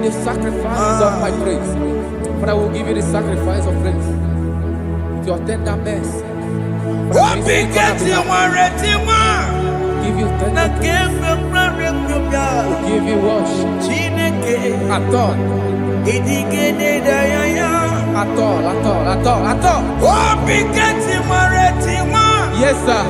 the sacrifice of my praise. Father, I will give you the sacrifice of praise. With your tender mercy. Give you tender praise. We'll give you worship. At all. Yes, sir.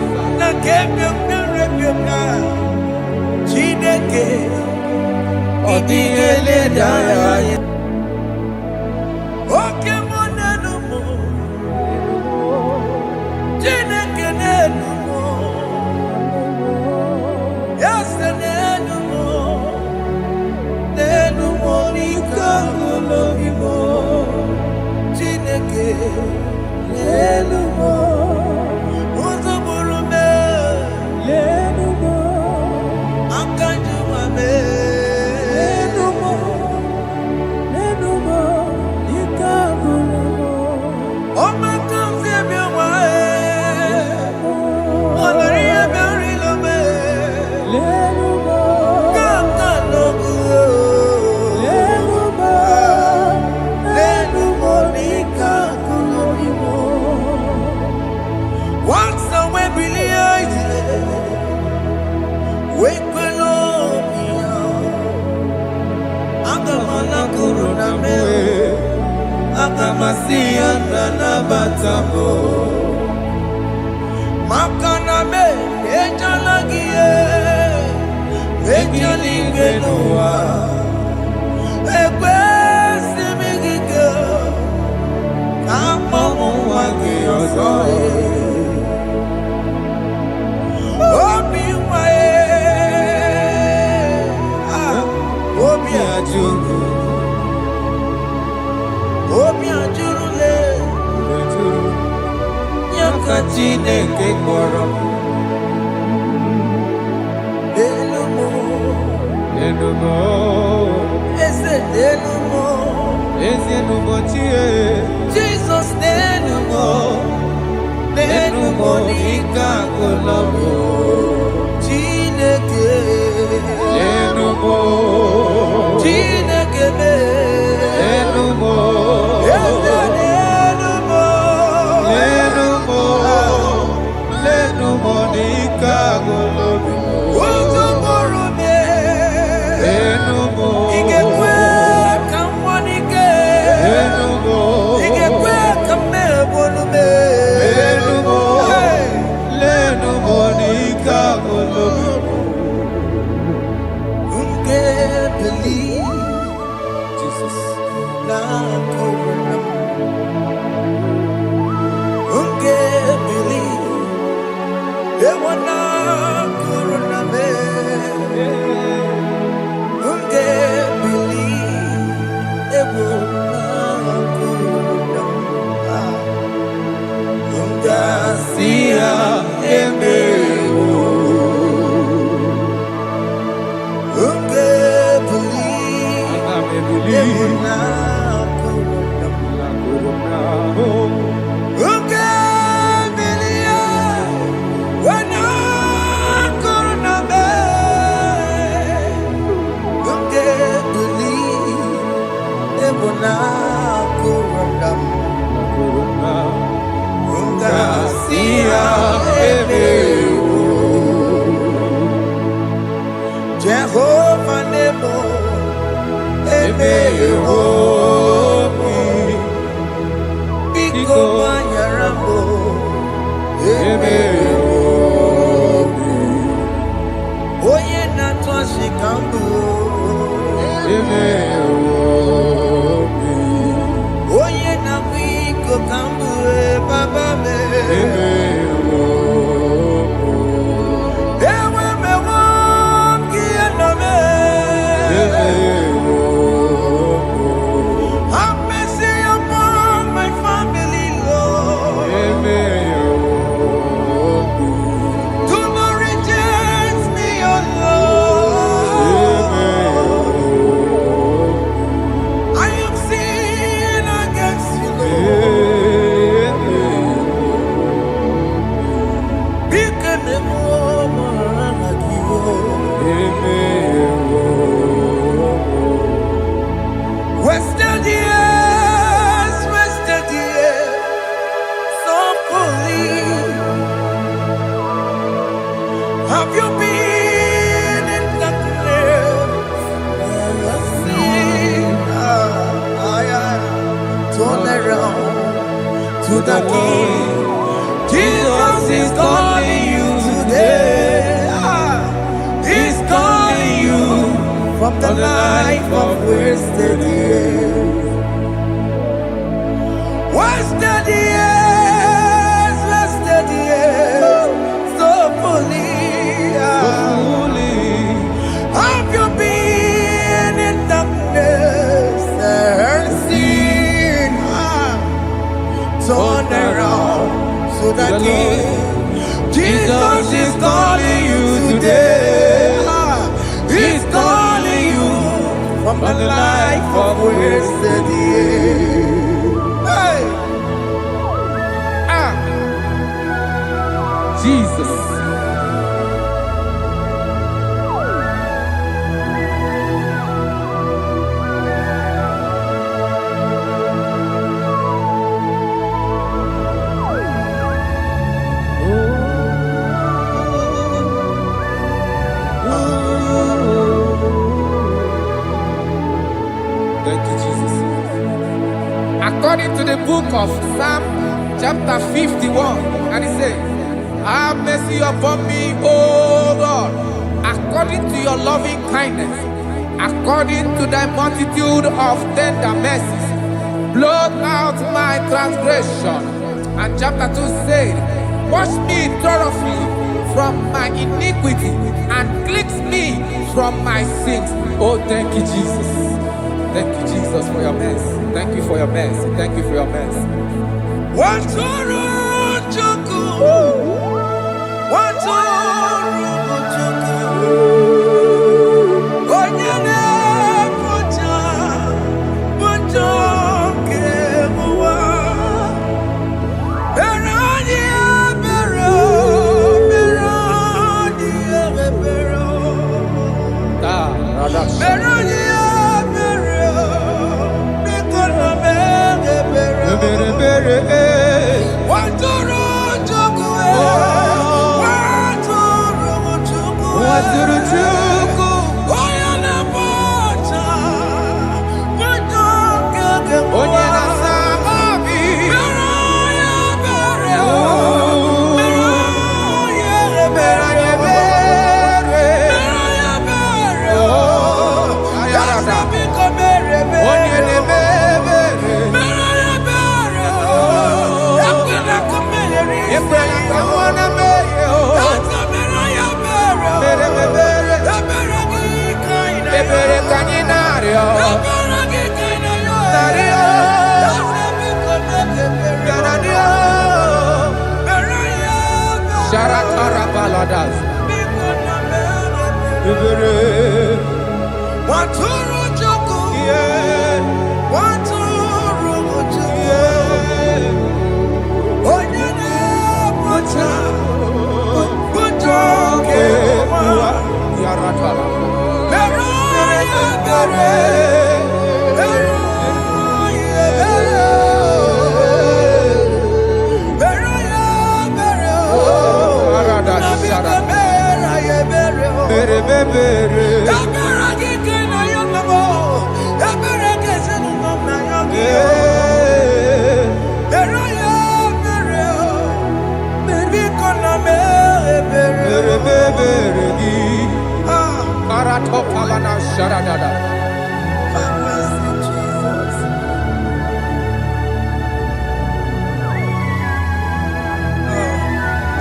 Have you been in darkness? Turn around to the King. Jesus is calling you today. He's calling you from the life of wasted years. Wasted years, wasted years, so fully. Have you been in darkness and seen? Turn around to the King. Jesus is calling you today. He's calling you from the life of wasted years. Hey. Jesus. Thank you, Jesus. According to the book of Psalm chapter 51, and it says, have mercy upon me, O Lord, according to your loving kindness, according to thy multitude of tender mercies, blot out my transgression. And chapter 2 said, wash me thoroughly from my iniquity and cleanse me from my sins. Oh, thank you, Jesus. Thank you, Jesus, for your mercy. Thank you for your mercy. Thank you for your mercy.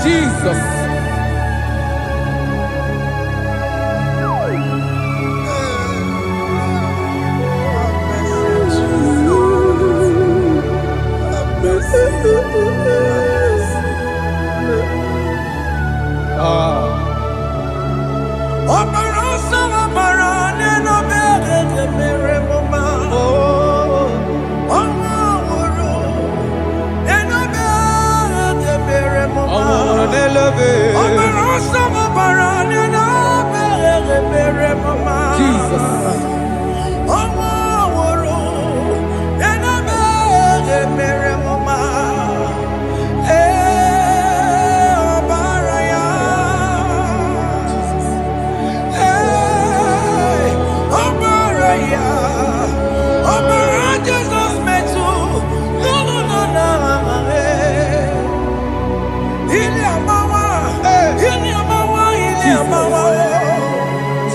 Jesus.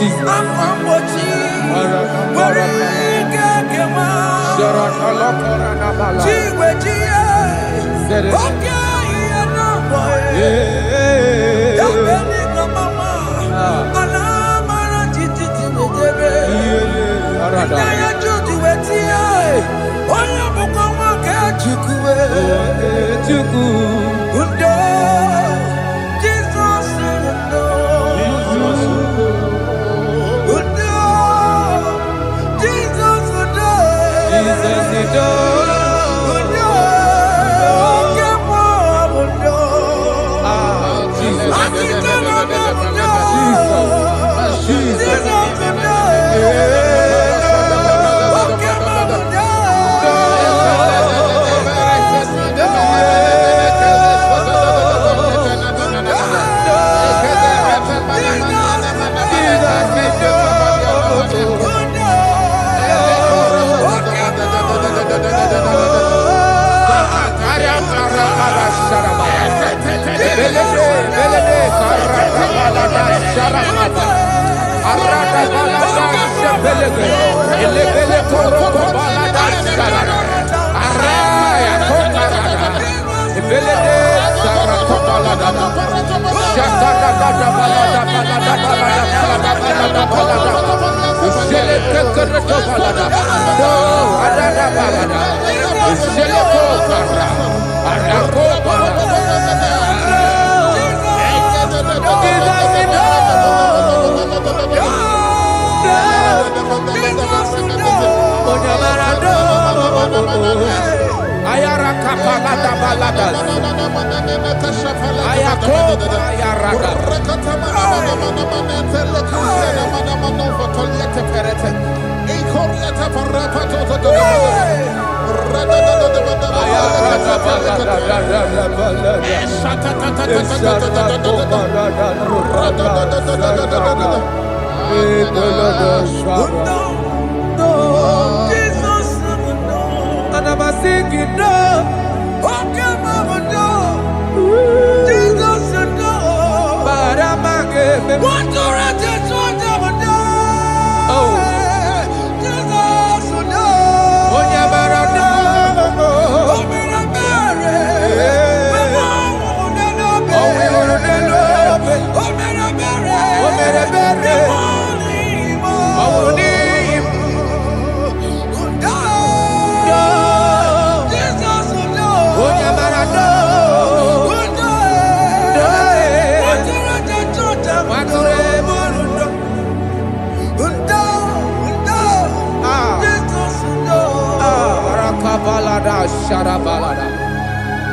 Jesus. Amambochi. Warika kema. Chiwejiye. Okay, no boy. Dabeni kamama. Alamara titi tibetebe. Inaya juju wetie. Oya bukama ke chukwe. Undo. Jesus undo. Undo. Jesus undo. Jesus undo. Undo. Kemo undo. Jesus. Akitana undo. Jesus undo.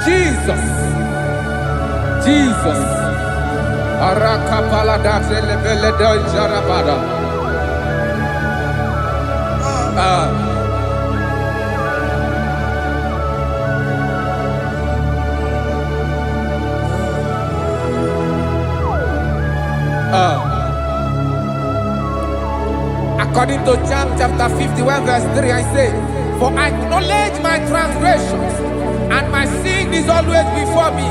Jesus. Jesus. Arakapalada zelebeleda jarabada. According to John chapter 51 verse 3, I say, for I acknowledge my transgressions, and my sin is always before me.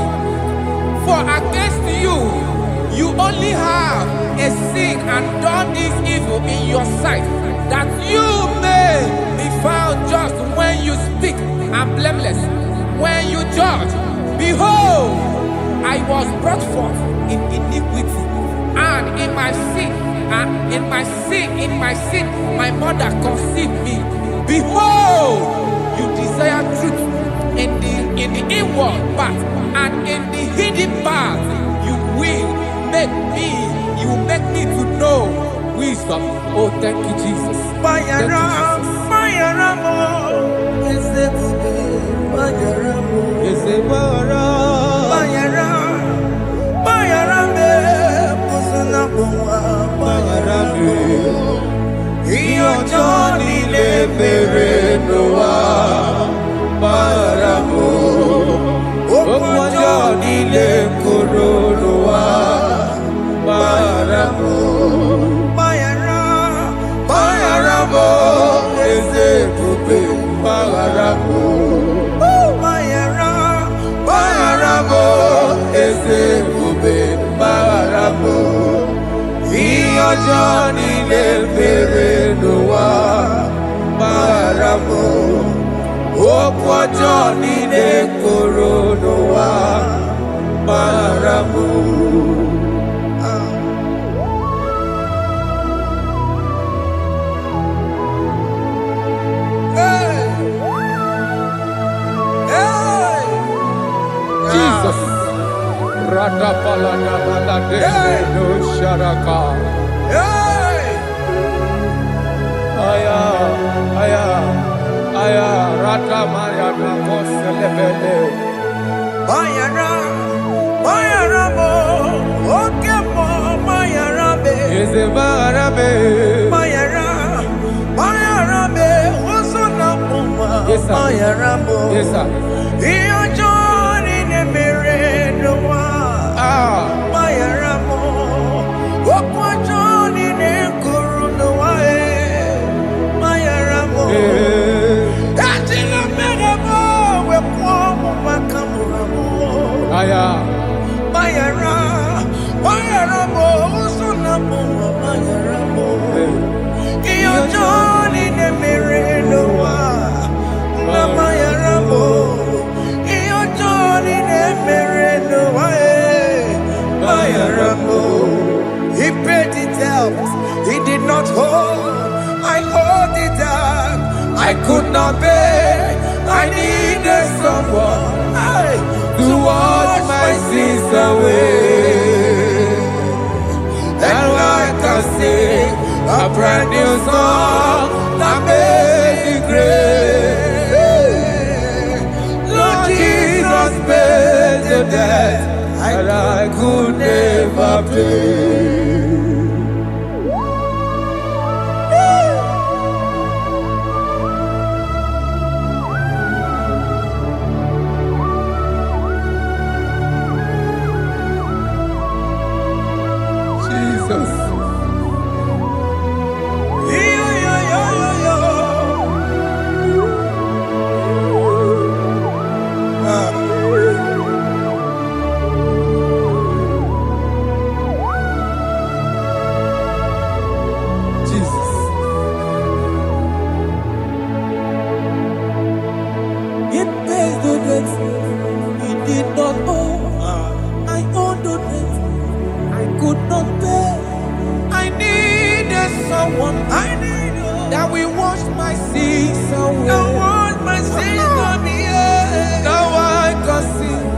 For against you, you only have a sin and done this evil in your sight, that you may be found just when you speak, and blameless when you judge. Behold, I was brought forth in iniquity, and in my sin, my mother conceived me. Behold, you desire truth in the inward part, and in the hidden part you will make me to know wisdom. Oh, thank you, Jesus. Thank Johnny le mere no wa maramo. Okwa Johnny le koro no wa maramo. Jesus. Rada palada balade no sharaka. Aya, aya, aya. Rada maya na koselebele. Mayara, Mayara mo, okemo Mayara be. Eze Mayara be. Mayara, Mayara be. Osona muma. Yes sir. Mayara mo. Yes sir. Iyo Johnny ne mere no wa. Mayara mo. Okwa Johnny ne kuru no wa. Mayara mo. Atila mere mo. We kwa mo makamura mo. Aya. Mayara, Mayara mo. Osona muma Mayara mo. Iyo Johnny ne mere no wa. Mayara mo. Iyo Johnny ne mere no wa. Mayara mo. He paid the debt. He did not hold. I owed the debt. I could not pay. I needed someone to wash my sins away. And I can sing a brand new song that made me great. Lord Jesus paid the debt that I could never pay. Jesus. Jesus. It pays the debt he did not owe. I owed the debt I could not pay. I needed someone that will wash my sins away. Now I can sing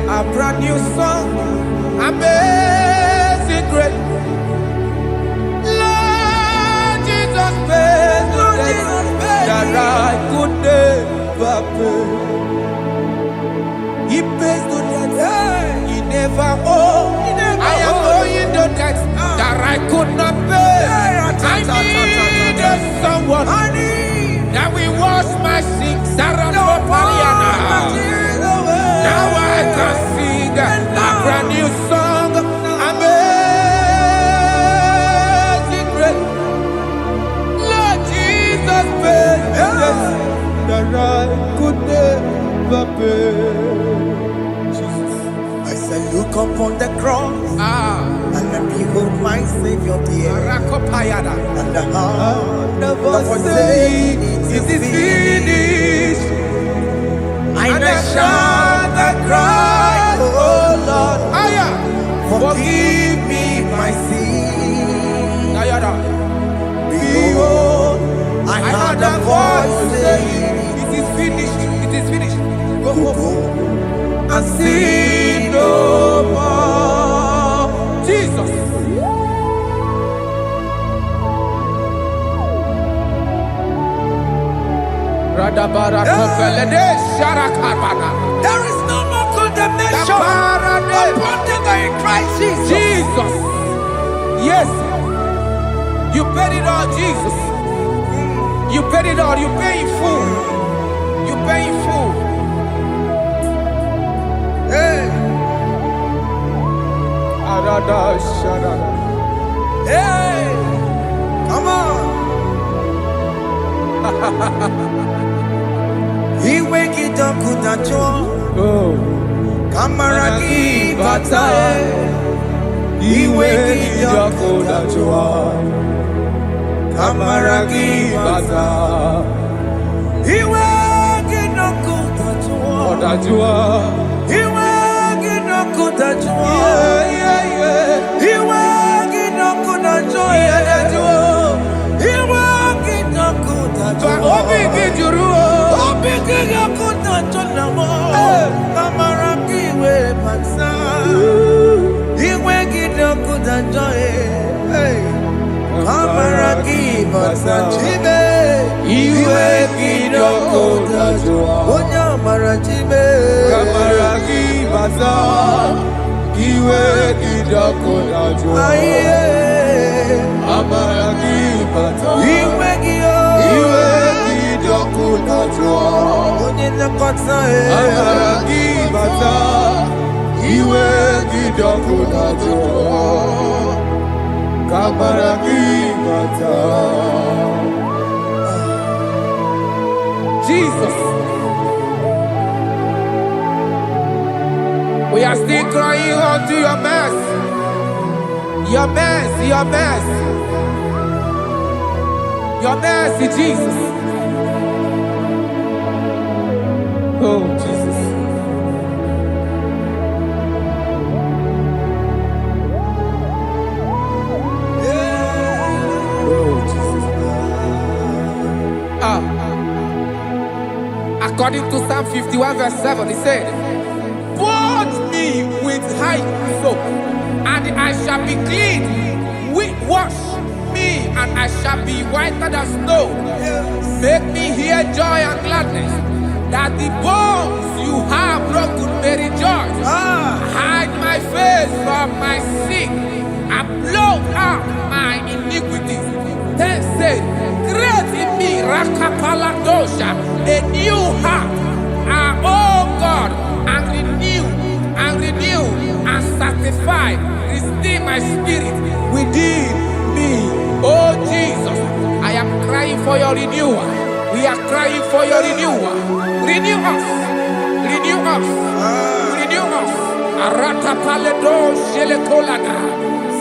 a brand new song, amazing grace. Lord Jesus paid the debt that I could never pay. He pays the debt he never owed. I am owing the debt that I could not pay. I needed someone that will wash my sins. Now I can sing a brand new song, amazing grace. Lord Jesus paid the debt that I could never pay. I said, look upon the cross and behold my Savior dear. And the heart that was saying, it is finished. And I shout and cry, oh Lord, forgive me my sin. Behold, I heard a voice saying, it is finished, it is finished. go And sin no more. Jesus. There is no more condemnation upon them that in Christ Jesus. Jesus. Yes. You paid it all, Jesus. You paid it all. You pay in full. You pay in full. Hey, hey, come on. He wake it up, kudacho. Kamaraki batae. He wake it up, kudacho. Kamaragi bata. Iwe ginoku tajua. Odajua. Iwe ginoku tajua. Iwe ginoku tajua. Iwe ginoku tajua. Obi gijuru. Obi ginoku tajua. Kamaragi we bata. Iwe ginoku tajua. Kamaragi bata chibe. Iwe ginoku tajua. Onya marachibe. Kamaragi bata. Iwe ginoku tajua. Kamaragi bata. Iwe gio. Iwe ginoku tajua. Onye nakota Kamaragi bata. Iwe ginoku tajua. Kamaragi bata. Jesus. We are still crying unto your mercy. Your mercy, your mercy. Your mercy, Jesus. Oh, Jesus. Oh, Jesus. According to Psalm 51 verse 7, he said, "Purge me with hyssop, and I shall be clean. Wash me, and I shall be whiter than snow. Make me hear joy and gladness, that the bones you have broken may rejoice. Hide my face from my sin, and blot out my iniquities. Then say, create in me Rakapaladosha, a new heart, oh God, and renew, and sanctify, restore my spirit within me." Oh Jesus, I am crying for your renewal. We are crying for your renewal. Renew us, renew us, renew us. Arata paledo shelekolada,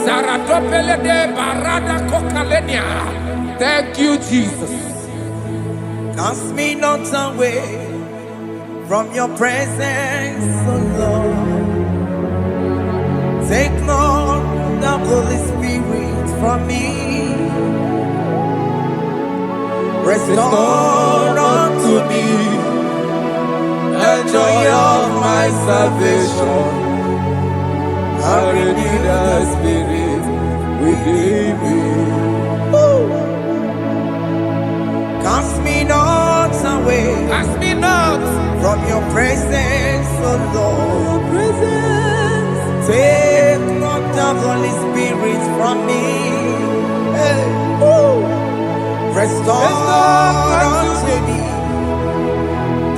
zaradopele de barada kokalenia. Thank you, Jesus. Cast me not away from your presence, O Lord. Take not the Holy Spirit from me. Restore unto me the joy of my salvation. And renew the spirit within me. Cast me not away. Cast me not from your presence, O Lord. Take not the Holy Spirit from me. Restore unto me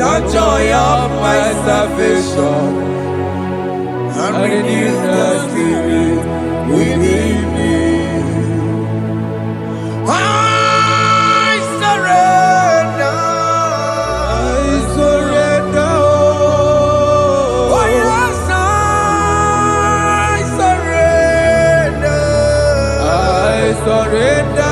the joy of my salvation, and renew the spirit within me. I surrender. Oh yes, I surrender. I surrender.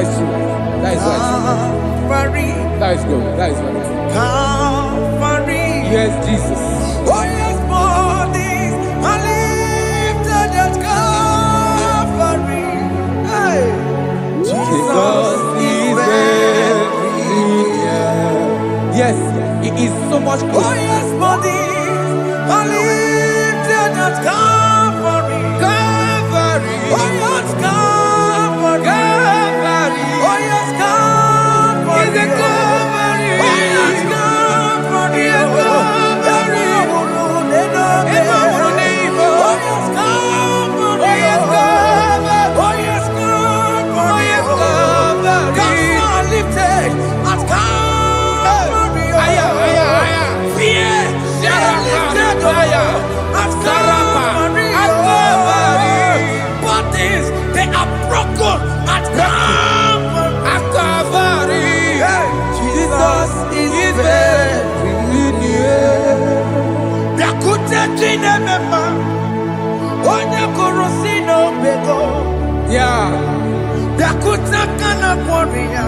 That is true. That is right. Calvary. That is good. That is right. Calvary. Yes, Jesus. Oh yes, bodies are lifted at Calvary. Hey. Jesus is very near. Yes, it is so much Oh closer. yes, bodies are lifted at Calvary. Calvary. Oh yes, Calvary. Calvary. Oh yes, Calvary. Is a Calvary. Oh yes, Calvary. Is a Calvary. Oh yes, Calvary. Oh yes, Calvary. Oh yes, Calvary. Oh yes, Calvary. Gods are lifted at Calvary. Aya, aya, aya. Fear lifted at Calvary. Bodies, they are broken at Calvary. At Calvary. Jesus is very near. Biakute chinemema, onye korosino bego. Yeah. Biakute kana kworiya,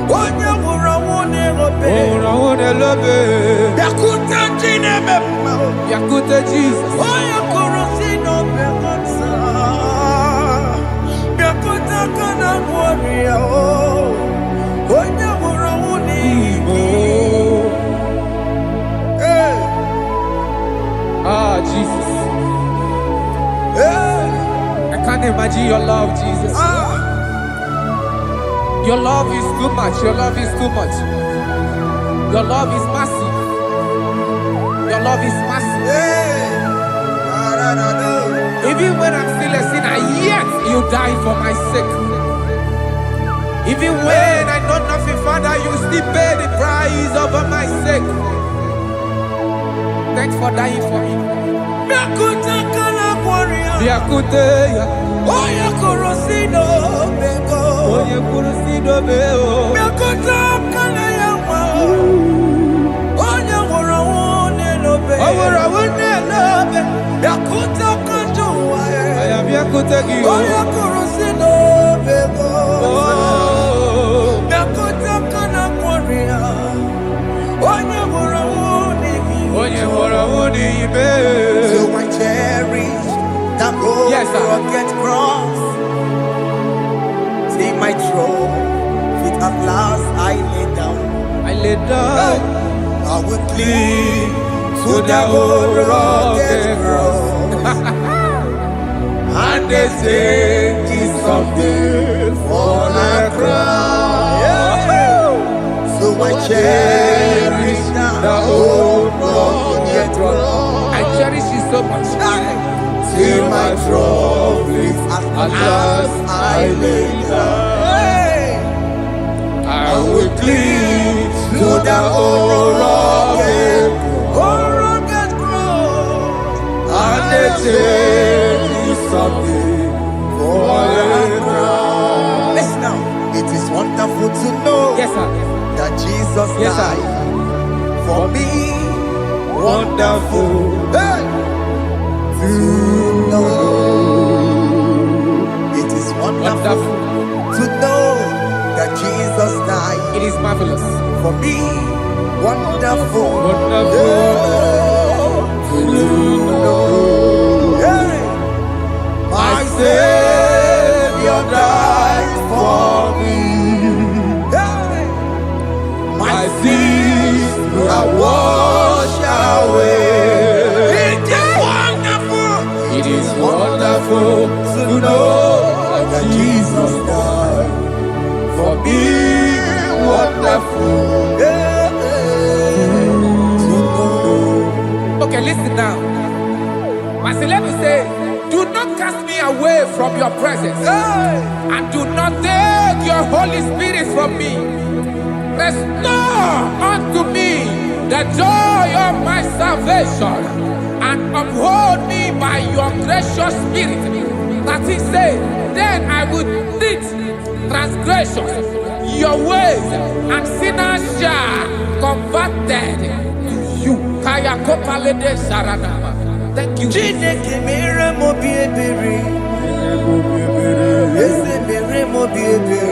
onye wurawune obe. Oh, I love it. Biakute chinemema, Yakute Jesus. onye korosino bego sa. Biakute kana kworiya, onye wurawune Oh. Hey, Ah, Jesus. hey, I can't imagine your love, Jesus. Your love is too much. Your love is too much. Your love is massive. Your love is massive. hey. Even when I'm still a sinner, yet you die for my sake. Even when I know nothing, Father, you still pay the price over my sake. Thanks for dying for me. Biakute kana kworiya, Biakute, onye korosino bego. onye kurusido beo. Biakute kana yawa, onye wurawune lobe. Owura wune lobe. Biakute kanjuwa, Aya biakute gi. onye korosino bego. Oh, Biakute kana kworiya, onye wurawune onye hora wuni ibe. So I cherish that old Yes, sir. rugged cross. See my throne, feet at last I lay down. I lay down I will cling to that old rugged cross. and they say it's someday for a crown. So I cherish The old rugged cross. I cherish it so much. till my troubles at last I lay down. I will cling to the old rugged cross. and they say it's someday for a crown. Listen now, it is wonderful to know Yes, sir. that Jesus Yes, sir. died for me. Wonderful. Hey! To know. It is wonderful Wonderful. to know that Jesus died It is marvelous. for me. Wonderful. Wonderful. To know. Hey! My Savior died for me. Hey! My sins are washed away. It is wonderful. It is wonderful to know that Jesus died for me. Wonderful. Okay, listen now. Pastor Levi say, do not cast me away from your presence, and do not take your Holy Spirit from me. Restore unto me the joy of my salvation, and uphold me by your gracious spirit. That he said, then I would teach transgressions your ways, and sinners shall converted to you. Kaya kopalede saranama. Thank you. Chineke mere mo bi ebere. Eze mere mo bi ebere.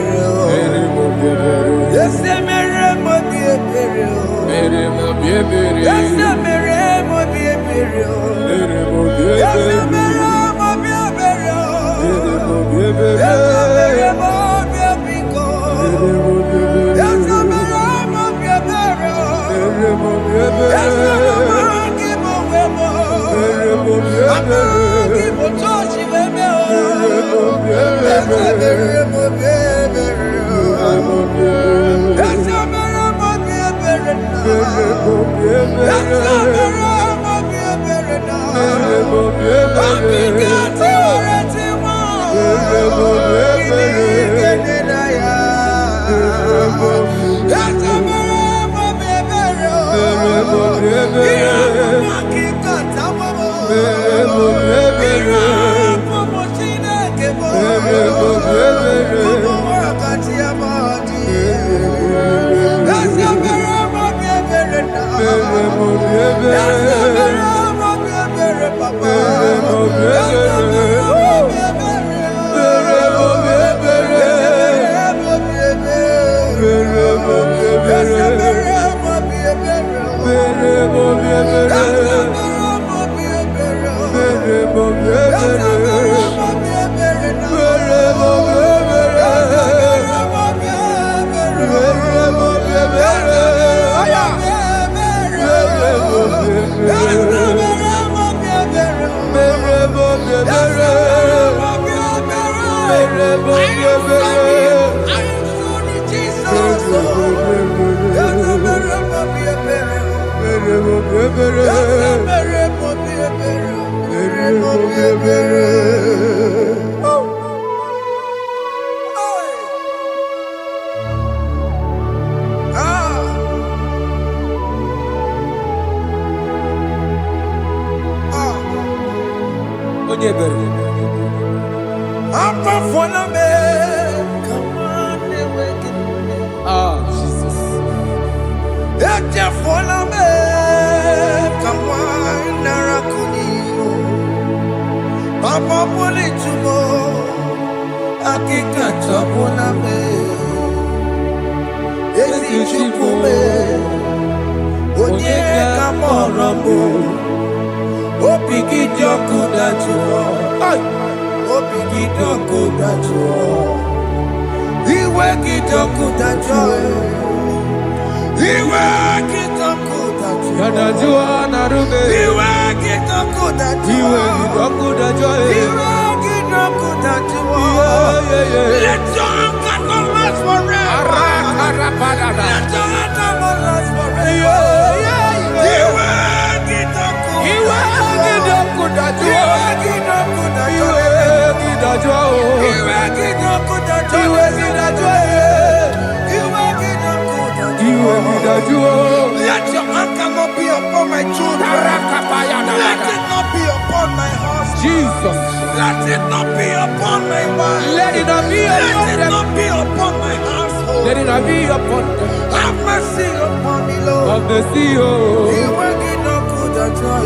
Let your anger not be upon my children. Let it not be upon my husband. Jesus. Let it not be upon my wife. Let it not be upon Let it not be upon my household. Let it not be upon them. Have mercy upon me, Lord. Of the sea. You will get no good at joy.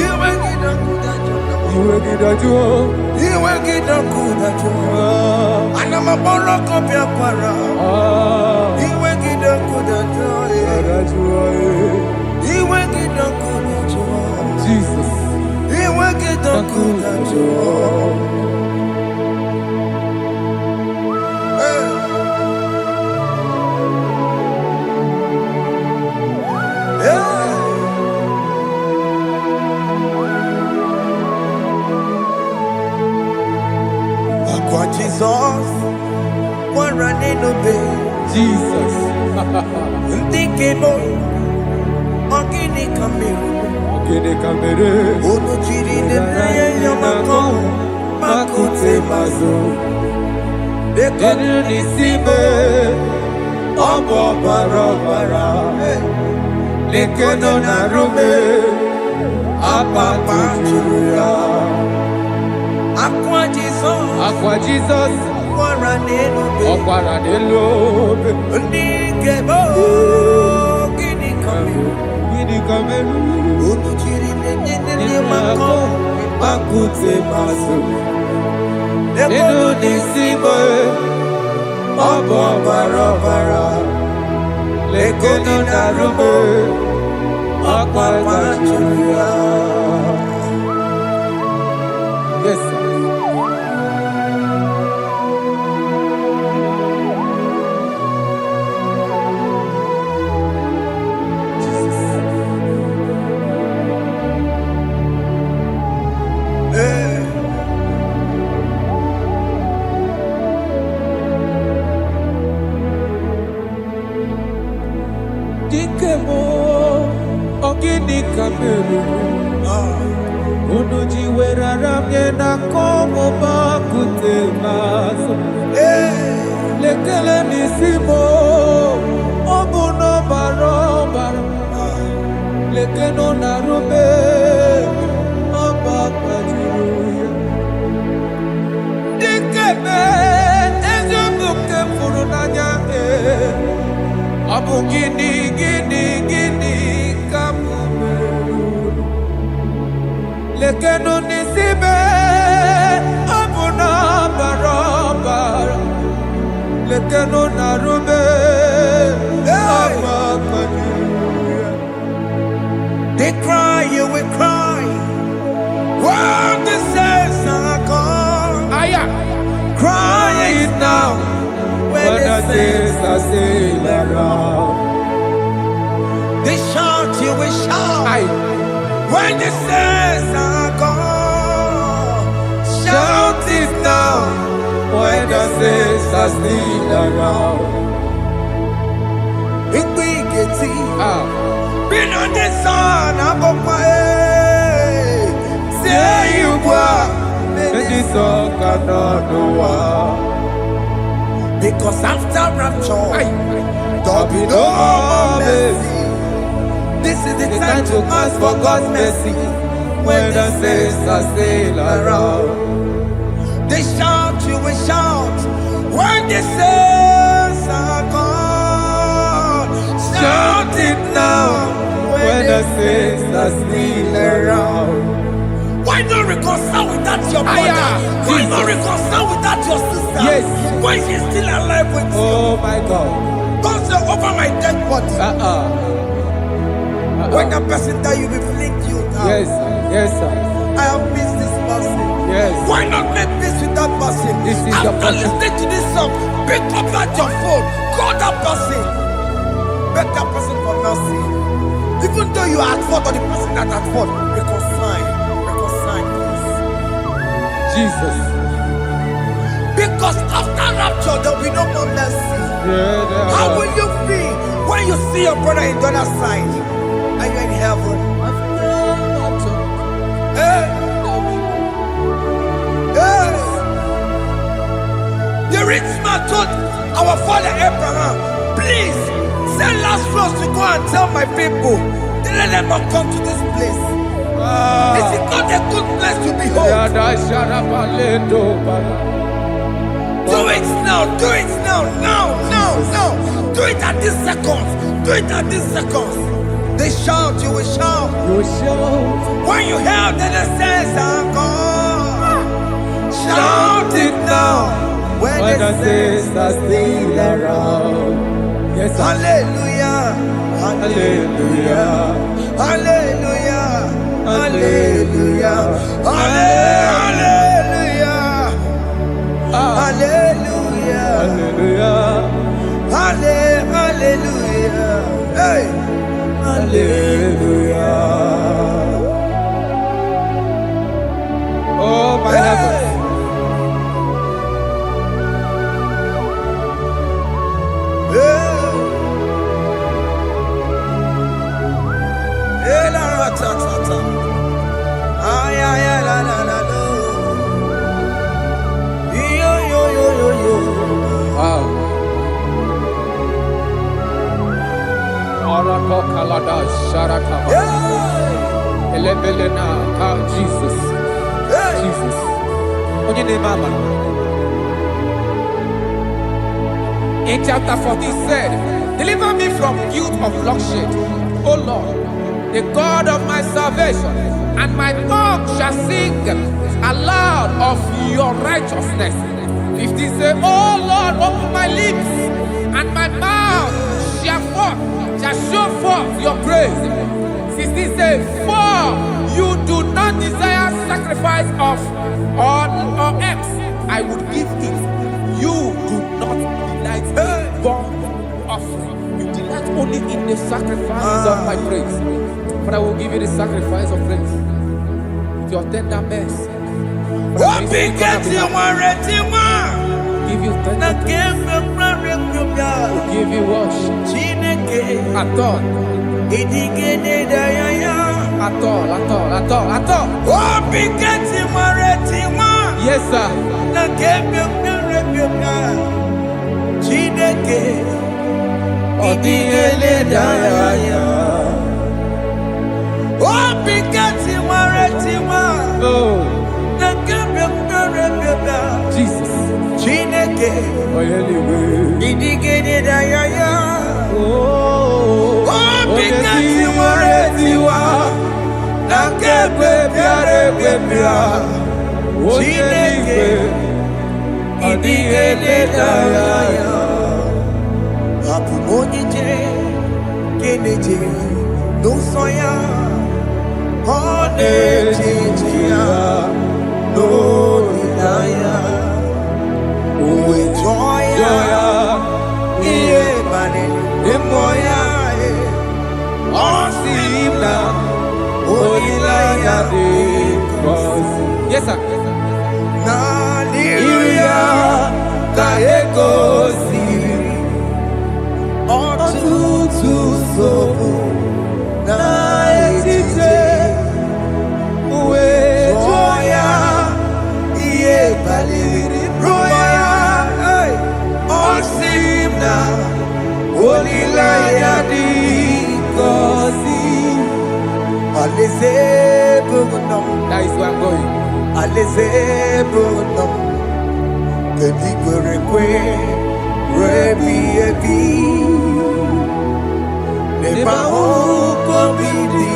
You will get no good at joy. You will get no good at joy. And I'm a borrow of your para. You will get no good at joy. You will get no good at joy. Jesus. You will get no good at joy. Jesus, one running obey. Jesus. Ndikebo, ogini kamere. Ono chiri nene yamako, makute mazo. Denu nisibe, obo barabara. Lekono narume, apa tuya. Aqua Jesus, Okwara Nelobe, Ndikebo, ogini kamere. Ono chiri nene yamako, makute mazo. Denu nisibe, obo barabara. Lekono narume, apa tuya. Yes, sir. Yaramye na komo bakute maso. Lekele nisimo obuno barobara. Lekeno narube abakajiruya. Dikeme ezobuke furunanya abu gini kamumeru. Lekeno nisibe abuna barobara. Lekeno narube abakajiruya. They cry, you will cry. When the saints are gone, cry it now. When the saints are still around, they shout, you will shout. When the saints are gone, shout it now. When the saints are still around, it will get been on the sun, I'm on my head. Say you were, and this song cannot do. Because after rapture, there'll be no more mercy. This is the time to ask for God's mercy. When the saints are still around, they shout, you will shout. When the saints are gone, shout it now. When the saints are still around. Why not reconcile without your brother? Why not reconcile without your sister? Yes. Why she's still alive with you? Oh my God. Don't say over my dead body. When the person that you will fling you down. Yes, yes, sir. I have missed this person. Yes. Why not make peace with that person? This is after listening to this song, pick up that your phone, call that person, beg that person for mercy. Even though you are at fault or the person that at fault, reconcile, please. Jesus. Because after rapture, there will be no more mercy. How will you feel when you see your brother in the other side? Are you in heaven? Hey. Hey. The rich man told our father Abraham, please send Lazarus to go and tell my people, let them not come to this place. This is not a good place to behold. Do it now, do it now, now. Do it at this second. Do it at this second. They shout, you will shout. You shout. When you hear that the saints are gone, shout it now. When the saints are still around. Yes, hallelujah, hallelujah, hallelujah, hallelujah, hallelujah, hallelujah, hallelujah, hallelujah, hey, hallelujah. Oh my heavens. Jesus. Jesus. In chapter 14 said, deliver me from guilt of bloodshed, O Lord, the God of my salvation, and my tongue shall sing aloud of your righteousness. 15 say, O Lord, open my lips, and my mouth shall show forth your praise. 16 say, for you do not desire sacrifice of or eggs, I would give it. You do not delight in burnt offering. You delight only in the sacrifice of my praise. But I will give you the sacrifice of praise with your tender mercy. Give you tender praise. Will give you worship. Adore. At all. Oh, Pikati Maretima. Yes, sir. Na kebyo Chineke. Odigele daya. Oh, Pikati Maretima. Oh, Na kebyo Jesus. Chineke. Odigele daya. Oh, Pikati Maretima. Na kebyo Chineke. Odigele daya. Apu monije keneje no soya onejeja no nilaya uwe joya iye bane emoya osimna onilaya de cross. Yes, sir. na liria kaego siri ọtụtụ nsogbu na etiti uwe jụọ ya ihe baliri rụọ ya ọ sị m na olileanya dị ngọzi alaeze bụ nọ That is where I'm going. alaeze bụ nọ kedu kwere kwe rebi ebi neba ụkọ bidi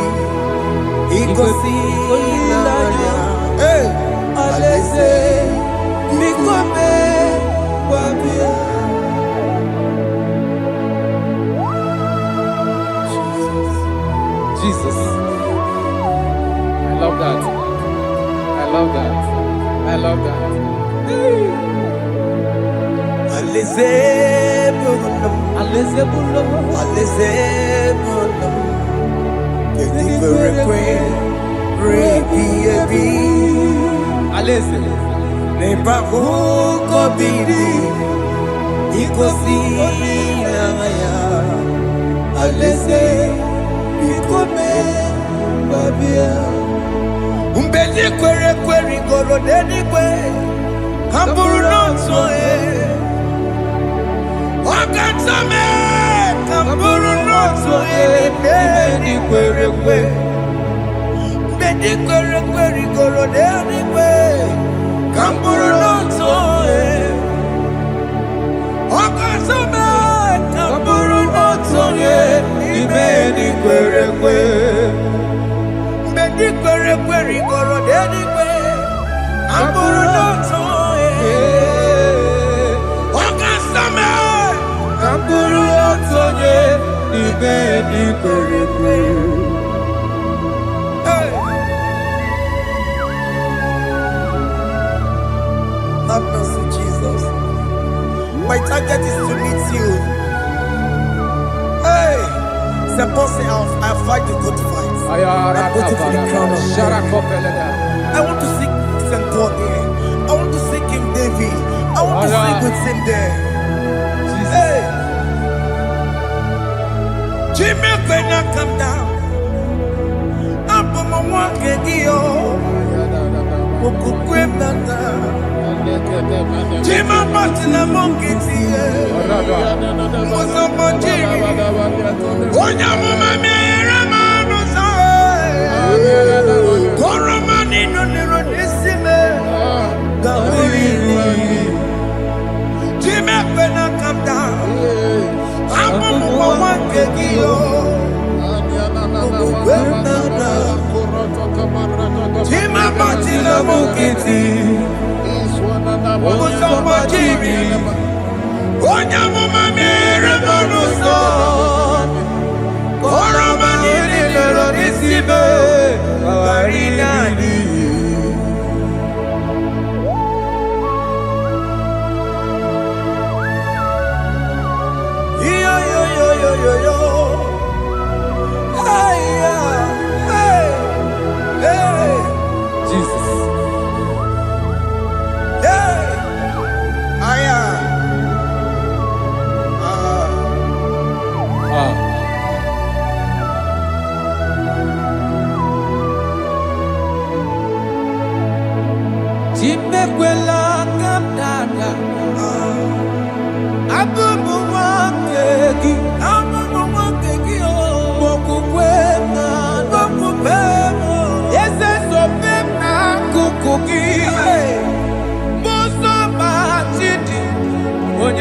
igosi olileanya alaeze biko mee wabịa. Jesus. I love that. Alaeze bụnụ Alaeze bụlọ. alaeze bụnụ kedu kwere kwe rebi ebi Alaeze. neba ụkọ bidi igosi olileanya alaeze biko mee wabịa. Mgbe ndị kwere rigoro n'eluigwe ha bụrụ n'otu onye ọ kacha mee ka m bụrụ n'otu onye n'ime ndị kwere ekwe. Mgbe ndị kwere rigoro n'eluigwe ka m bụrụ n'otu onye ọ kacha mee ka m bụrụ n'otu onye n'ime ndị kwere ekwe. Mgbe ndị kwere rigoro n'eluigwe ka m bụrụ n'otu onye ọ kacha mee ka m bụrụ n'otu onye n'ime ndị kwere ekwe. Have mercy, Jesus. My target is to meet you. Hey, c'est pensé I fight the good fight. I'm waiting for the crown of glory. I want to seek St. God there. I want to seek King David. I want to sing with him there. Hey, Jimmy, when I come down, I'm on my walk again. Jima Martina Monkiti, was a Monjiri. Onya Mama Ramano Sai, Koromani no Nirodissime, Gawiri. Jima when I come down, I'm on one kegio. Jima Martina Monkiti. Onya mama mere bonuso Koroma nini lero nisibe Awarinani Yo yo yo yo yo yo Hey hey hey Jesus.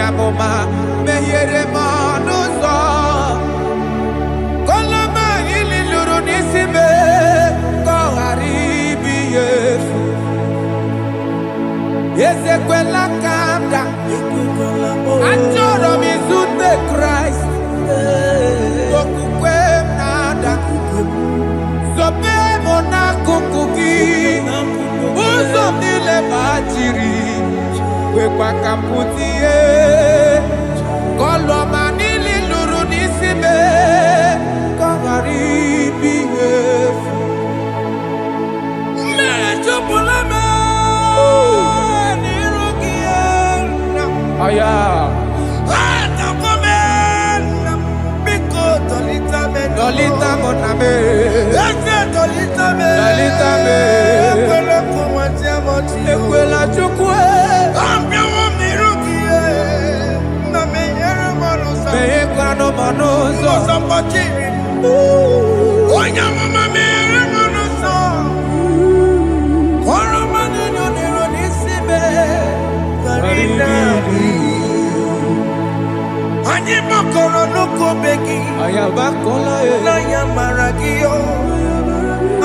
amụma mehiere m ọnụ ụzọ koloma ili lụrụ n'isi me ka ọ ghara ibu ihe efu ezekwela ka m da achọrọ m izute Kraịst okwukwe m na-ada zobe m n'akụkụ gị ụzọ m niile gbachiri wekwa ka m pụta ihe kọlọma niile lụrụ n'isi me ka ọ ghara ibu ihe efu mmejupụla m n'iru gị aya Dolita moname, dolita me, ekwela chukwe, me ekwano manozo, onya mama me manozo, koro manino nero nisibe, karina. Anyi makoro nuko begi ayabakola naya maragio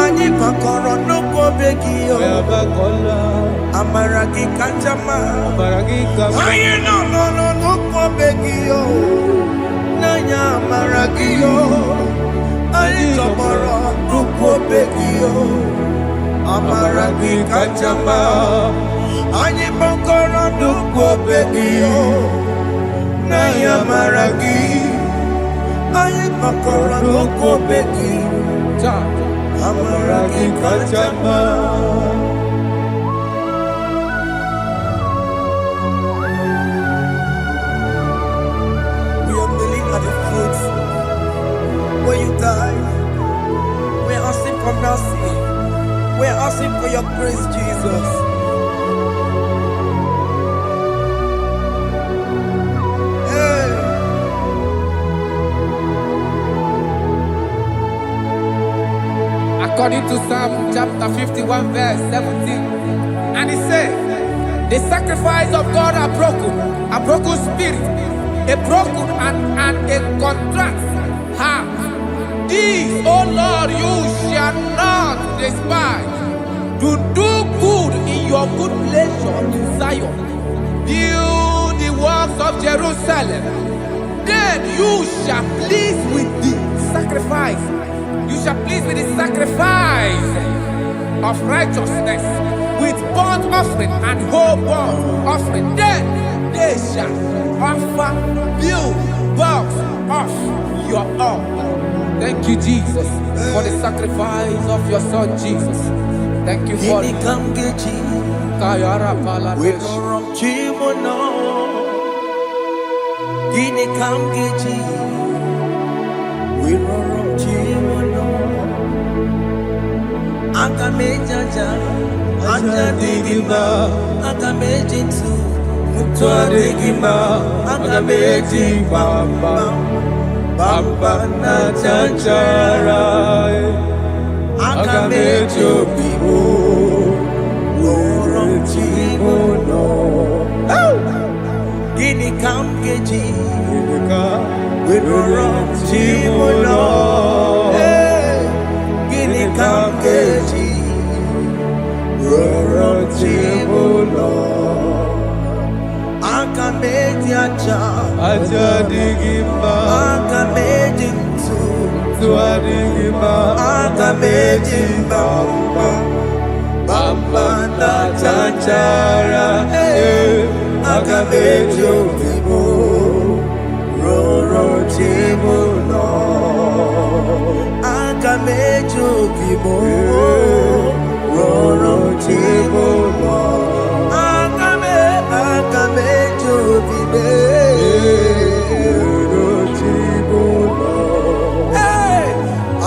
anyi makoro nuko begi ayabakola amaragi kanjama amaragi kama ayi no nuko begi naya maragio ayi tomoro nuko begi amaragi kanjama anyi makoro nuko begi Naya maragi, ayi makora loko beki, amaragi kachama. We are kneeling at the foot where you died. We are asking for mercy. We are asking for your grace, Jesus. According to Psalm chapter 51 verse 17, and he said, the sacrifice of God are broken spirit, a broken and a contrite heart. These, O Lord, you shall not despise. To do good in your good pleasure in Zion. Build the works of Jerusalem. Then you shall please with the sacrifice. You shall please with the sacrifice of righteousness, with burnt offering and whole burnt offering. Then they shall offer build works of your own. Thank you, Jesus, for the sacrifice of your Son, Jesus. Thank you for it. Akamejaja, ajadigima, akamejitu, mutuadigima, akamejibamba, bamba na chanchara, akamejobibo, oromchimono. Gini kamgeji, oromchimono. Kamkeji, Rorochibulo, Akameji aja digima, Akameji tuadigima, Akameji bamba, bamba na chanchara, Akameji obibo, Rorochibulo. Akamejo bibo, roro chibo, akamejo bibe, roro chibo,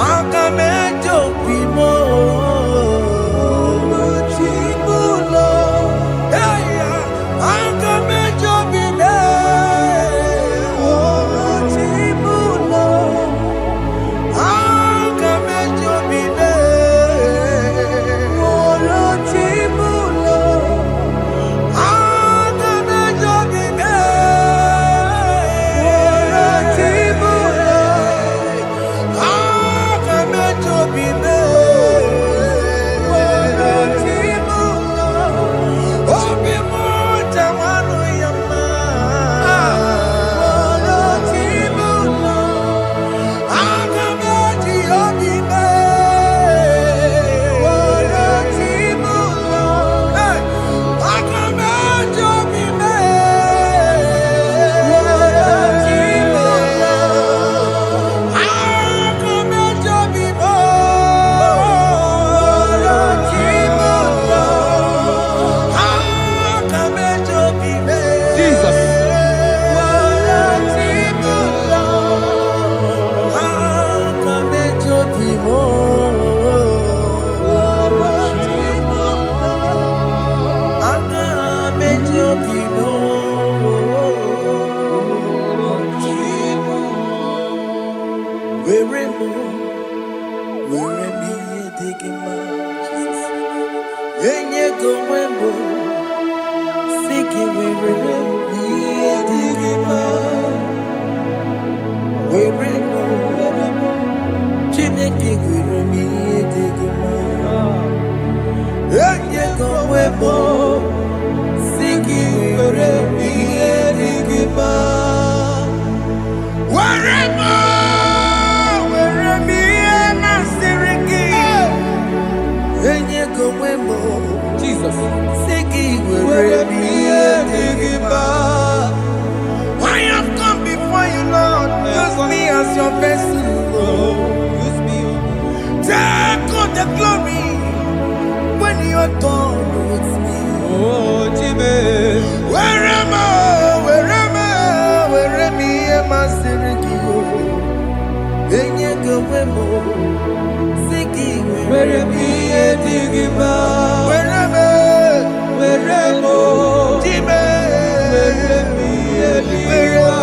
akamejo bibo, roro chibo, akamejo bibe, roro chibo. Akamejo bibe, roro chibo. Jesus. I have come before you, Lord. Use me as your vessel, Lord. Use me. Take all the glory when you are done with me. Oh, Jimmy. Where am I? Where am I? Maserikio. Enye gowemo. Siki Where am I? Digima. Where am I? Jimmy. Where am I? Digima.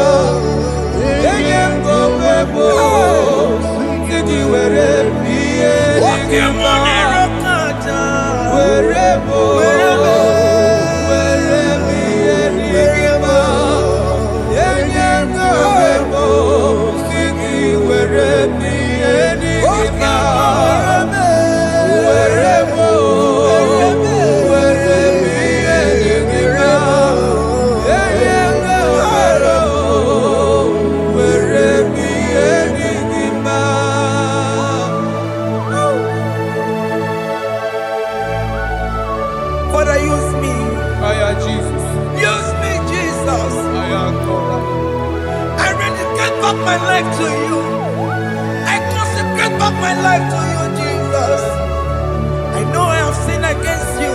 Enye gowemo. Siki where am I? Digima. Where am Father, use me. Jesus. Use me, Jesus. I rededicate back my life to you. I consecrate back my life to you, Jesus. I know I have sinned against you.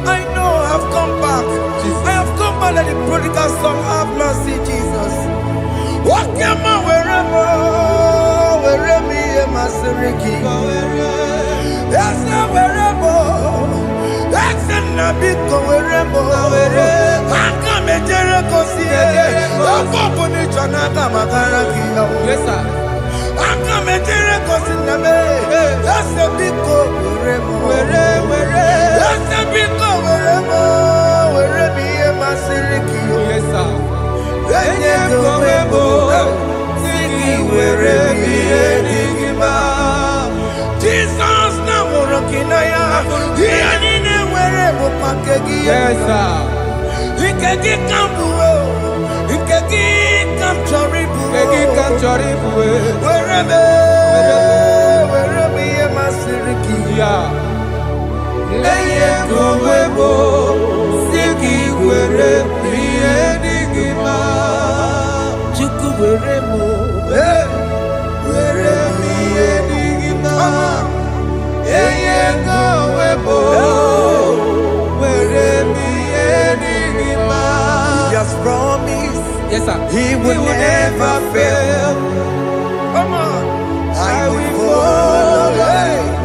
I know I have come back. Jesus. I have come back like the prodigal son. Have mercy, Jesus. Walk your man wherever me and my Seriki. Yes, wherever. That's a big wherever. I come and Jericho see it. Yes, sir. I come and Jericho see the man. That's a big wherever. That's a big wherever me and my Seriki. Yes, sir. Jesus na morokinaya. Yanine wherever pakegi. Yes, sir. Ikegi kambuo. Ikegi kamchoribu. Wherever me and my Seriki. Yeah. Eye gowebo. Siki where me enigma. Chuku wherever. Where me enigma. Eye gowebo. Where me enigma. He has promised. Yes, sir. He will never fail. Come on. I will follow.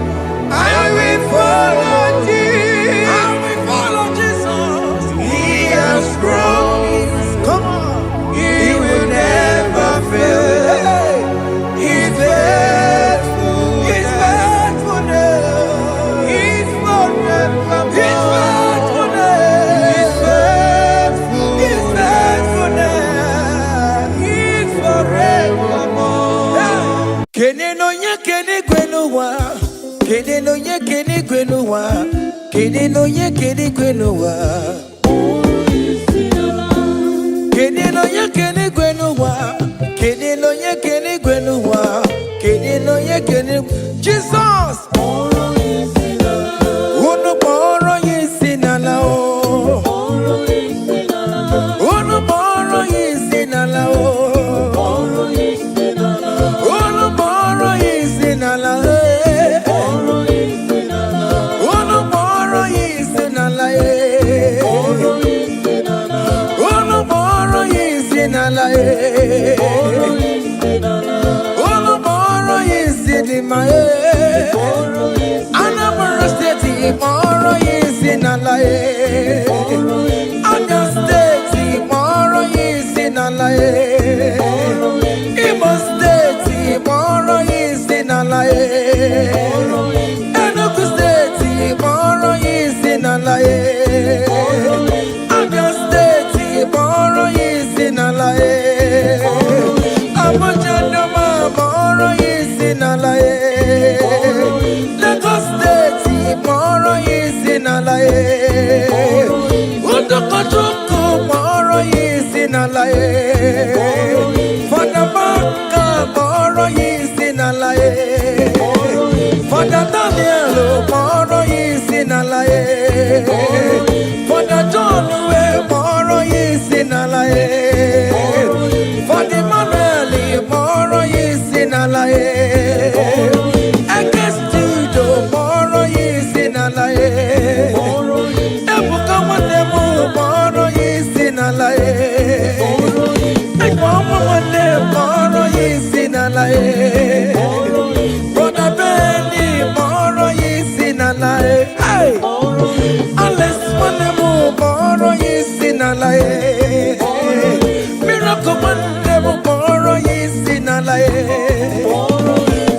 I will follow Jesus. I will follow Jesus. He has promised. Come on. He will never fail. He's faithful. His faithfulness. He's forevermore. His faithfulness. He's faithful. His faithfulness. He's forevermore. Kene no nye kene gwenuwa. Kene no nye kene gwenuwa. Kene no nye kene gwenuwa. Kene no nye kene gwenuwa. Kene no nye kene gwenuwa. Kene no nye kene. Jesus. Unu boro yesinala o. Unu boro yesinala o. Unu boro yesinala e. Unu boro yesinala e. Unu boro yesinala e. Unu boro yesinima e. Anambra State boro yesinala e. Abia State boro yesinala e. Imo State boro yesinala e. Enugu State boro yesinala e. Abia State sinalaye. Father Maka moro yi sinalaye. Father Daniel moro yi sinalaye. Father John we moro yi sinalaye. Father Manuel moro yi sinalaye. Ekestudo moro yi sinalaye. Ebuka wanemu moro yi sinalaye. Mama wande moro yi sinalaye. Brother Benny moro yi sinalaye. Hey, Alex wanemu moro yi sinalaye. Miracle wanemu moro yi sinalaye.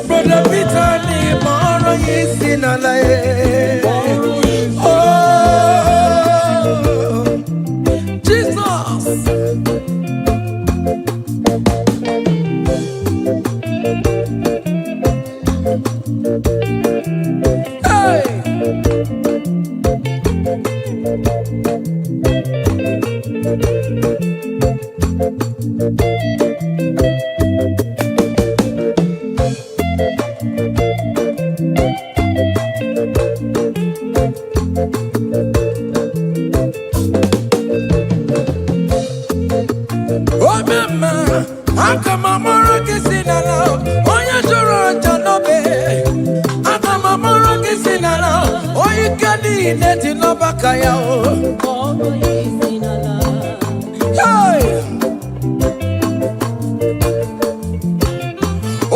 Brother Peter ni moro yi sinalaye. Oh, Jesus. Hey. Oh mama, akamamoro kisinala, oya joro janobe. Akamamoro kisinala, oya kadi neti no bakaya o. Hey,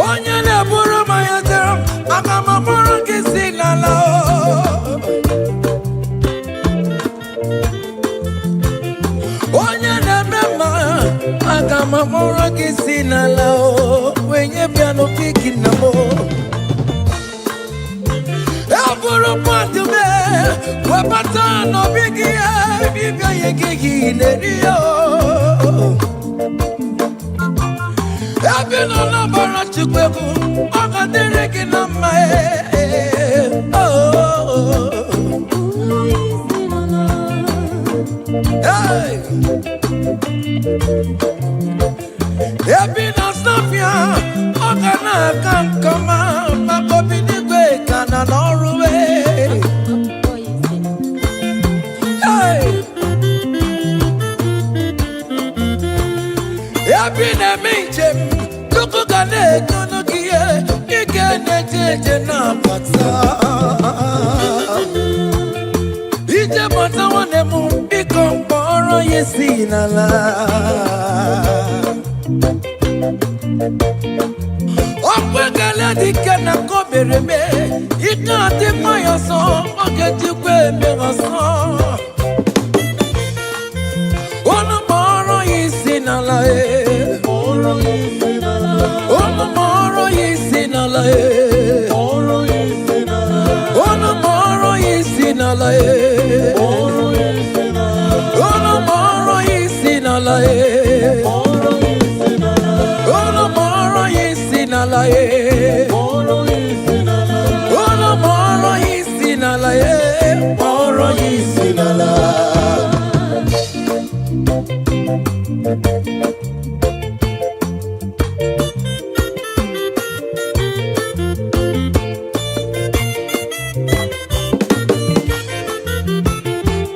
oya ne buru mayate, akamamoro kisinala. Oya ne mema, akamamoro kisinala. Wenye piano piki namo. Eburu pantu me, wapata no bigi bibia yegi nerio. Ebino na bara chukweku, akadere kinama. Hey. Ebina Sofia, Ogana Kankama, Makobinigwe, Kana Norway. Hey, Ebina Minchem, Kukugane, Kunukia, Ikanete, Napata. Ije Mata Wanemu, Become Boro Yesinala. Okwegala dikana kobereme, ikati mayaso, ogetikwe megaso. Ono moro yisinalae, ono moro yisinalae, ono moro yisinalae, ono moro yisinalae. Ono moro yisinalaye. Ono moro yisinalaye. Moro yisinala.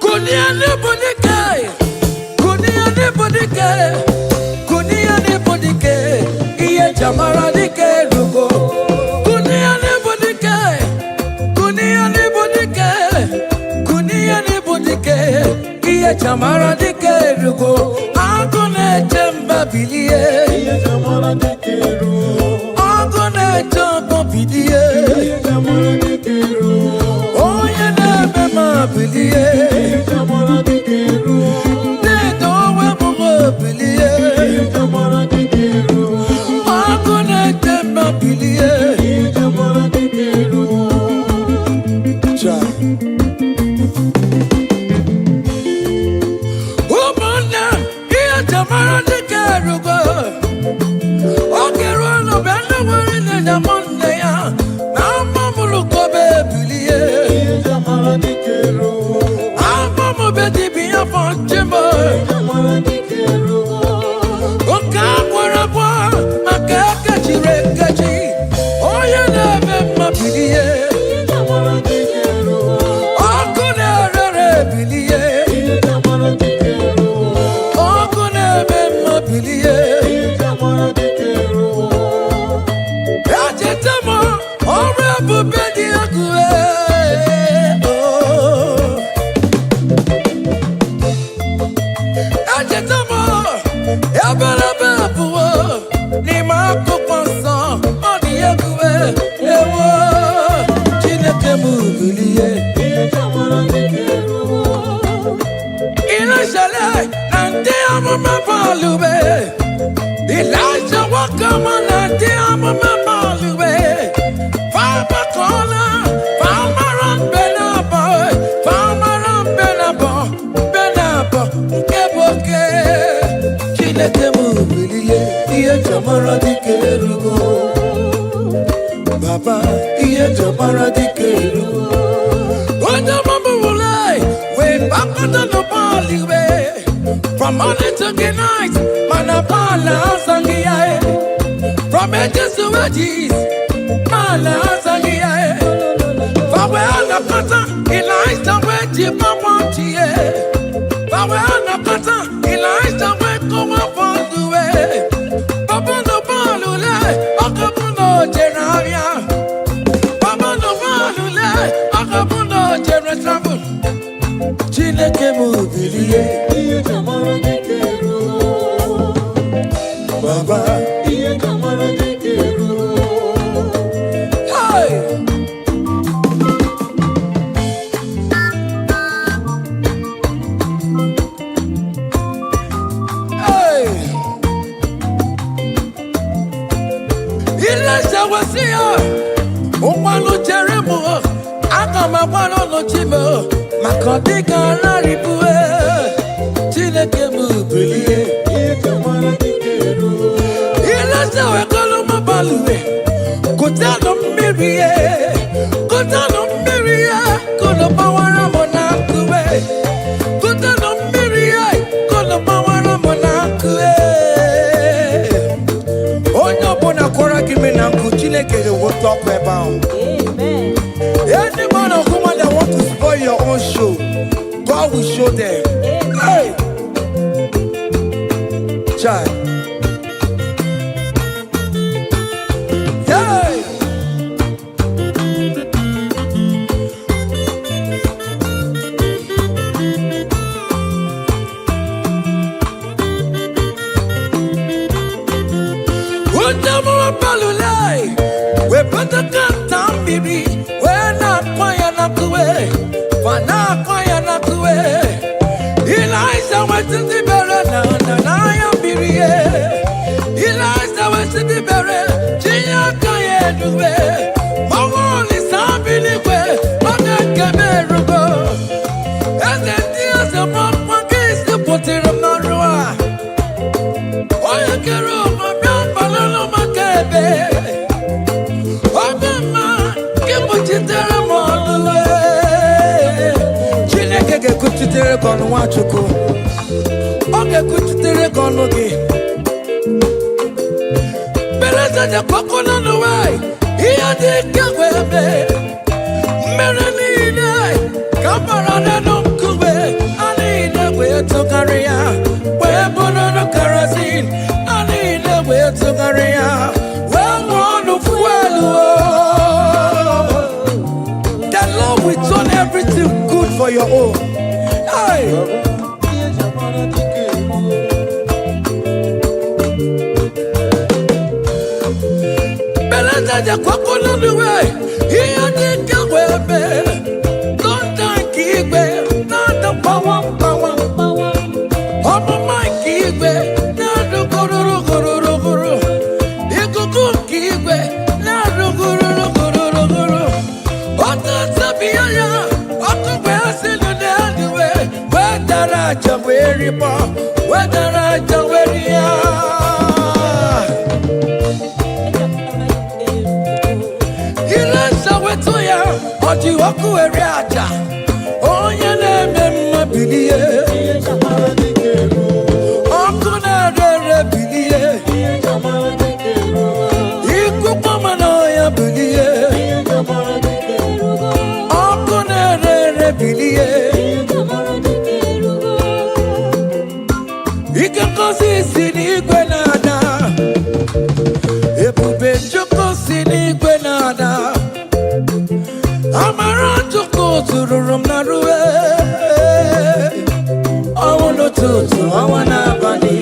Kunia ne bodike. Kunia ne bodike. Kunia ne bodike. Iye jamara dike rugo. Kunia ne bodike. Kunia ne bodike. Kunia ne bodike. Iye jamara dike rugo. Agone jamba bilie. Iye jamara dike rugo. Agone jamba bilie. Iye jamara dike rugo. Oye ne bema bilie. Iye jamara dike rugo. Ne dowe bugo bilie. Iye jamara dike rugo. Agone jamba bilie. Iye jamara dike rugo. Cha. Umona iye jamara dike rugo. Okero no benda wori ne jamone ya. Na mamulu ko be bilie. Iye jamara dike rugo. Amamu be di biya fonchimo. Iye jamara dike rugo. Ebelebebuwo n'ime akụkọ nsọ ọ dị egwu ewo Chineke m bilie Ileshele na ndị amụma balụwe Elijah wakama na ndị amụma balụwe Famakola Famaran Benabo Famaran Benabo nke boke Chineke m bilie ihe jamara dike erugo Baba ihe jamara dike erugo Onye mabụwụle wee bakọta n'ụbọọliwe From morning to the night mana bala asangi ya From ages to ages bala asangi ya Fawe anakata Elijah wee jibabọchi ya Fawe anakata Elijah wee kowa fonduwe Babuno balule Akabuno jerabia Babuno balule Akabuno jeratrabu Chineke m bilie Baba Hey Elijah was here Ụgbọelu chere m aga m agbara n'ochime maka dịka narịbue Chineke m bilie Elijah wekọlụ m balụwe kụtanụ mmiri ya kụtanụ mmiri ya kụnụ gbawara m na nkụwe kụtanụ mmiri ya kụnụ gbawara m na nkụwe Onye ọbụla kwara gị me na nkụ Chineke ga-eweta ọkụ ebe ahụ Any man or woman that want to spoil your own show God will show them Hey Child Hey We better cut down, baby. We're not quiet enough to wait. We're not quiet enough to wait. Elijah went to the barrel, and I am busy. Elijah went to the barrel. Gia can't do it. My wall is happy, but I can't go. And then there's a one case to put it on the road. Why you can't run my balloon on my cabin? Chineke ga-ekuchitere gị ọnụ Nwachukwu Ọ ga-ekuchitere gị ọnụ gị Beleza dị kwakọ n'ụwa Ihe dị ike wee mee Mmiri niile ka mara n'elu nkume A niile wee tụgharị ya Wee bụrụ kerosene A niile wee tụgharị ya Wee nwụọ ọnụ fuelu The Lord will turn everything good for your own. Hey! Beleza de kwako n'ụwa Ihe dị ka wee mee Dọnta nke igwe Na-adụ gbawam Ọmụma nke igwe Na-adụ gụrụrụ Ikuku nke igwe Na-adụ gụrụrụ Onye na-eme mma bilie ọkụ na-ere bilie ikuku mana ya bilie ọkụ na-ere bilie ike ngozi si n'igwe na-ada ebube Chukwu si n'igwe na-ada amara Chukwu tụrụrụ m na ruwe ọnwụ n'ụtụtụ ọnwa n'abalị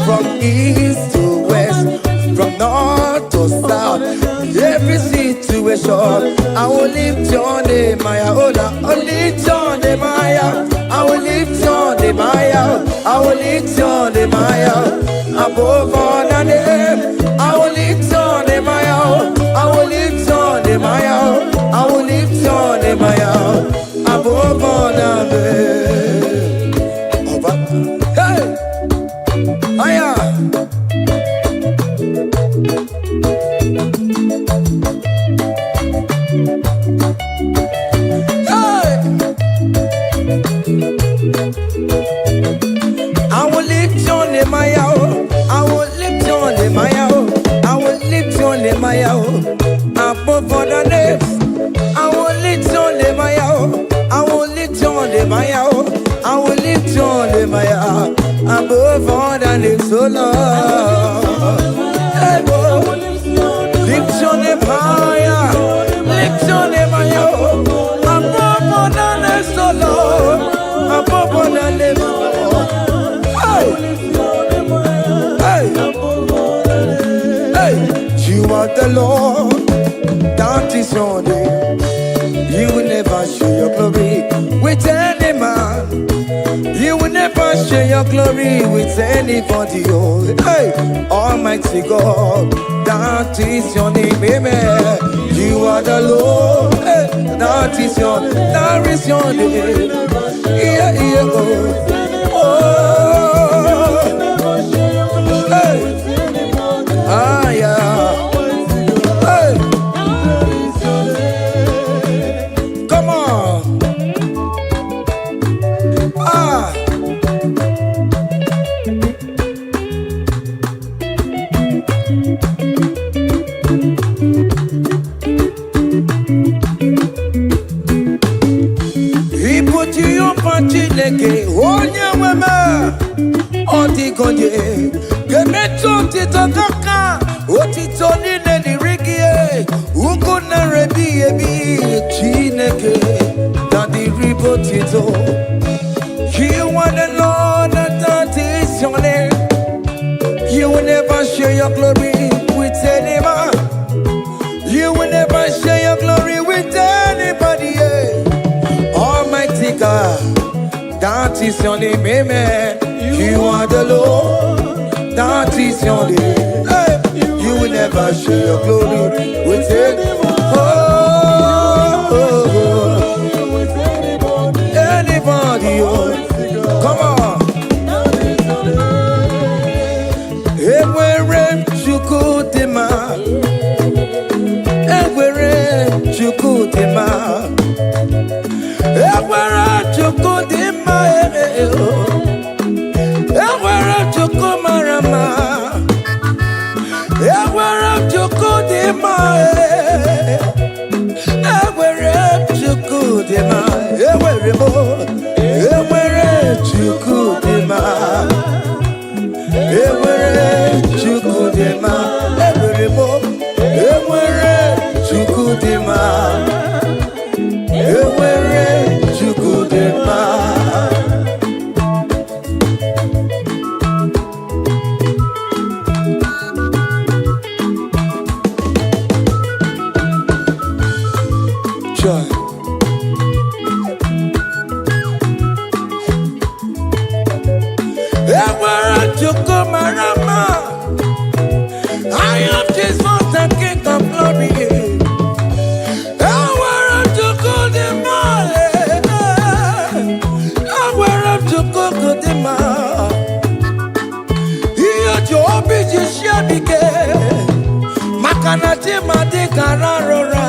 From east to west, from north to south, every situation, I will lift your name, I will lift your name, I will lift your name, I will lift your name, above all the name, I will lift your name, I will lift your name, I will lift your name, above all the name. Hey! Aya! I will lift your name, I will lift your name, I will lift your name, above all the names. I will lift your name, I will lift your name, I will lift your name, above all the names. so Lord. Hey, boy. Lift your name higher. Lift your name higher. Above all the names, so Lord. Above all the names, Lord. Hey. Hey. You are the Lord. That is your name. You will never share your glory with any man. You will never share your glory with anybody. Oh, hey, Almighty God, that is your name, amen. You are the Lord, hey, that is your name. Yeah, yeah, oh, hey, ah, yeah, hey, come on, ah. Chineke onye nweme ọdịgonye ga-emetụ otito kaka otito niile dịrị gị ugwu nara ebighị ebi Chineke na dịrị bụ otito. You are the Lord that is your name. You will never share your glory with any man. You will never share your glory with anybody. Almighty God, that is your name, amen. You are the Lord, that is your name. Hey. You will never share your glory with anyone. Anybody, oh. Come on. Ewere chukudema, ewere chukudema, ewere chukudema, ewere chukumarama, ewere chukudema, ewere chukudema, ewere mo, ewere chukudema, ewere chukudema, ewere mo, ewere chukudema, ewere chukudema. Joy. Ewere chukumarama, I am Jesus, the King of glory. Ewere chukudema, ewere chukudema. Iyo jobi jishabike, makanati madikararora.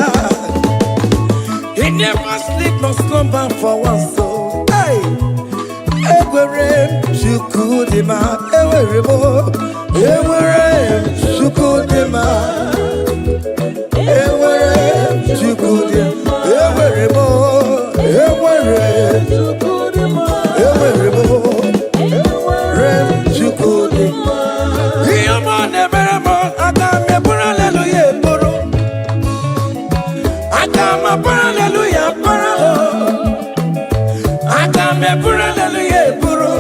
He never sleep nor slumber for one soul. Hey, ewere chukudema, ewere mo, ewere chukudema, ewere chukudema, ewere mo, ewere chukudema, ewere mo, ewere chukudema. Iyama nebere mo, agame pura hallelujah puro, agama pura hallelujah para, agame pura hallelujah puro,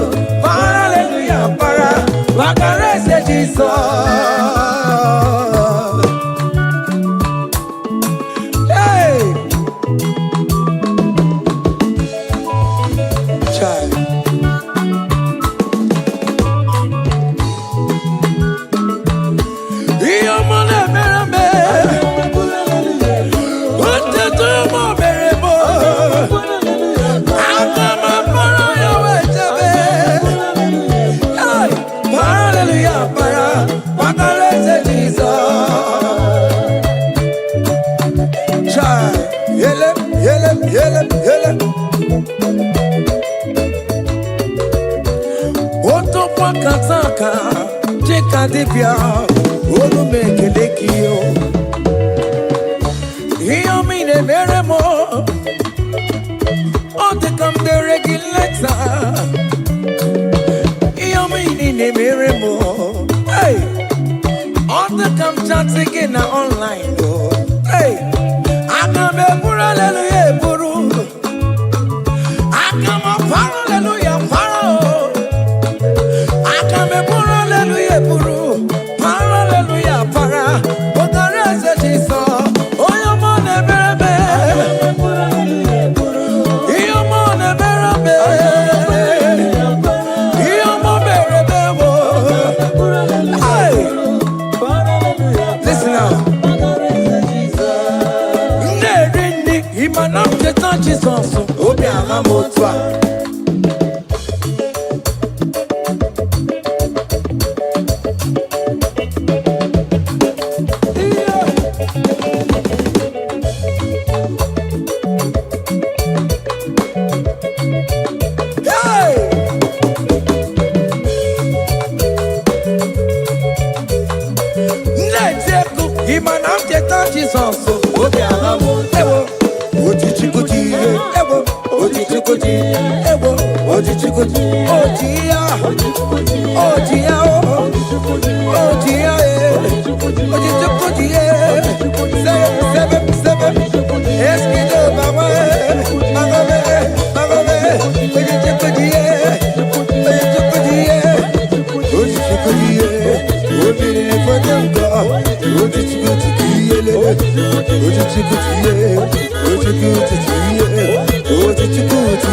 para hallelujah para, wakarese Jesus. Hey, child. Iyama nebere me, otetumo mere mo, agama para yawechebe. Hey, para hallelujah para, wakarese Jesus. Child, yele, yele, yele, yele. Oto kwa kataka, cheka dipya, olu mekelekio. Iyo mine mere mo, ote kam de regulator. Iyo mine mere mo, na online oh. Hey, akame puru hallelujah puru. Akame puru hallelujah puru. Akame puru hallelujah puru. Puru hallelujah para. Ogare se Jesus. Oyo mo ne berebe. Iyo mo ne berebe. Iyo mo berebe wo. Hey. Listen now. Nerini imanam jetan Jesus. Obi ahamotwa. Jesus, oh yeah, ewo, ojichikuti, ewo, ojichikuti, ewo, ojichikuti, ojia, ojia, ojia, ojichikuti, sebe, eskido mama, magobe, ojichikuti, ojichikuti, obìnrin fọdẹ́ǹkà ojichikuti.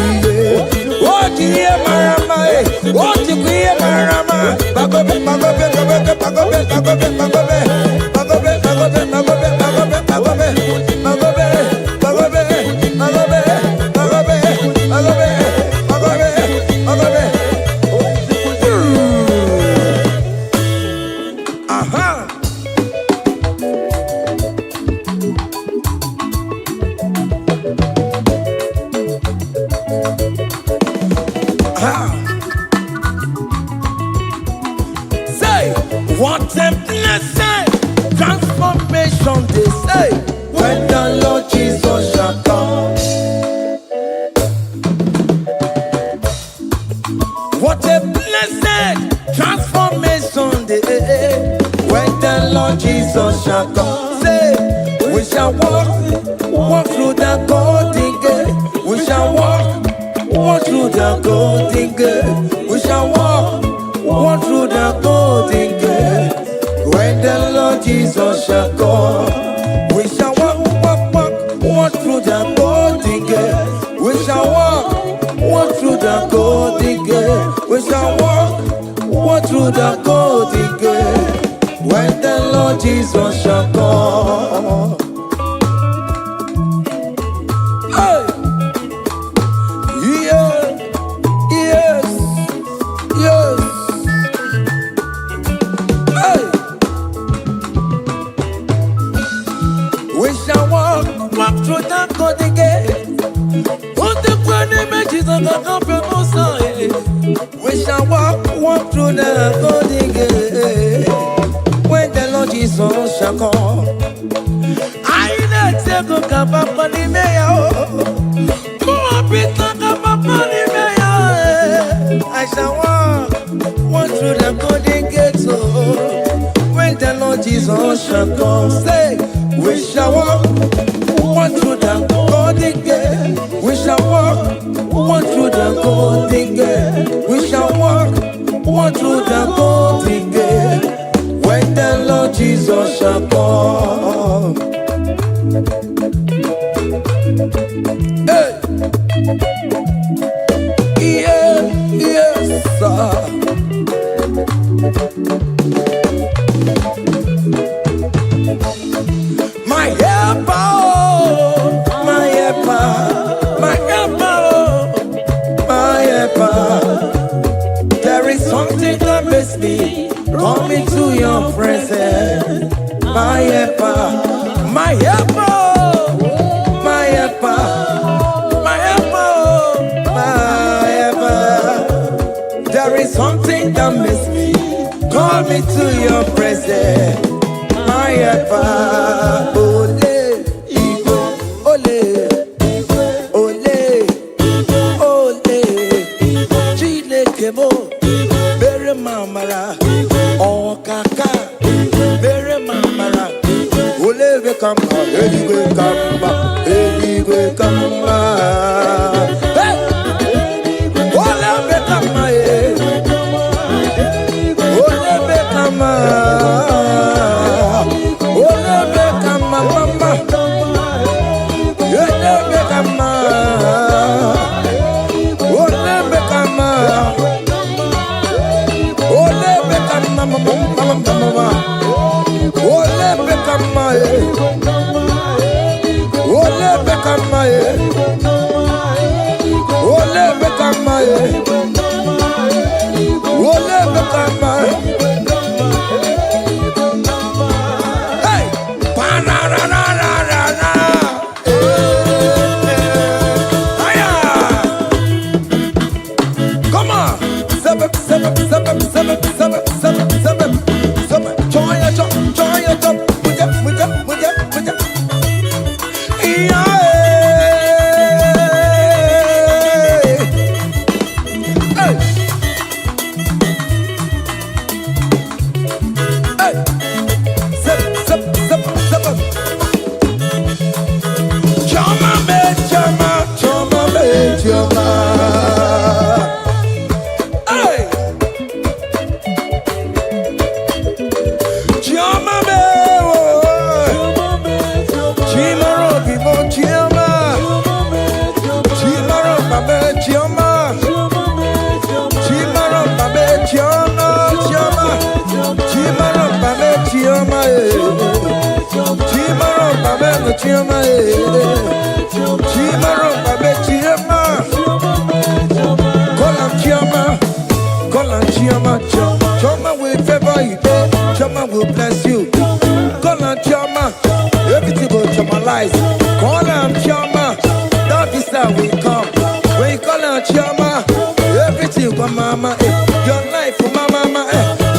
Ojiye marama, ojiye marama. Bagobe, bagobe, bagobe, bagobe, bagobe, bagobe, bagobe, bagobe, bagobe, bagobe, bagobe, bagobe, bagobe, bagobe, bagobe, bagobe, bagobe. Aha. Say, what a blessing, transformation they say, when the Lord Jesus shall come. What a blessing, transformation they say, when the Lord Jesus shall come. Say, we shall walk through the golden gate. We shall walk through the golden gate. We shall walk through the golden gate. When the Lord Jesus shall come, we shall walk through the golden gate. We shall walk through the golden gate. We shall walk through the golden gate. When the Lord Jesus shall come. Hey. Yes. Hey. We shall walk through the golden gate. What the grand images of the company side. We shall walk through the golden gate. When the Lord Jesus shall come. I let you go kapapani meya. I shall walk through the golden gate. When the Lord Jesus shall come, say, we shall walk through the golden gate. We shall walk through the golden gate. We shall walk through the golden gate. When the Lord Jesus shall come. Hey. Yes, sir. My helper, my helper, my helper, my helper. There is something that makes me coming to your presence. My helper, my helper, my helper, my helper, my helper. There is something that makes me call me to your presence. My helper, ole, Igbo, ole, ole, ole, Chineke mo, bere mamara, okaka, bere mamara, Choma will favor you, Choma will bless you. Call on Choma, everything will Chomalize. Call on Choma, that visa will come. When you call on Choma, everything for mama, your life for mama,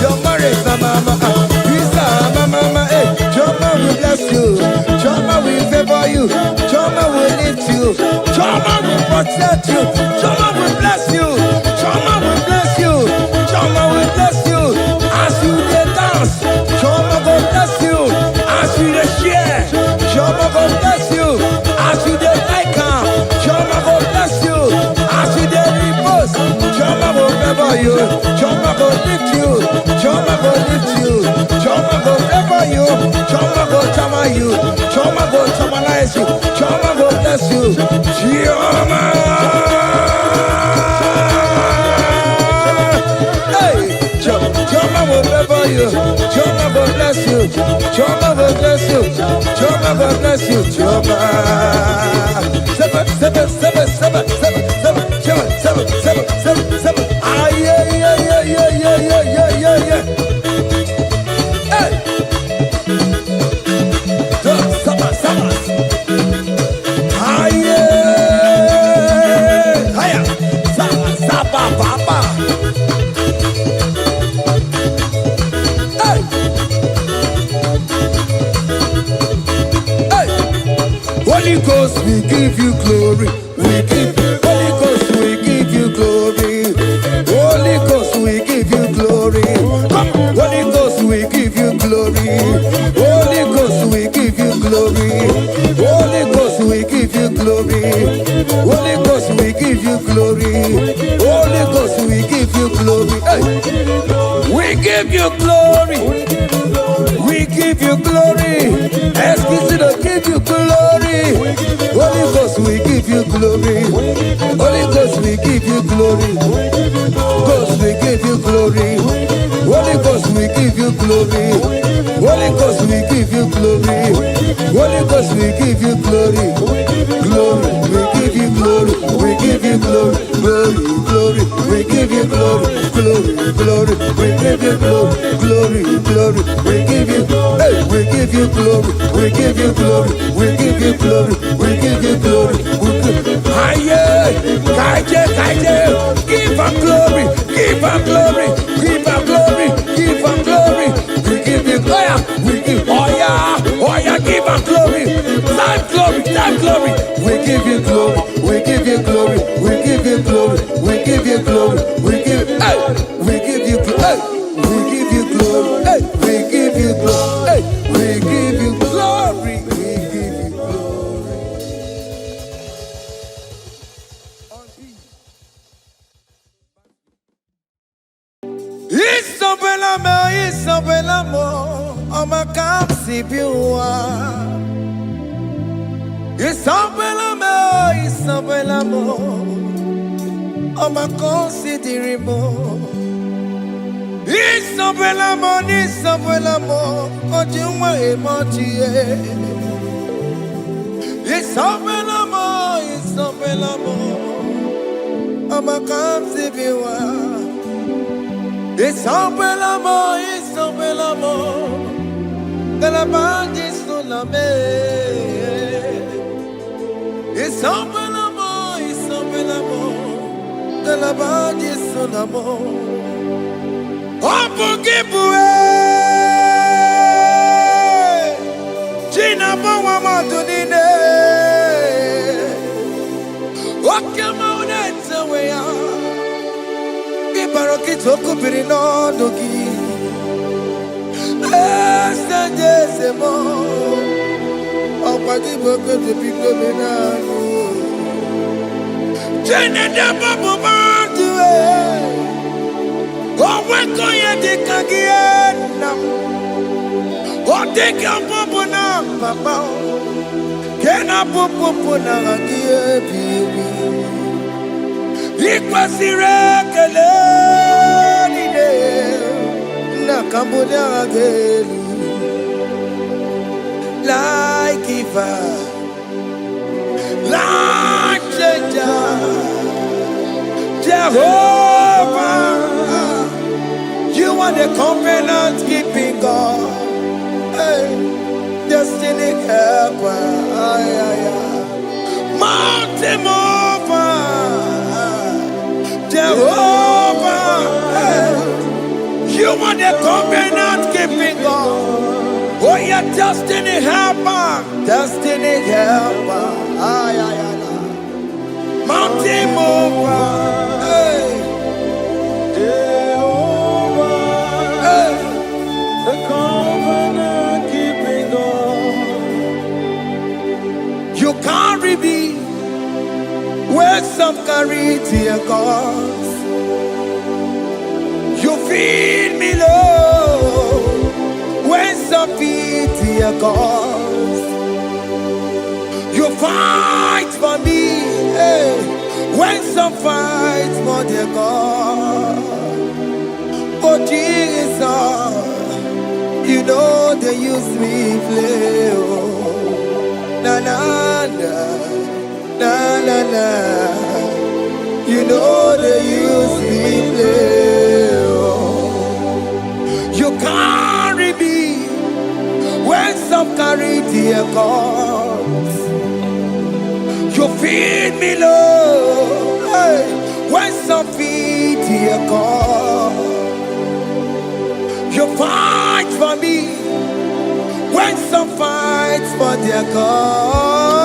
your marriage for mama, visa mama, Choma will bless you. Choma will favor you. Choma will lift you. Choma will protect you. Choma will bless you. Choma will bless you. Choma will bless you. As you dance, Choma will bless you. As you share, Choma will bless you. As you like her, Choma will bless you. As you repose, Choma will favor you. Choma will lift you. Choma will lift you. Choma will favor you. Choma will chama you. Choma will chamalize you. Choma will bless you. Choma. Choma will favor you. Choma will bless you. Choma will bless you. Choma will bless you. Choma. Seven. Ah, yeah. Hey. Seven. Ah, yeah. Hiya. Saba. Holy Ghost, we give you glory. Holy Ghost, we give you glory. Holy Ghost, we give you glory. Holy Ghost, we give you glory. Holy Ghost, we give you glory. Holy Ghost, we give you glory. Holy Ghost, we give you glory. Holy Ghost, we give you glory. We give you glory. We give you glory. Excuse me, give you glory. Holy Ghost, we give you glory. Holy Ghost, we give you glory. Ghost, we give you glory. Holy Ghost, we give you glory. Holy Ghost, we give you glory. Holy Ghost, we give you glory. Glory, we give you glory. We give you glory. Glory, we give you glory. Glory, we give you glory. Glory, we give you glory. Hey, we give you glory. We give you glory. We give you glory. We give you glory. Kaije, give her glory. Give her glory. Give her glory. Give her glory. We give you glory. We give give her glory. Time glory. We give you glory. We give you glory. We give you glory. We give you glory. We give you glory. We give you glory. We give you glory. We give you glory. We give you glory. Isabella, I'ma come see you. Isabella, I'ma consider more. Isabella, Ojuma emotie. Isabella, mama comes if you are. It's open l'amor, it's open l'amor. Que la bande sur la mer. It's open l'amor, it's open l'amor. Que la bande sur la mer. Oh, pour qui pourrait. Gina, bon, maman, donne. Oh, come on, it's a way out. Baroki toko pirino doki, esta mo. Opadi boko de pico menano. Jene de bobo bantu oh weko ye de kagiena. Oh de bobo na papa. Kena bobo na kagie bibi. Ikwasire keleni de na kambonya agelu like Eva, like Jehovah. You are the covenant keeping God, hey, destiny helper, mountain mover. Jehovah, you are the covenant keeping God. Oh, your destiny helper, destiny helper. Mountain mover, Jehovah, the covenant keeping God. You carry me where some carry tear gas. You feed me low when some feed tear gas. You fight for me, hey, when some fight for their God. Oh Jesus, you know they use me play. Oh, na na na. Na na na, you know they use me play. Oh. You carry me when some carry their cause. You feed me low, hey, when some feed their cause. You fight for me when some fight for their cause.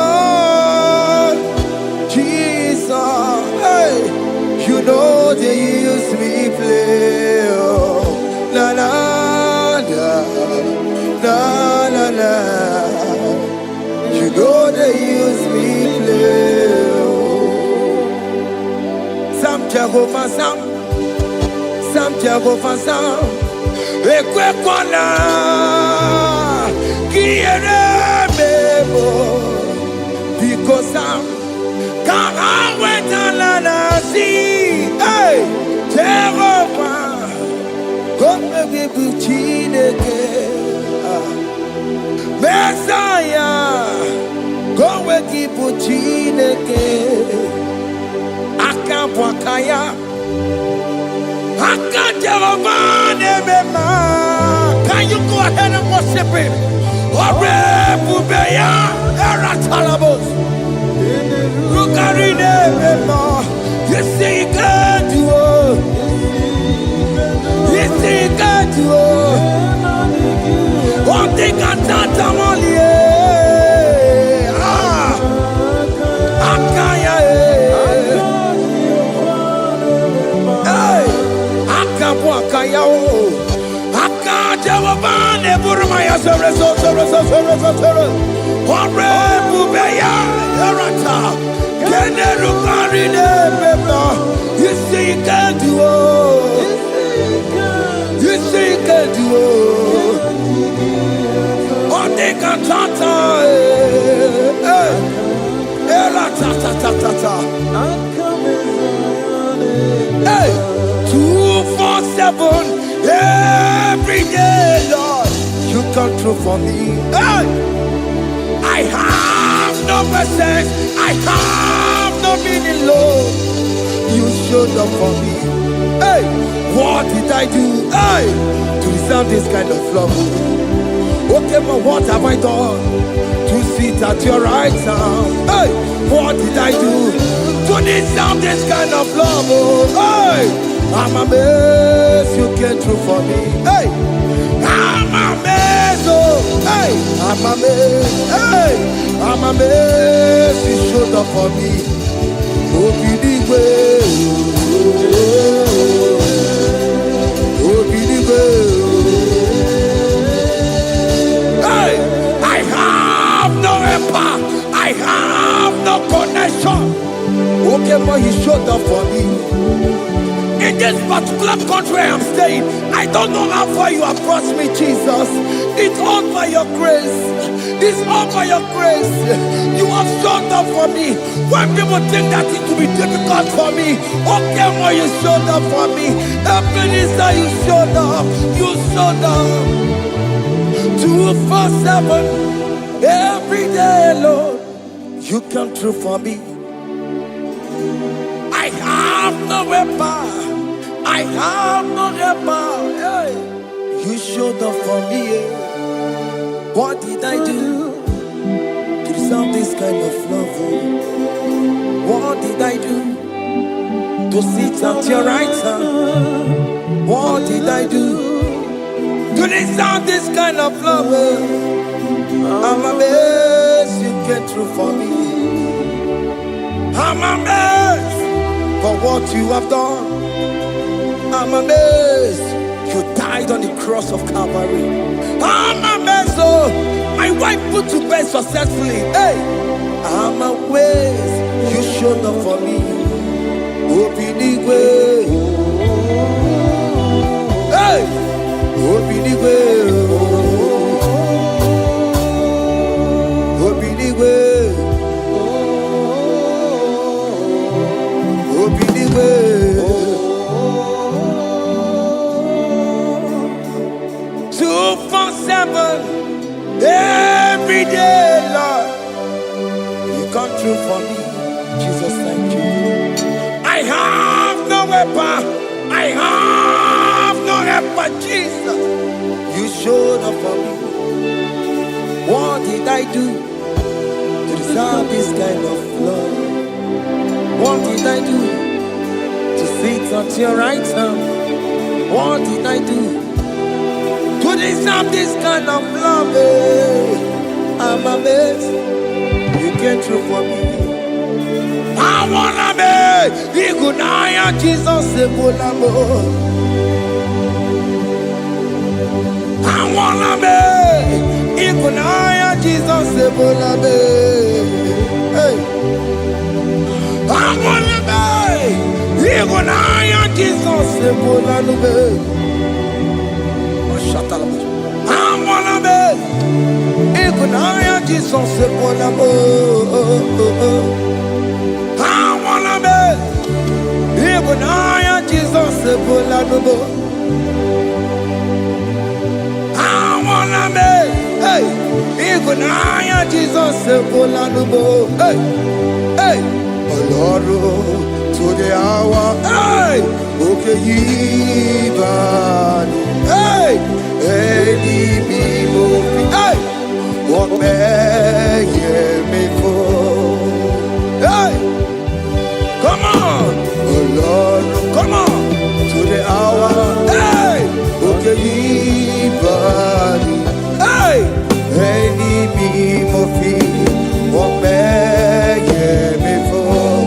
Jesus, hey, you know they use me play. Oh, la la la, la la la. You know they use me play. Oh, Sam Jehovah Sam, Sam Jehovah Sam. Ekwe kwana, kiere mebo, because Sam. Can't wait to see, hey, Jehovah, come and be Buchineke, Messiah, go and keep Buchineke, Akampwakaya, Jehovah, Nemema. Can you go ahead and worship him? Ore Bubeya, Eratalabos. Rukarine mema, you see you can do it. You see you can do it. One thing I can't only, Akaya, hey, Akabwakaya, Akajawabane, Burmaya, Ore Bubeya, Erata. You see you can do it. You see you can do it. On the cantata, hey, 247 every day, Lord. You come through for me. Hey, I have no patience. I have no meaning, Lord. You showed up for me. Hey, what did I do? Hey, to deserve this kind of love? Okay, but what have I done to sit at your right hand? Hey, what did I do to deserve this kind of love? Hey, I'm amazed you came through for me. Hey, I'm amazed. Oh, hey, I'm amazed. Hey, I'm amazed you showed up for me. Obinigwe, Obinigwe. Hey, I have no helper, I have no connection. Okay, but he showed up for me. In this particular country I'm staying, I don't know how far you have brought me, Jesus. It's all by your grace. It's all by your grace. You have showed up for me. When people think that it will be difficult for me, okay, well, you showed up for me. Ebenezer, you showed up. You showed up. 247 every day, Lord. You come through for me. I have no weapon. I have no helper. Hey. You showed up for me. What did I do to deserve this kind of love? What did I do to sit at your right hand? What did I do to deserve this kind of love? I'm amazed you came through for me. I'm amazed for what you have done. I'm amazed you died on the cross of Calvary. I'm amazed, oh, my wife put to bed successfully. Hey, I'm amazed you showed up for me. Obinigwe, hey, Obinigwe, Obinigwe, Obinigwe. 247 every day, Lord. You come through for me, Jesus. Thank you. I have no weapon. I have no helper, Jesus. You showed up for me. What did I do to deserve this kind of love? What did I do to sit at your right hand? What did I do to deserve this kind of love? I'm amazed you came through for me. I wanna be Igunaya Jesus Ebulamo. I wanna be Igunaya Jesus Ebulamo. Hey, I wanna be Igunaya Jesus Ebulamo. I wanna be Igunaya Jesus Ebulamo. I wanna be Igunaya Jesus Ebulamo. I wanna be, hey, Igunaya Jesus Ebulamo. Hey, hey, Oloro to the hour. Hey, okay, Yibani. Hey, IGBO. Hey, what may me for? Hey, come on, oh Lord, come on to the hour. Hey, okay, Yibani. Hey, IGBO. What may me for?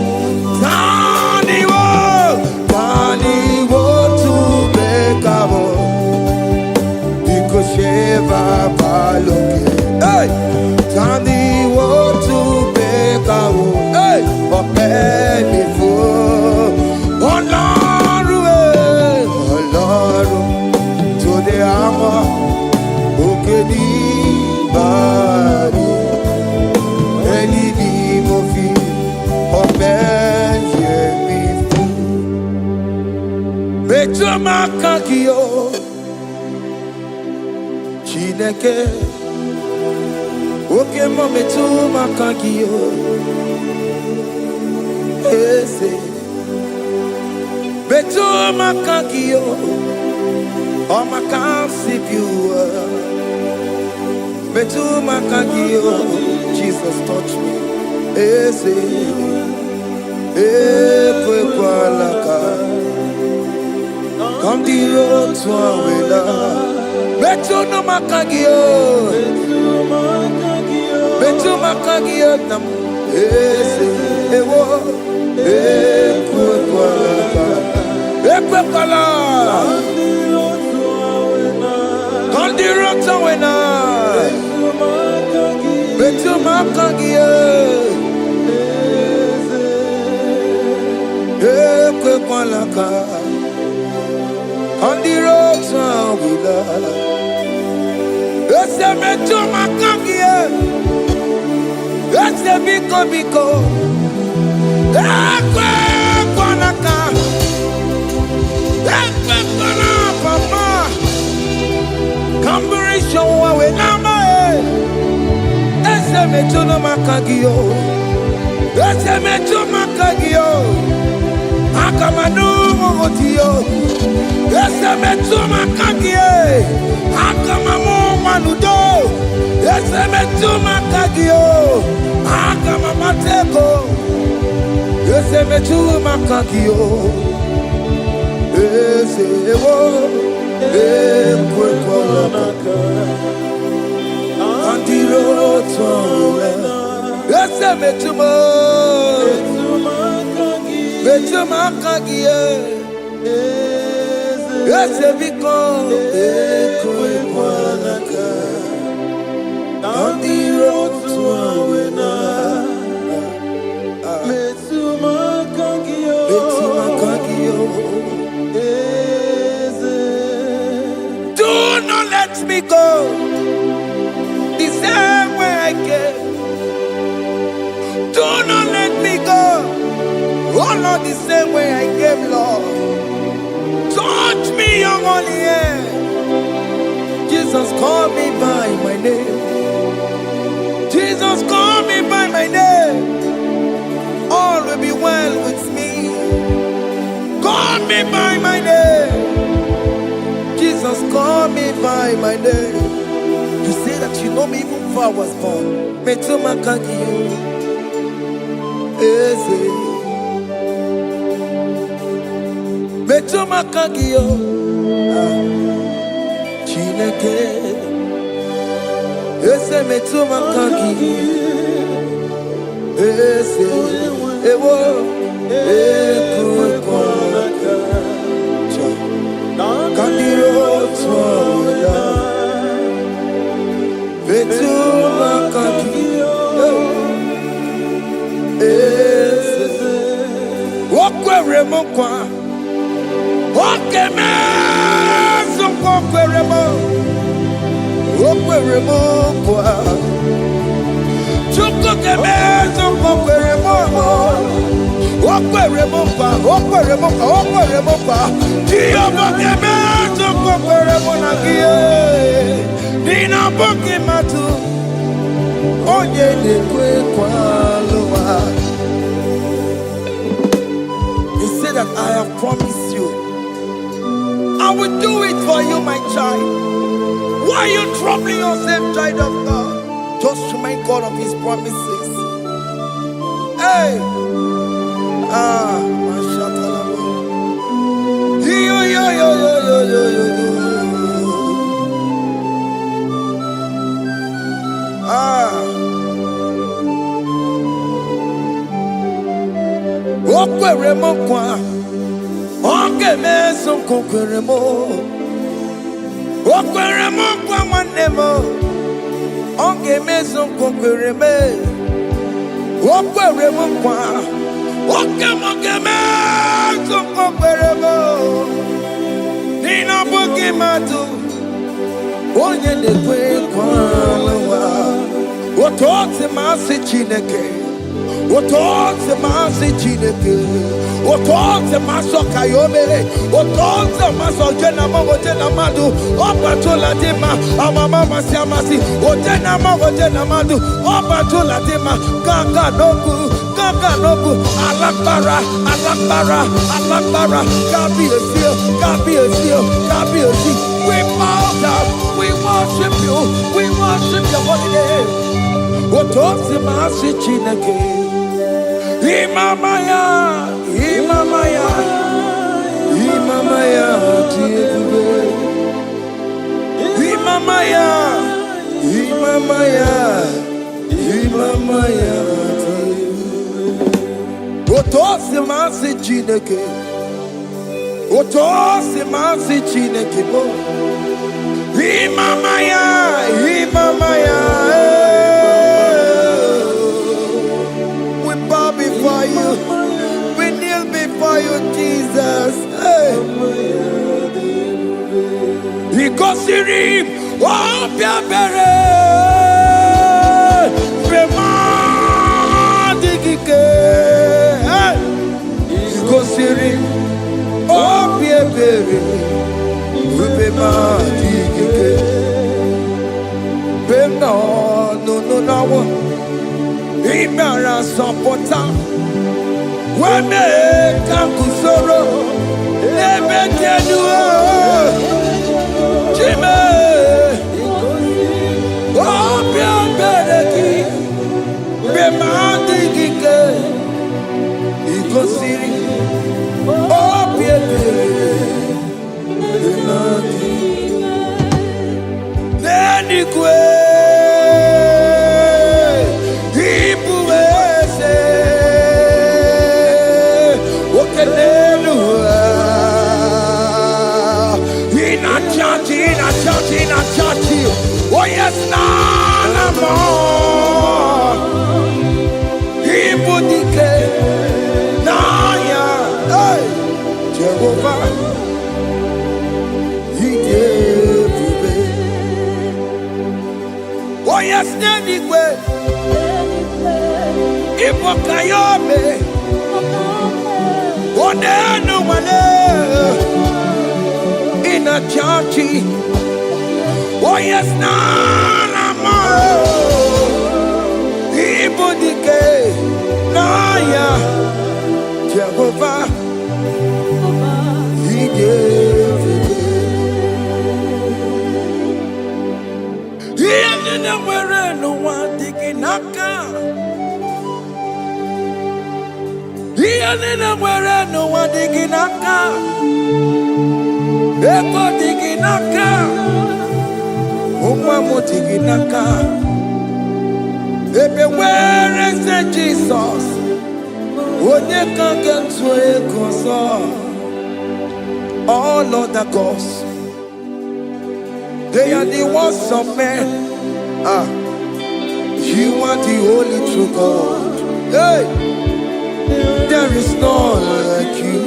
Tani wo to make up. Sheva baloke, hey, Tandi wo to bekawo, hey, ope mi fo, Ọlọ́run, to the hour, oke ni bari, eni ni mo fi, ope ye mi fo, mejo makakiyo. Chineke, oke mometu makagiyo, ese, Betu makagio, oh makasipiu. Betu makagio, Jesus touch me. Ese, ekwalaka. Come the road to Awela. Betu no makagio, Betu makagio nam. Ese, ewo, ekwalaka. Ekwala, come the road to Awela. Betu makagio, ekwalaka. On the road to Awela. Ese Betu makagio, ese biko. Ekwalaka. Papa, Camberisha we nama. Ese Betu makagio, ese Betu makagio. Akamanu motio, ese Betu makagio. Akamamu manudo, ese Betu makagio. Akamamateko, ese Betu makagio. Ese ewo, ekwalaka. Andiro towe, ese Betu makagio. Ese biko, ekwalaka. Andiro towe na. Betu makagio. Do not let me go the same way I came. Do not let me go, oh Lord, the same way I came, Lord. Touch me, your holy hand. Jesus, call me by my name. Jesus, call me by my name. All will be well with me. Call me by my name. Jesus, call me by my name. You say that you know me even before I was born. Betu makagio, ese. Betu makagio, Chineke. Ese Betu makagio, ese. Ewo, ekwalaka. Kandiro toya, Betu makagio. Ese, okwere mokwa, okeme okwere mokwa. Chuko keme okwere mokwa. Okwere mokwa. Diyo bokeme okwere monagie. Dina boki matu. Onye dekwe kwalowa. He said that I have promised you. I will do it for you, my child. Why are you troubling yourself, child of God? Just remind God of His promises. Hey! Mashatalabo. Yo. Okwere mokwa, okeme sokwere mo. Okwere mokwa manemo, okeme sokwere me. Okwere mokwa, okeme sokwere mo. Nina boki matu, onye dekwe kwalawa. Otote masi Chineke. Otote masi Chineke. Otonze maso kayome. Otonze maso jena mamo jena madu. Opatola dema. Amama masiamasi. Ojena mamo jena madu. Opatola dema. Gaga nogu. Gaga nogu. Alakbara. Alakbara. Alakbara. Gabi a seal. Gabi a seal. Gabi a seal. We bow down. We worship you. We worship your holy name. Otonze masi chineke. Imamaya. Imamaya. Imamaya. Imamaya. Imamaya. Imamaya. Otosi masi chineke. Otosi masi chineke bo. Imamaya. Imamaya. We bow before you. We kneel before you, Jesus. Hey. Ikosirim. Oh, Piabere. Premadigike. Ikosirim. Oh, Piabere. Premadigike. No, no, no, no. Imara sapota. Wame kakusoro. Ebe tenua. Chime. Opia bereki. Bemandi gike. Ikosiri. Opia bereki. Neni kwe. Oh yes, nana more. Ibudike, naya, hey, Jehovah, he gave me. Oh yes, anyway, Ibokayobe, oh no one in a church. Oh yes, nana more. Ibudike, naya, Jehovah, he gave it. He ended up where no one digging naka. He ended up where no one digging naka. Echo digging naka. Umamotiginaka. Where is the Jesus? Onye can get to a console. All other gods, they are the ones of men. You are the only true God. Hey, there is none like you.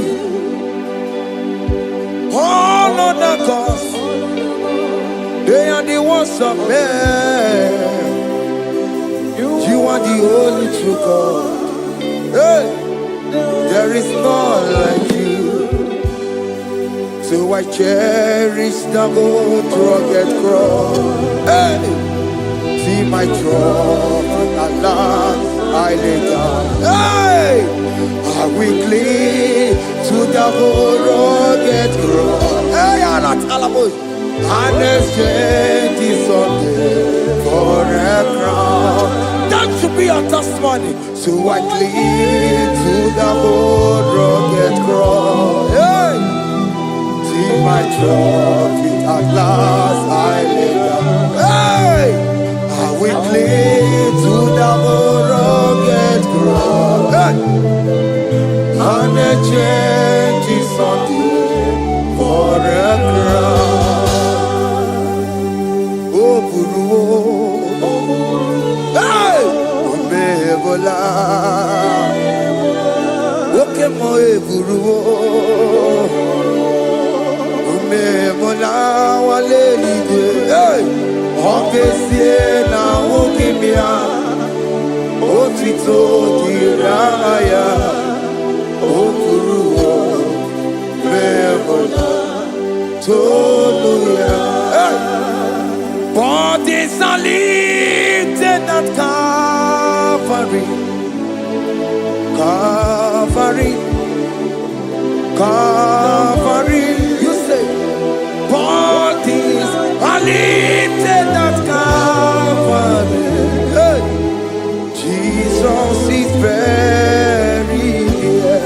All other gods, they are the ones of men. You are the only true God. Hey, there is none like you. So I cherish the old rugged cross. Hey, see my throne, Allah, I lay down. Hey, I will cling to the old rugged cross. Hey, Allah, Talamus. And exchange is Sunday for a crown. That should be our testimony. So I cling to the old rugged cross. Hey, see my trophy at last I lay down. Hey, I will cling to the old rugged cross. Hey, and exchange is Sunday for a crown. Hey! Umebola. Oke mo eburu. Umebola wale ligwe. Hey! Okesie na okimia. Otito diraya. Okuru. Calvary, Calvary, Calvary. You say, bodies are lifted at Calvary. Hey. Jesus is very near.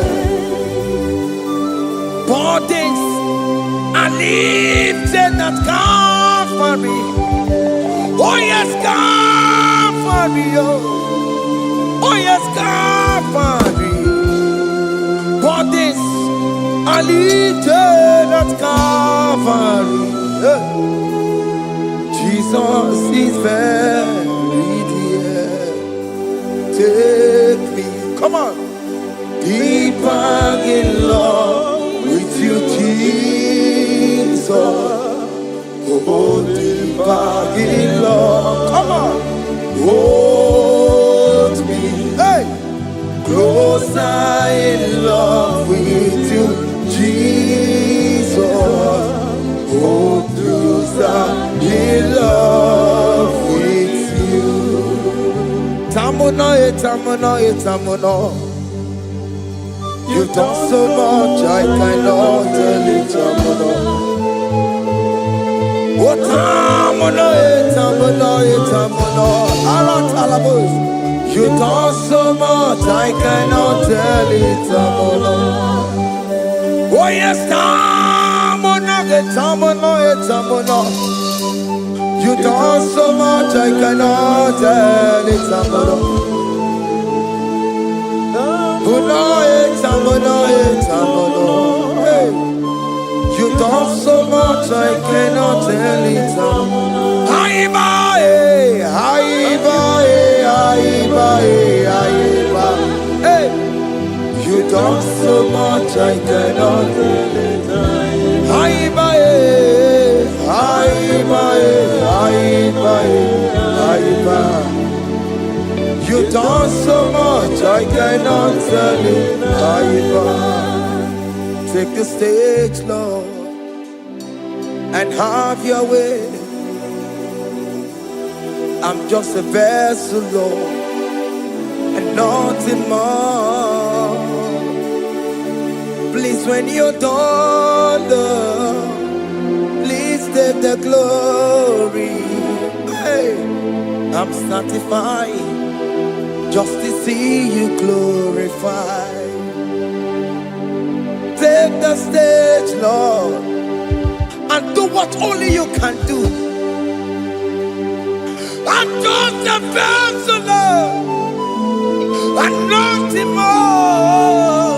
Bodies are lifted at Calvary. Oh yes, Calvary. Oh yes, Calvary. Bodies are lifted at Calvary. Jesus is very dear. Take me, come on, deeper in love with you, Jesus. Oh, deeper in love, come on, hold me, hey, closer in love with you, Jesus. Oh, closer in love with you. Tamuno, tamuno, tamuno. You've done so much, I cannot tell it, tamuno. Oh, tamuno, tamuno, tamuno. Aratalabos. You've done so much, I cannot tell it, tamuno. Oh yes, tamuno, tamuno, tamuno. You've done so much, I cannot tell it, tamuno. Hey. You've done so much, I cannot tell it. Hey. You've done so much, I cannot tell it. You've done so much, I cannot tell it. Take the stage, Lord, and have your way. I'm just a vessel, Lord, and nothing more. Please, when you're done, Lord, please take the glory. Hey, I'm satisfied just to see you glorified. Take the stage, Lord, and do what only you can do. I'm just a vessel, Lord, and nothing more.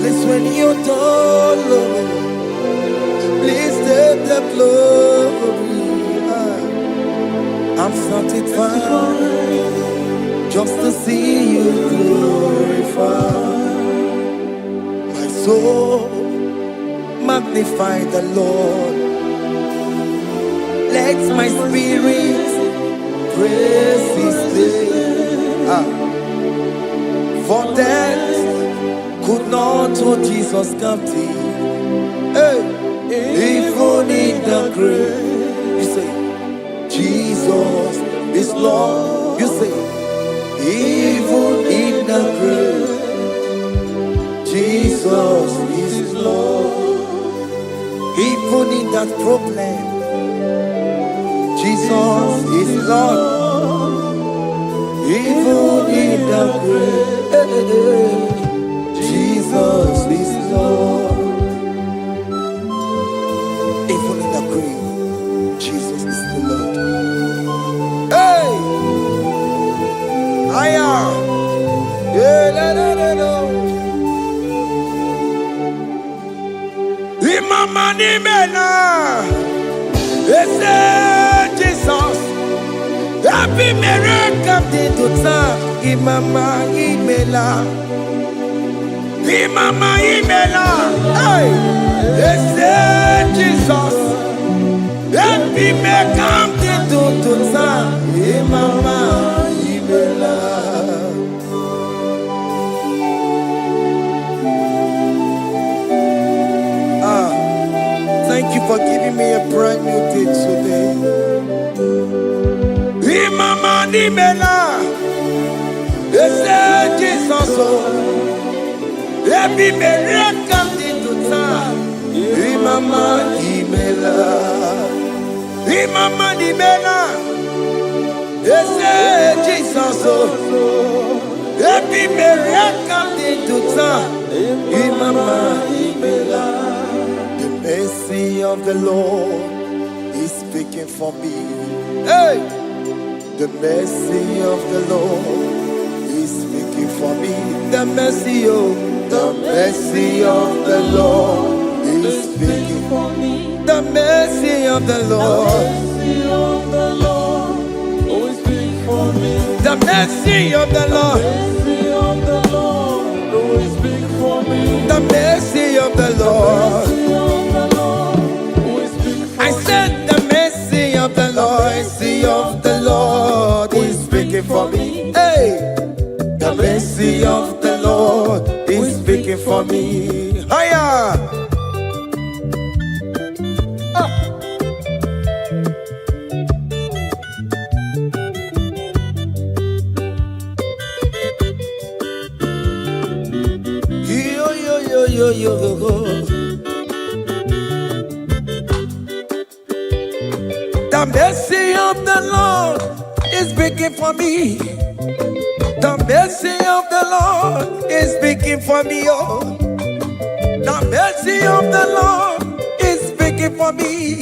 Please, when you're done, Lord, please take the glory. I'm satisfied just to see you glorified. My soul magnify the Lord. Let my spirit praise His name. For death could not hold Jesus captive. Hey, even in the grave, you say, Jesus is Lord. You say, even in the grave, Jesus is Lord. Even in that problem, Jesus is Lord. Even in the grave, Jesus is Lord. Even in the grave, Jesus is the Lord. Hey! I am. Imama ni mena, ese Jesus. Happy miracle de tota. Imama imela, Imama imela. Hey, ese Jesus. Happy miracle de tota. Imama imela. Thank you for giving me a brand new day today. Imama nimela, Every miracle into time. Imama imela. Imama imela. Yes, Jesus. Every miracle into time. Imama imela. The mercy of the Lord is speaking for me. Hey, the mercy of the Lord is speaking for me. The mercy of the Lord is speaking for me. The mercy of the Lord. The mercy of the Lord. The mercy of the Lord. I said the mercy of the Lord. Mercy of the Lord is speaking for me. Hey, the mercy of the Lord is speaking for me. Higher. Yo. The mercy of the Lord is speaking for me. The mercy of the Lord is speaking for me. Oh, the mercy of the Lord is speaking for me.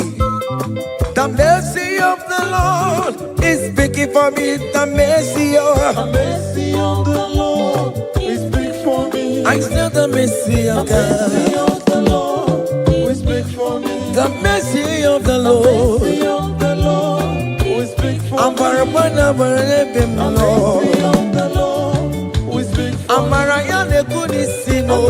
The mercy of the Lord is speaking for me. The mercy of the Lord is big for me. I still the mercy of God. The Lord is big for me. The mercy of the Lord. The Lord is big for me. I'm Barabana Barabim Lord. The Lord is big for I'm Mariana Kudisino.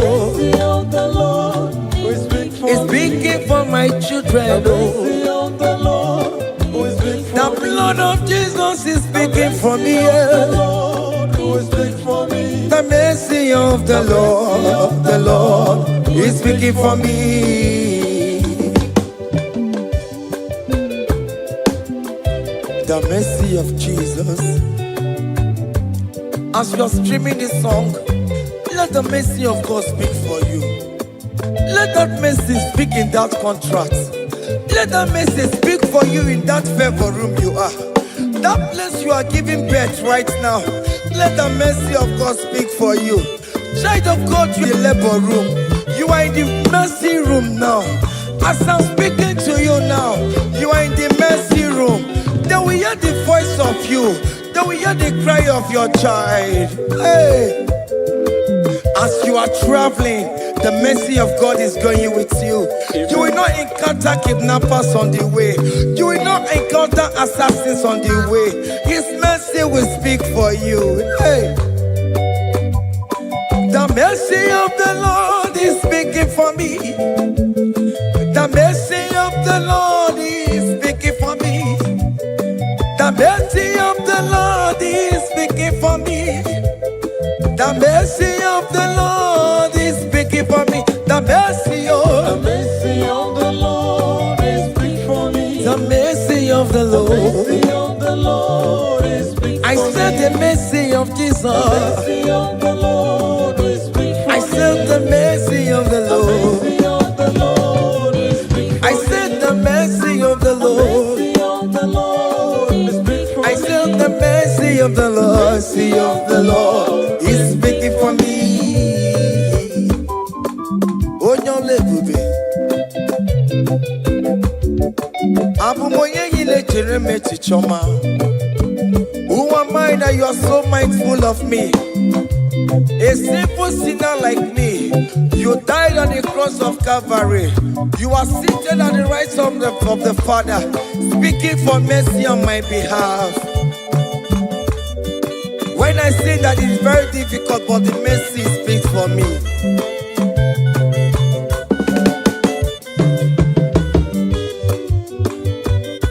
The Lord is big for It's speaking for my children. The Lord is big for The blood of Jesus is speaking for me. The Lord is big for me. The mercy of the Lord is speaking for me. The mercy of Jesus. As you are streaming this song, let the mercy of God speak for you. Let that mercy speak in that contract. Let that mercy speak for you in that favor room you are. That place you are giving birth right now. Let the mercy of God speak for you. Child of God, you are in the labor room. You are in the mercy room now. As I'm speaking to you now, you are in the mercy room. They will hear the voice of you. They will hear the cry of your child. Hey, as you are traveling, the mercy of God is going with you. You will not encounter kidnappers on the way. You will not encounter assassins on the way. His mercy will speak for you. Hey, the mercy of the Lord is speaking for me. The mercy of the Lord is speaking for me. The mercy of the Lord is speaking for me. The mercy of the Lord is speaking for me. The mercy of the Lord is big for me. the mercy of the Lord. The Lord is big for me. I said the mercy of Jesus. The Lord is big for me. I said the mercy of the Lord. The Lord is big for me. I said the mercy of the Lord. The Lord is big for me. I said the mercy of the Lord. Mercy of the Lord is speaking for me. Oh, no, baby. Who am I that you are so mindful of me? A simple sinner like me. You died on the cross of Calvary. You are seated at the right side of the Father, speaking for mercy on my behalf. When I say that it's very difficult, but the mercy speaks for me.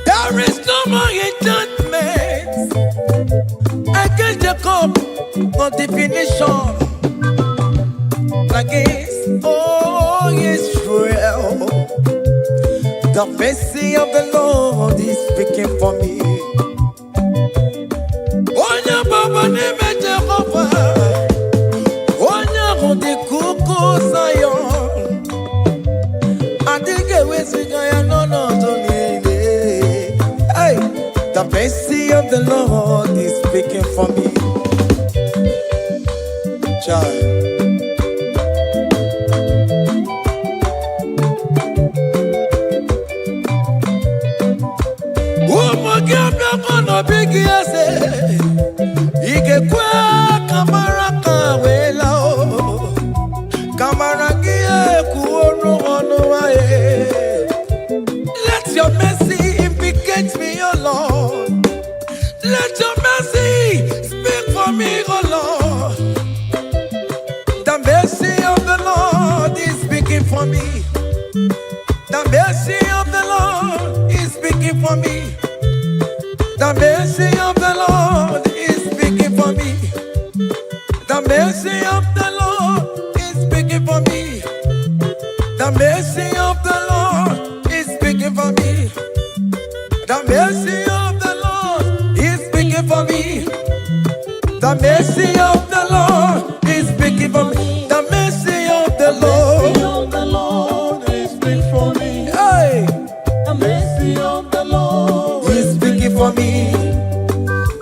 There is no more enchantment against Jacob, no definition against all Israel. The mercy of the Lord is speaking for me. Oh, yeah, Baba, name Jehovah. of the Lord is speaking for me. Child. Let your mercy implicate me, oh Lord. Let your mercy speak for me, oh Lord. The mercy of the Lord is speaking for me. The mercy of the Lord is speaking for me. The mercy of the Lord is speaking for me. The mercy of the Lord is speaking for me. The mercy of the Lord is speaking for me. The mercy of the Lord is speaking for me. The mercy of the Lord is speaking for me. The mercy of the Lord is speaking for me. Hey. The mercy of the Lord is speaking for me.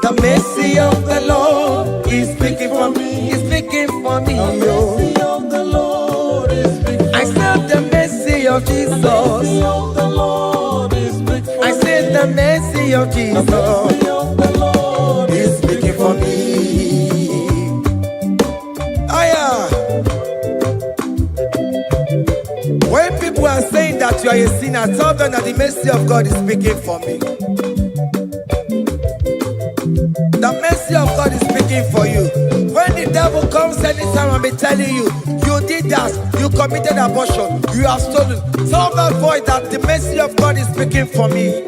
The mercy of the Lord is speaking for me. Is speaking for me. The mercy of the Lord is speaking for me. I said the mercy of Jesus. The mercy of the Lord is speaking for me. I said the mercy of Jesus. The mercy of the Lord is speaking for me. Aya. When people are saying that you are a sinner, tell them that the mercy of God is speaking for me. The mercy of God is speaking for you. When the devil comes anytime and be telling you, you did that, you committed abortion, you have stolen, tell that boy that the mercy of God is speaking for me.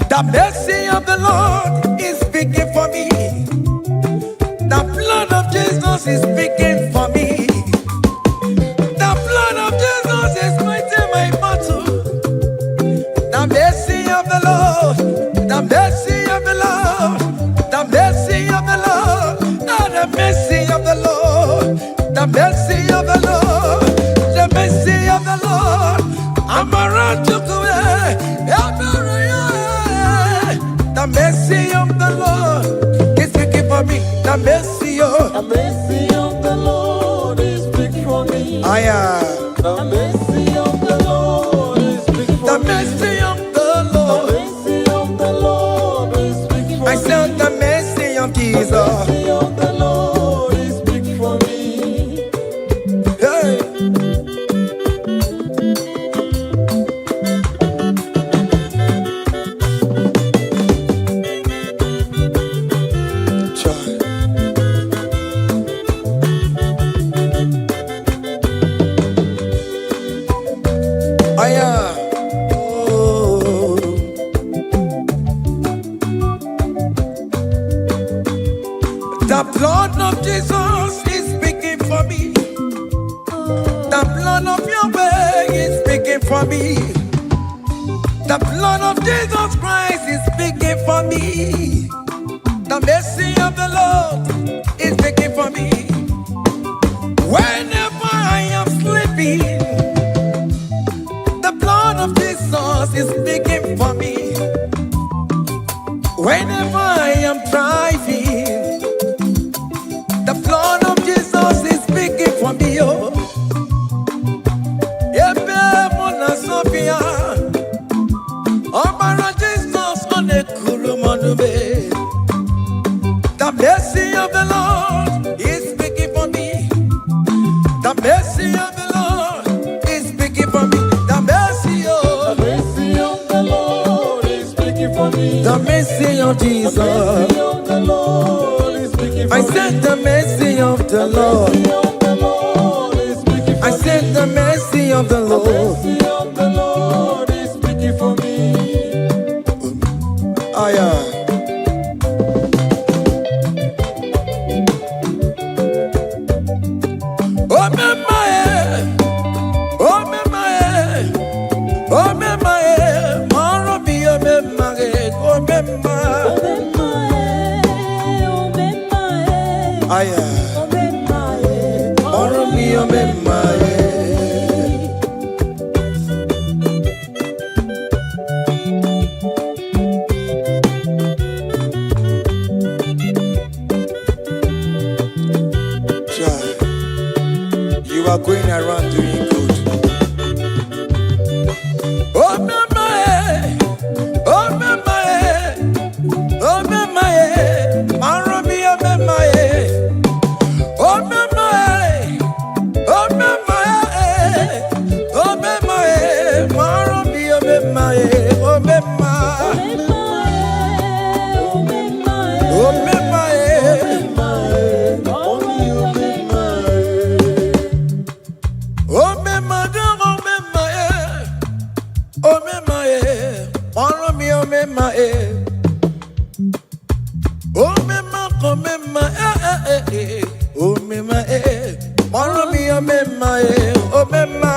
The mercy of the Lord is speaking for me. The blood of Jesus is speaking for me. The blood of Jesus is fighting my battle. The mercy of the Lord, the mercy of the Lord, the mercy of the Lord, oh, the mercy of the Lord, the mercy of the Lord, the mercy of the Lord. I'm around to go the mercy of the Lord is speaking for me. The mercy of the Lord is speaking for me. The mercy of the Lord is speaking for me. The mercy of the Lord. The mercy of the Lord is speaking for me. I said the mercy of Jesus. The mercy of the Lord is speaking for me. Hey. The blood of Jesus is speaking for me. The blood of Yahweh is speaking for me. The blood of Jesus Christ is speaking for me. The mercy of the Lord is speaking for me. Whenever I am sleeping, the blood of Jesus is speaking for me. Whenever I am driving, the blood of Jesus is speaking for me. Oh, Mona Sophia, Obara Jesus on the Kulumanube. The mercy of the Lord is speaking for me. The mercy of the Lord is speaking for me. The mercy of the Lord is speaking for me. The mercy of Jesus. The mercy of the Lord is speaking for me. I said the mercy of the Lord. I said the mercy of the Lord. The mercy of the Lord is speaking for me. you are going around doing good. Oh, mama, oh, mama, oh, mama, Maromi, oh, mama, oh, mama, oh, mama, oh, mama, Maromi, oh, mama, oh, mama, oh, mama,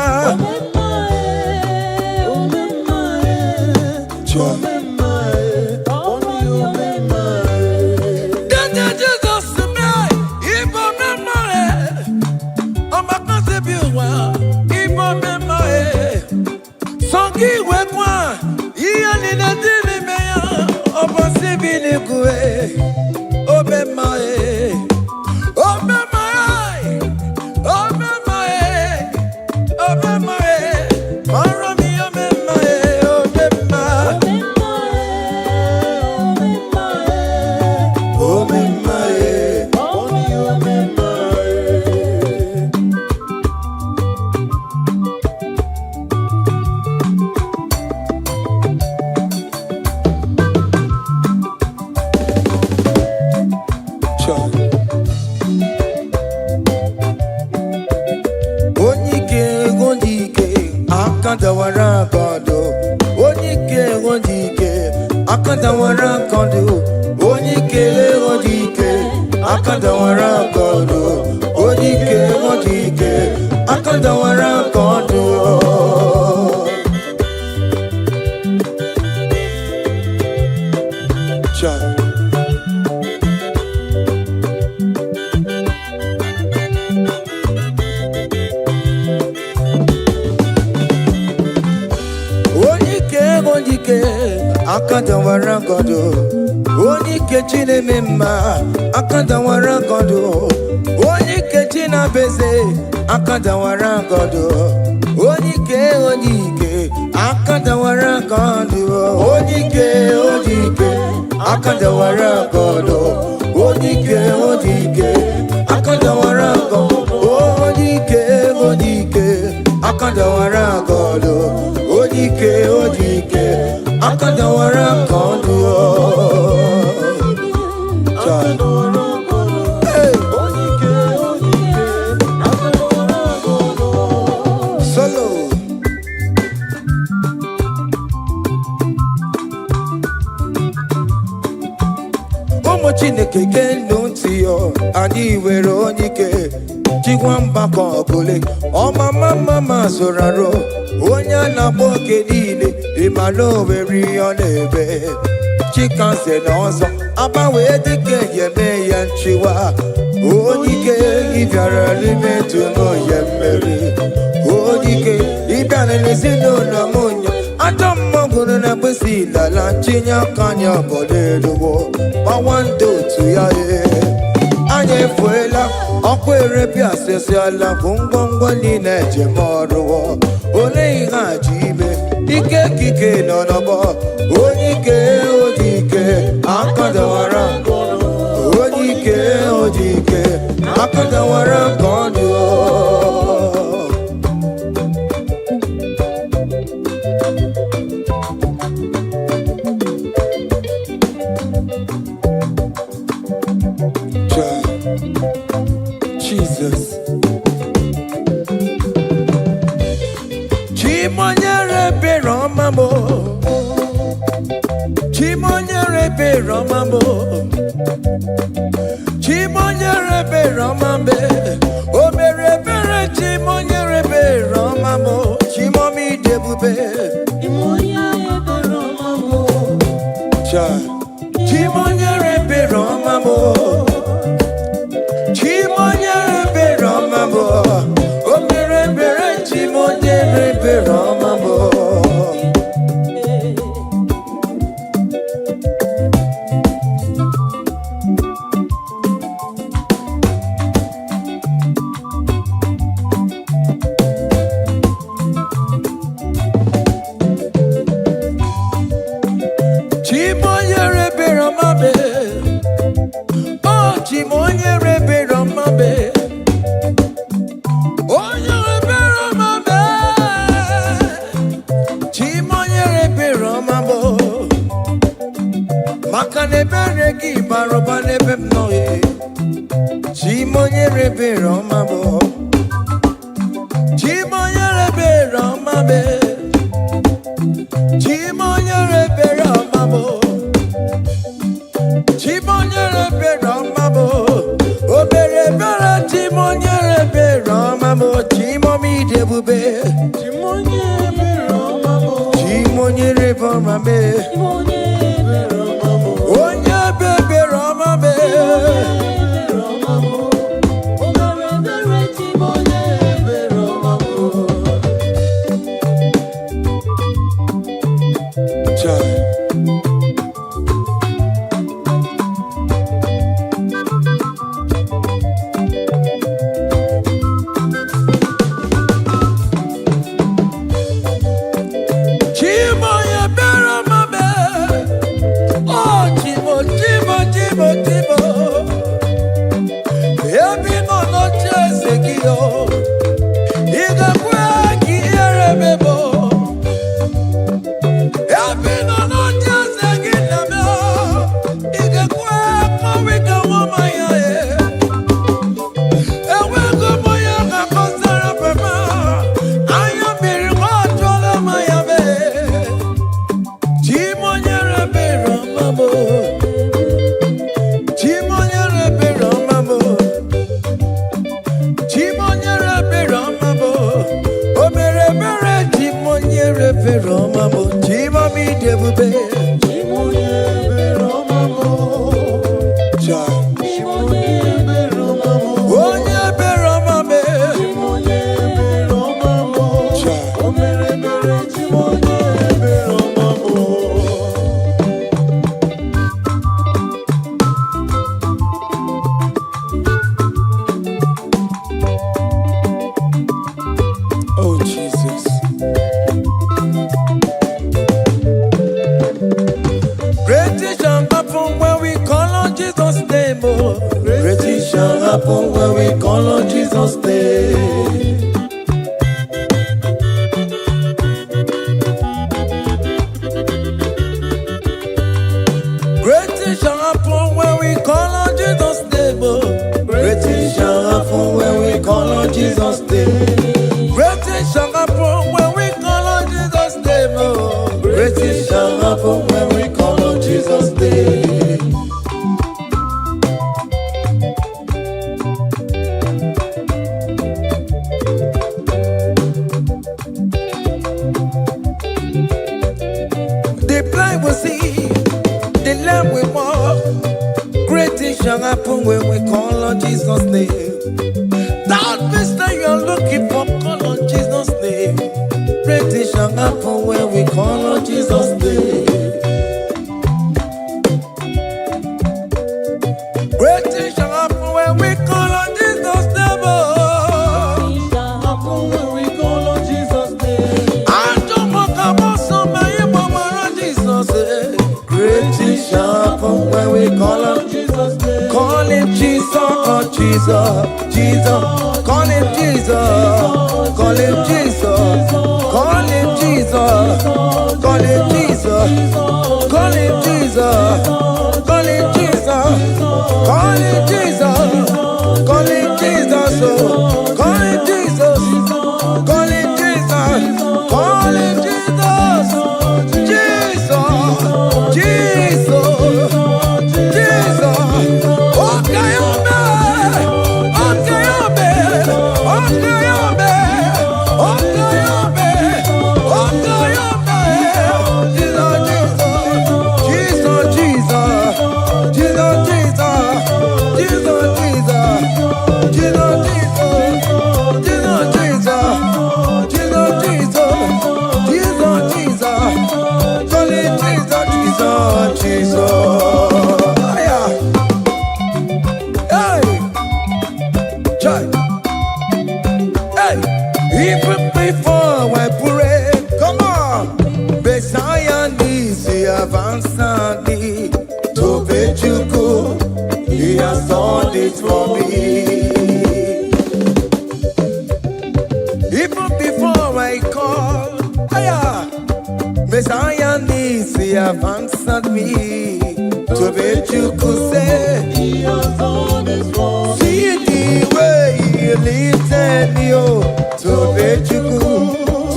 See way you lifted me, oh, to be to be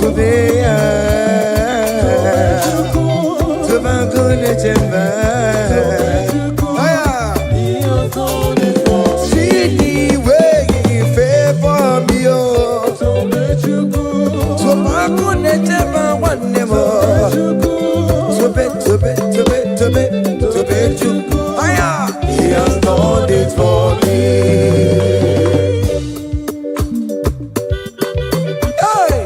to be good see the way you favor me, oh, to be good one more, to be he has done it for me. Hey,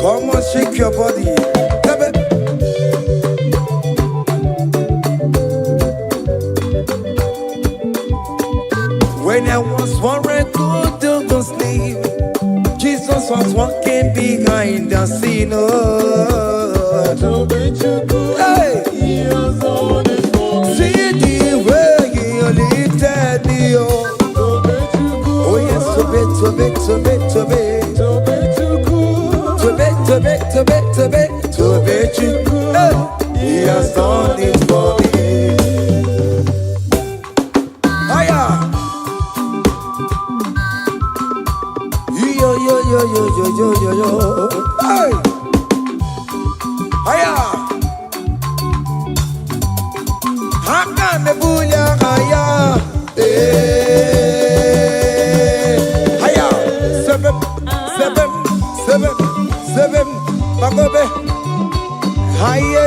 come on, shake your body. When I was worried, good to go sleep, Jesus was walking behind the scene. Oh, hey, see the way you lifted me, oh, oh yes, to be. Hey, he has done it for me. Hiya. Yo. Hey. Hiya. Haka me bunya hiya. Hiya. Seven. Bagobe. Hiya.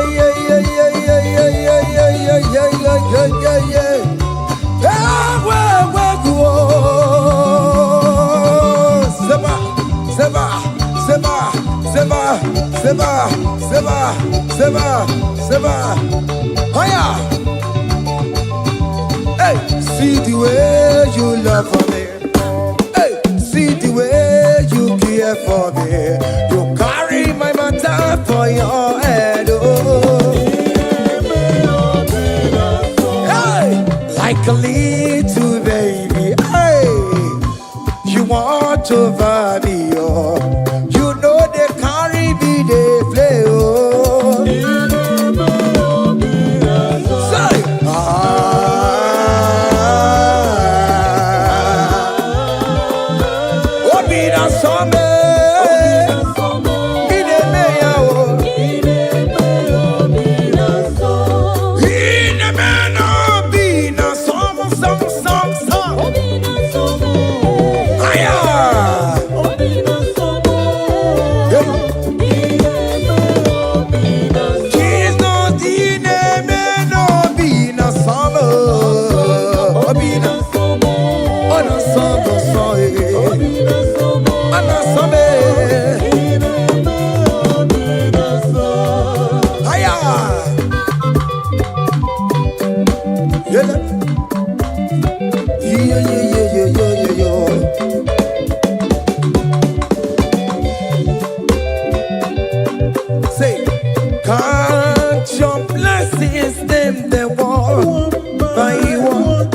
Seba. Hiya. Hey, see the way you love for me. Hey, see the way you care for me. You carry my matter for your head. Oh, hey, like a little baby. Hey, you want over me. Oh, you know they carry me, they play. Oh. Say, can't your blessings them the one by one?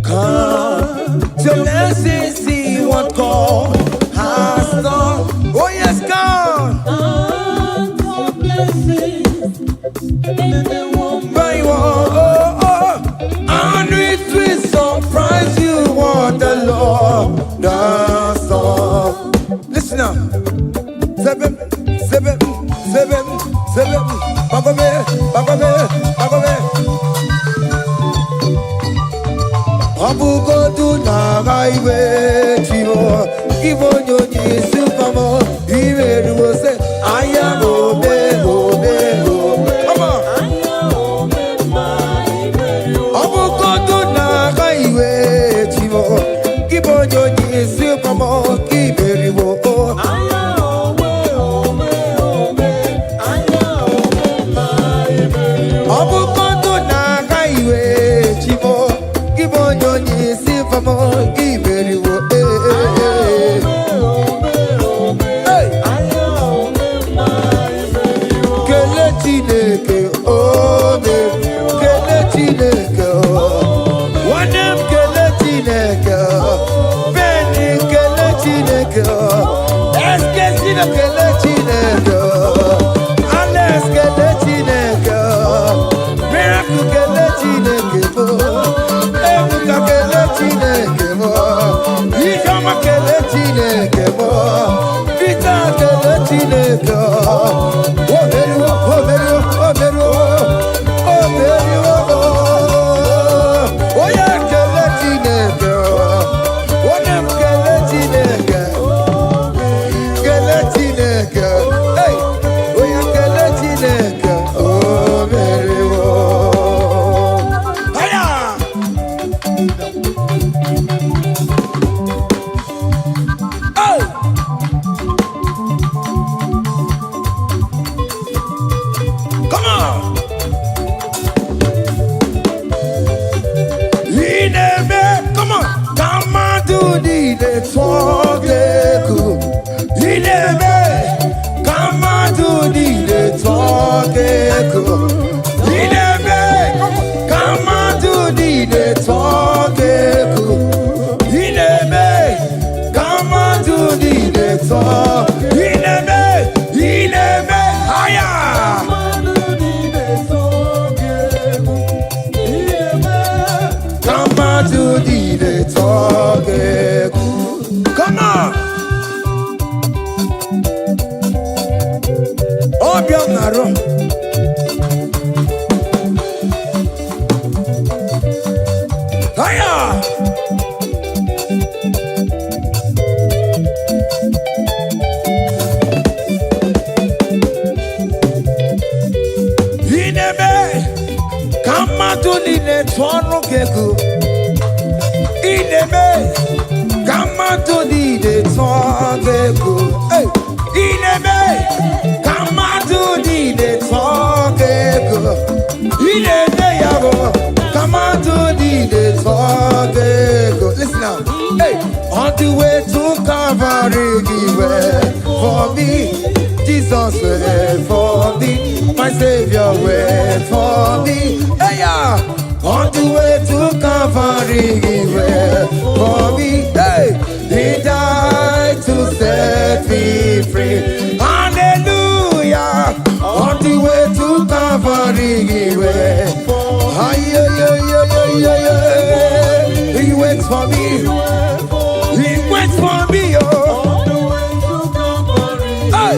Can't your blessings see what God has done? Oh yes, God. Can't your blessings by one? And it will surprise you what the Lord does. Listen up. Seven. Bagobe. Abugo do na highway chivo. Ibo nyonyi supamo. Iwe do say aya obe. Come on. Abugo do na highway chivo. Ibo nyonyi supamo. Iwe do Hey! Come on! Come on! Come on to the talk. Come on to the talk. Come on to the talk. Come on to the talk. Higher. Come on to the talk. Come on. Obianaro. Higher. Come on to the network. Come on to the talk. Hey, come on to the talk. Come on to the talk. Listen now. Hey, on the way to Calvary, he went for me. Jesus went for me. My Savior went for me. Hey, yeah. On the way to Calvary, he went for me. Hey, he died to set me free. Hallelujah. On the way to Calvary, he went. He waits for me. He waits for me. Oh. Hey.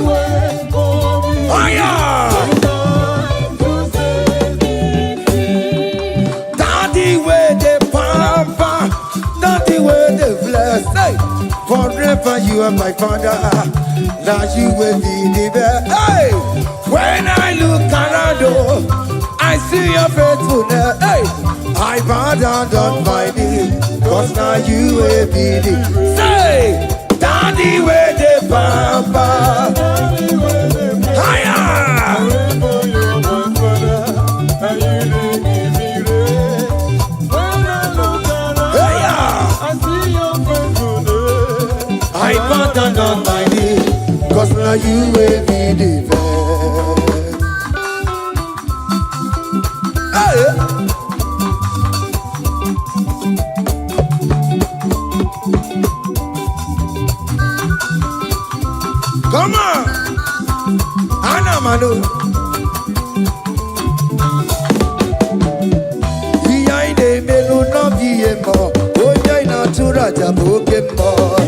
Forever you are my father, now you will be the best. Hey, when I look around, oh, I see your faithfulness. Hey, I bow down on my knees, cause now you will be the. Say, Daddy, where the papa. Higher. I bow down on my knees, cause now you will be the best. Hey. Come on, Anamano. Behind the melu no be more. Oh, yeah, natural jaboke more.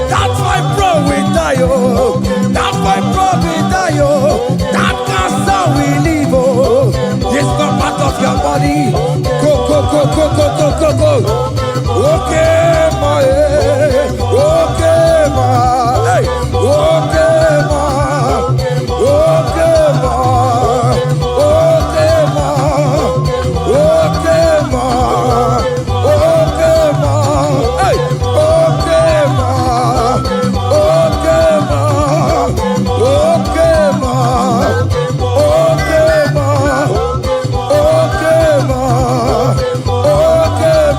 That's why bro we die, oh. That's why bro we die, oh. That cancer we live, oh. It's not part of your body. Go, go, go, go, go, go, go, go. Okay, my, okay, my, hey, okay, my, okay, my, okay, my, okay, my, okay, my, hey, okay, my, okay, my, okay, my, okay, my, okay, ma, okay,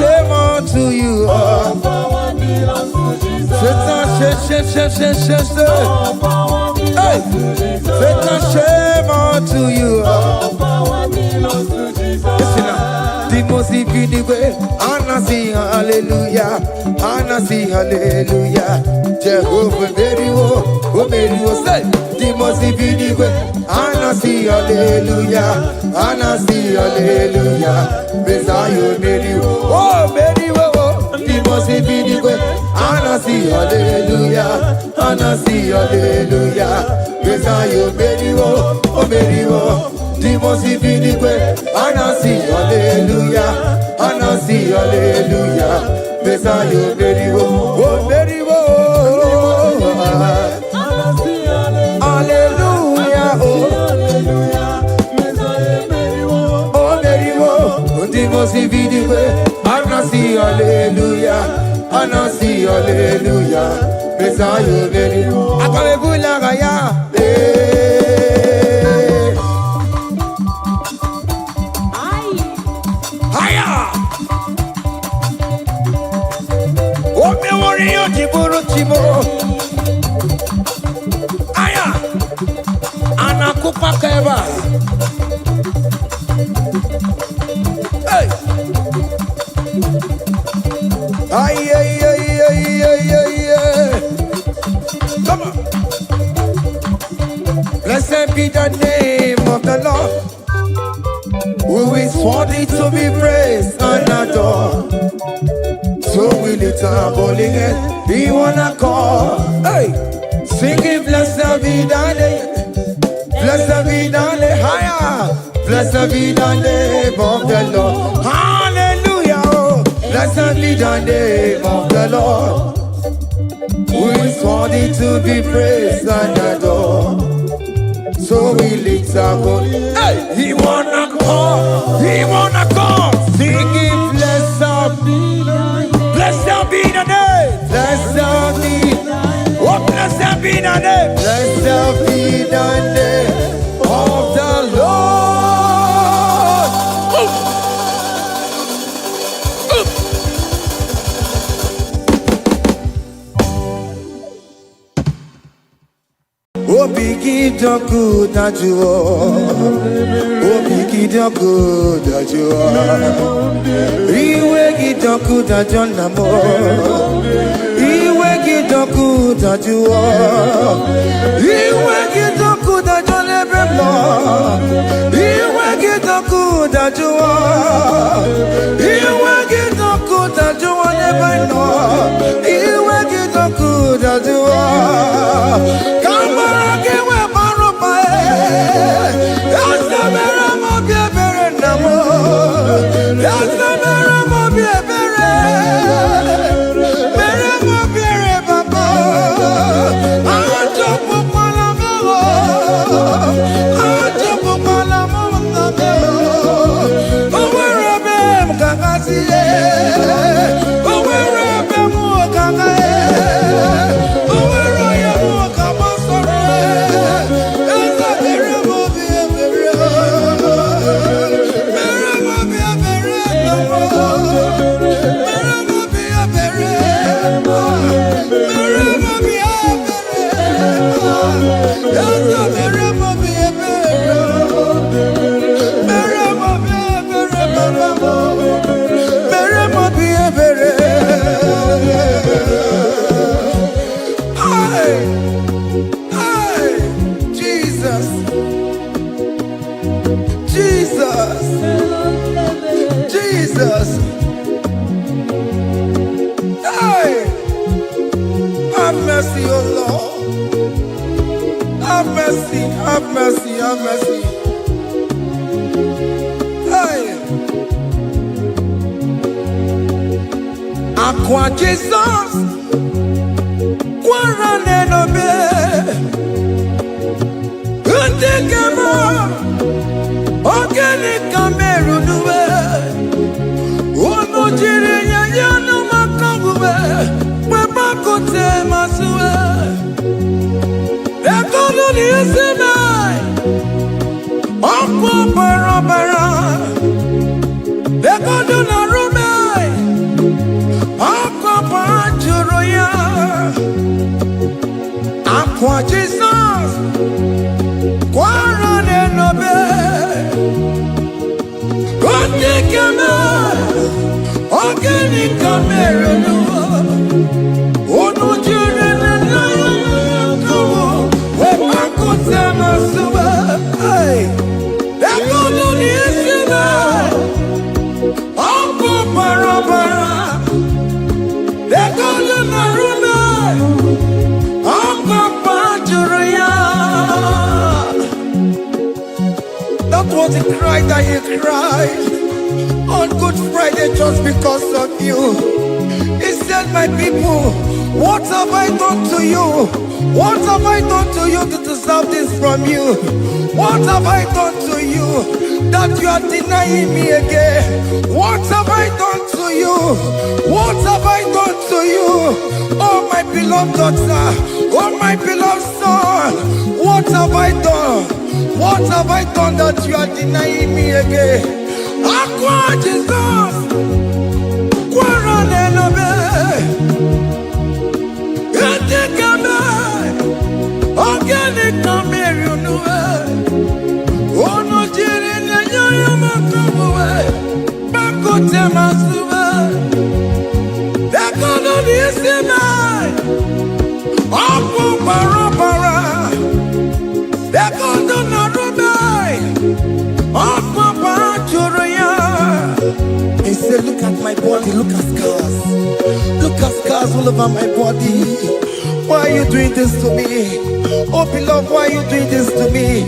All power belongs to Jesus. Satan, shame unto you. All power belongs to Jesus. Listen now. The most way. Anna see hallelujah. Anna see hallelujah. Jehovah very wo say. The most way. Anna see hallelujah. Anna see hallelujah. Messiah very wo. Oh very wo. The most way. Anna see hallelujah. Anna see hallelujah. Messiah very wo. Oh very wo. The most way. Anna see hallelujah. Anna see hallelujah. Messiah very wo. Oh very wo. Hallelujah. Oh very wo. The most way. Anna see hallelujah. Anna see hallelujah. Messiah very wo. Akalebula gaya. Aya, anakupa keba. Hey, ay. Come on. Blessed be the name of the Lord, who is worthy to be praised and adored. So we lift our holy hand, we wanna call, hey, singing blessed be the name, blessed be the name, higher, blessed be the name of the Lord, hallelujah, oh, blessed be the name of the Lord, who is worthy to be praised and adored. So we lift our holy hand, hey, we wanna call, singing blessed be the name. Blessed be the name. Blessed be. Oh, blessed be the name. Blessed be the name of the Lord. Oh, biggie, the good that you are. Oh, biggie, the good that you are. Iwe gidoku da jona mo. Iwe gidoku da juo. Iwe gidoku da jona bremo. Iwe gidoku da juo. Iwe gidoku da juo ne bano. Iwe gidoku da juo. Kamara kewe maropa e. Yasamera mo biebere namo. Yasamera mo biebere. Mere mo biere baba. Ajopo malamo. Ajopo malamo namo. Owerebe mkakasiye. Owerebe mukakaye. Oweroye mukamasore. Yasamera mo biebere. Mere mo biebere namo. Mere mo biebere. Mere mo biebere. Yasamera mo biebere. Mere mo biebere baba. Mere mo biebere. Hey, hey, Jesus, Jesus, Jesus. Hey, have mercy, oh Lord. Have mercy, have mercy, have mercy. Hey, Aqua Jesus, Quarane no be, Untekemo, Organic Cameru nuwe, Uno Jirinya Yano Makangube, Webakote Masue, Ekono ni Esemai, Akwa Barabara, Ekono na Rumai, Akwa Pajuroya. That was the cry that he cried on Good Friday just because of you. He said, my people, what have I done to you? What have I done to you to deserve this from you? What have I done to you that you are denying me again? What have I done to you? What have I done to you? Oh, my beloved daughter, oh, my beloved son, what have I done? What have I done that you are denying me again? Aqua Jesus, Quaranelabe, Etikame, Organic Camerunue, Ono Jirin, Yamakamue, Bakote Masue, Dekono Nisime, Apu Barabara, Dekono Narubai, Apu Bajuria. He said, look at my body, look at scars. Look at scars all over my body. Why are you doing this to me? Oh beloved, why are you doing this to me?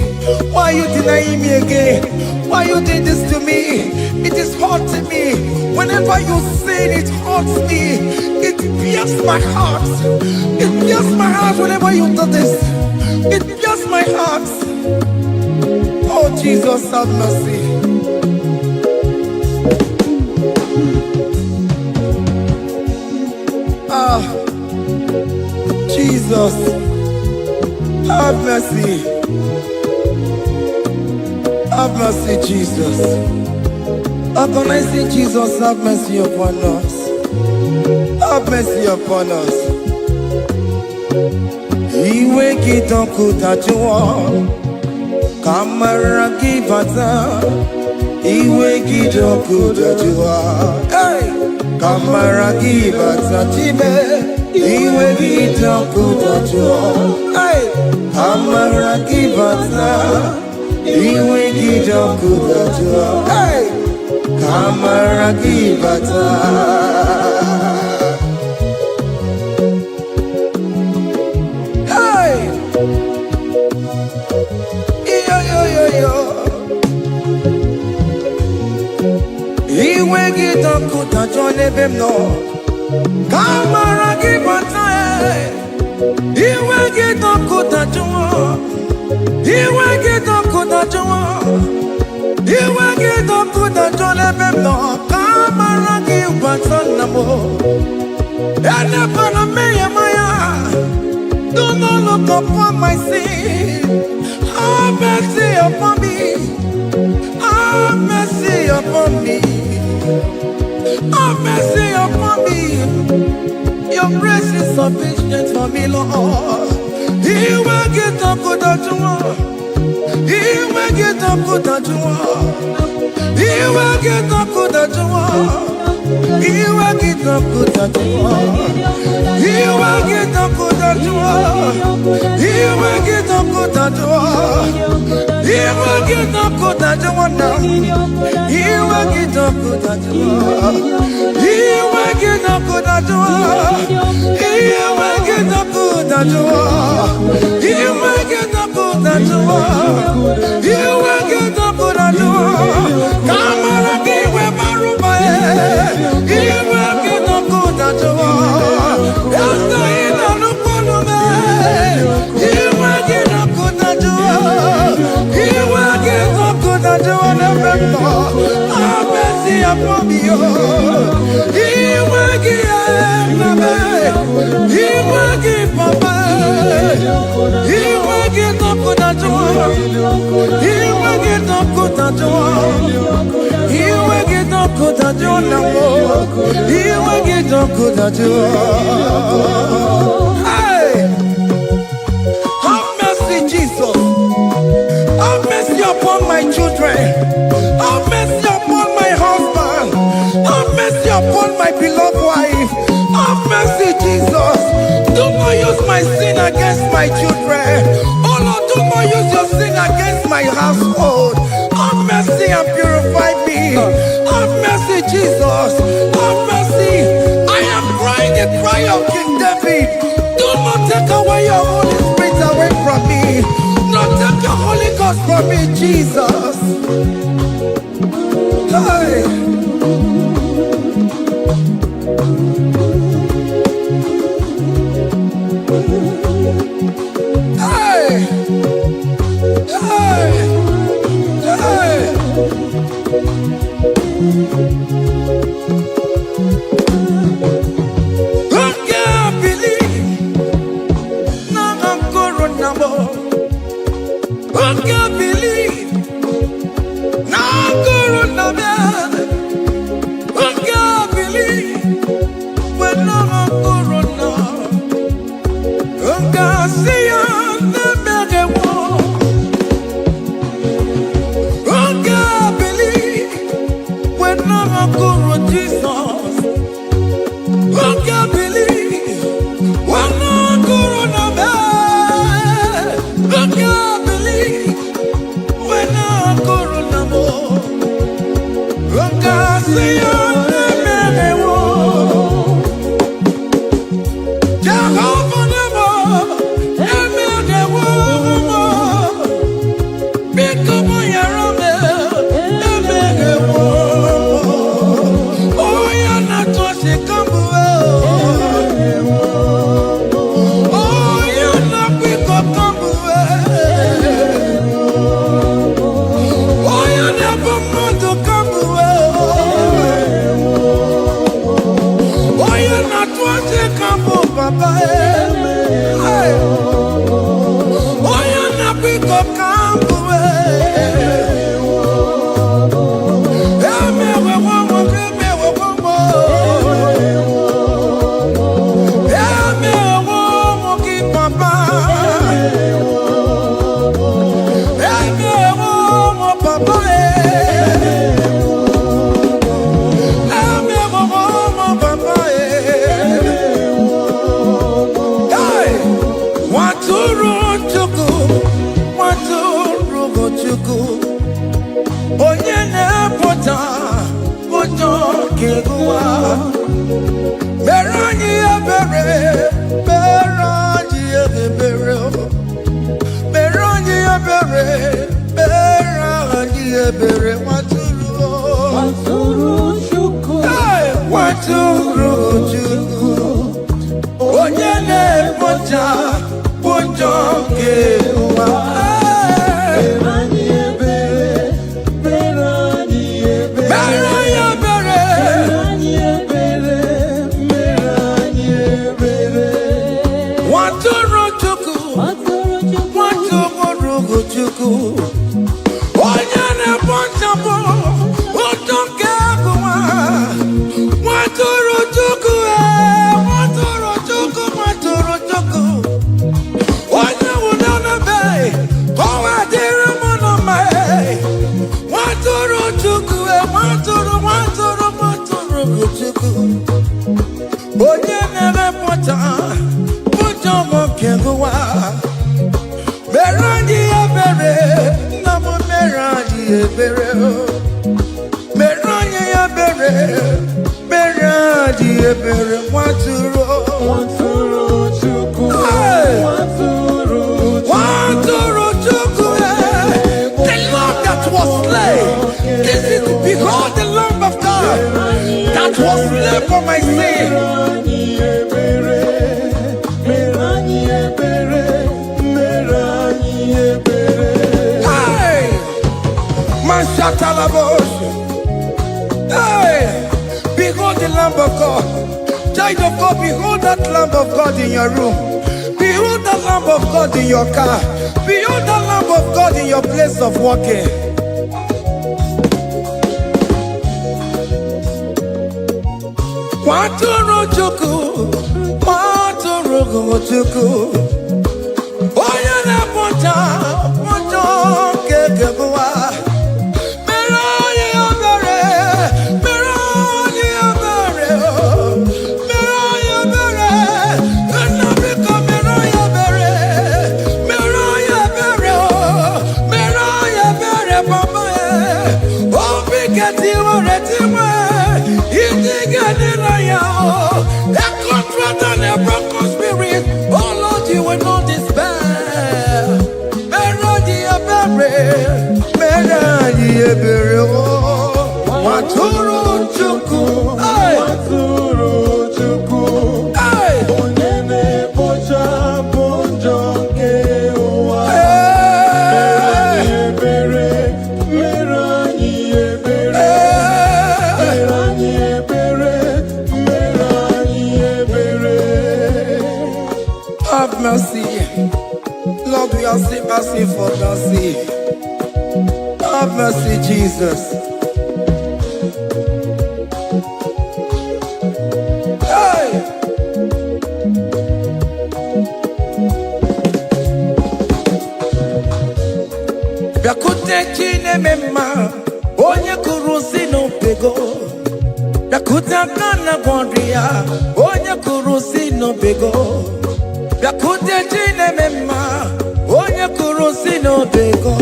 Why are you denying me again? Why are you doing this to me? It is hurting me. Whenever you sin, it hurts me. It pierces my heart. It pierces my heart whenever you do this. It pierces my heart. Oh Jesus, have mercy. Jesus, have mercy. Have mercy, Jesus. Upon I say, Jesus, have mercy upon us. Have mercy upon us. Iwe kidoku tajua, kamara kibata. Iwe kidoku tajua, hey, kamara kibata tibe. Iwe kidoku tajua, hey, kamara kibata. Iwe kidoku tajua, hey, kamara kibata. Hey, yo yo yo yo. Iwe kidoku tajua nebemno, kamara kibata. Iwe kidoku tajua. Iwe kidoku tajua. Iwe kidoku tajua nebemno, kamara kibata namo. Ene pana meya maya. Do not look upon my sin. Have mercy upon me. Have mercy upon me. Have mercy upon me. Your grace is sufficient for me, Lord. He will get up good at you. He will get up good at you. He will get up good at you. He will get up good at you. He will get up good at you. He will get up good at you. He will get up good at you now. He will get up good at you. He will get up good at you. He will get up good at you. He will get up good at you. He will get up good at you. Come on, give me Baruba. He will get up good at you. Yes, I know no man. He will get up good at you. He will get up good at you. Have mercy upon me. He will give me. He will give me. He will get up good at you. He will get up good at you. He will get up good at you now. He will get up good at you. Hey, have mercy, Jesus. Have mercy upon my children. Have mercy upon household. Have mercy and purify me. Have mercy, Jesus. Have mercy. I am crying the cry of King David. Do not take away your Holy Spirit away from me. Not take your Holy Ghost from me, Jesus. Hey. Hey. Hey. Hey. I can't believe now I'm going number. I can't believe now I'm going number. I can't believe when now I'm going now. I can't see you never get one. I can't believe when now I'm going Jesus. I can't believe when now I'm going number. I can't believe when now I'm going number. I can't see you never get one. Jehovah never, never get one. Become my army, never get one. Oh, you're not touching come away. Oh, you're not quick up come away. Oh, you never want to come away. Oh, you're not touching come away, Papa. Hey. Oh, you're not quick up come away. Yeah, me we want more, me we want more. Yeah, me we want more, keep Papa. Yeah, me we want more, Papa. Yeah, me we want more, Papa. Hey, Waturu Chuku, Waturu Chuku. Onye na-epụta ụjọ keguwa. Mere anyị ebere, mere anyị ebere. Mere anyị ebere, mere anyị ebere. Waturu Chukwu. Hey, Waturu Chukwu. Onye na-epụta ụjọ keguwa. Onye na-emepụta ụjọ nwoke gụwa. Mere anyị ebere, nna m mere anyị ebere. Mere anyị ebere, mere anyị ebere. Waturu Chukwu. Waturu Chukwu. The Lamb that was slain. This is, behold, the Lamb of God that was slain for my sin. Hey, Mashatalabosh. Hey, behold the Lamb of God. Child of God, behold that Lamb of God in your room. Behold that Lamb of God in your car. Behold that Lamb of God in your place of working. Waturu Chukwu, Waturu Chukwu. Onye na-epụta ụjọ keguwa. Mere anyị ebere, mere anyị ebere. Mere anyị ebere, nna biko mere anyị ebere. Mere anyị ebere, mere anyị A contract and a broken spirit. Oh Lord, you will not despair. Meradi abere, meradi abere. Oh, maturu chuku, Maturu chuku. Onyene pocha ponjonge owa. Merani ebere. Have mercy, Lord, we are still asking for mercy. Have mercy, Jesus. Hey! Biakute chine mema, onye kurusi no pego. Biakute kana gwandria, onye kurusi no pego. Biakute chine mema, onye kurusi no bego.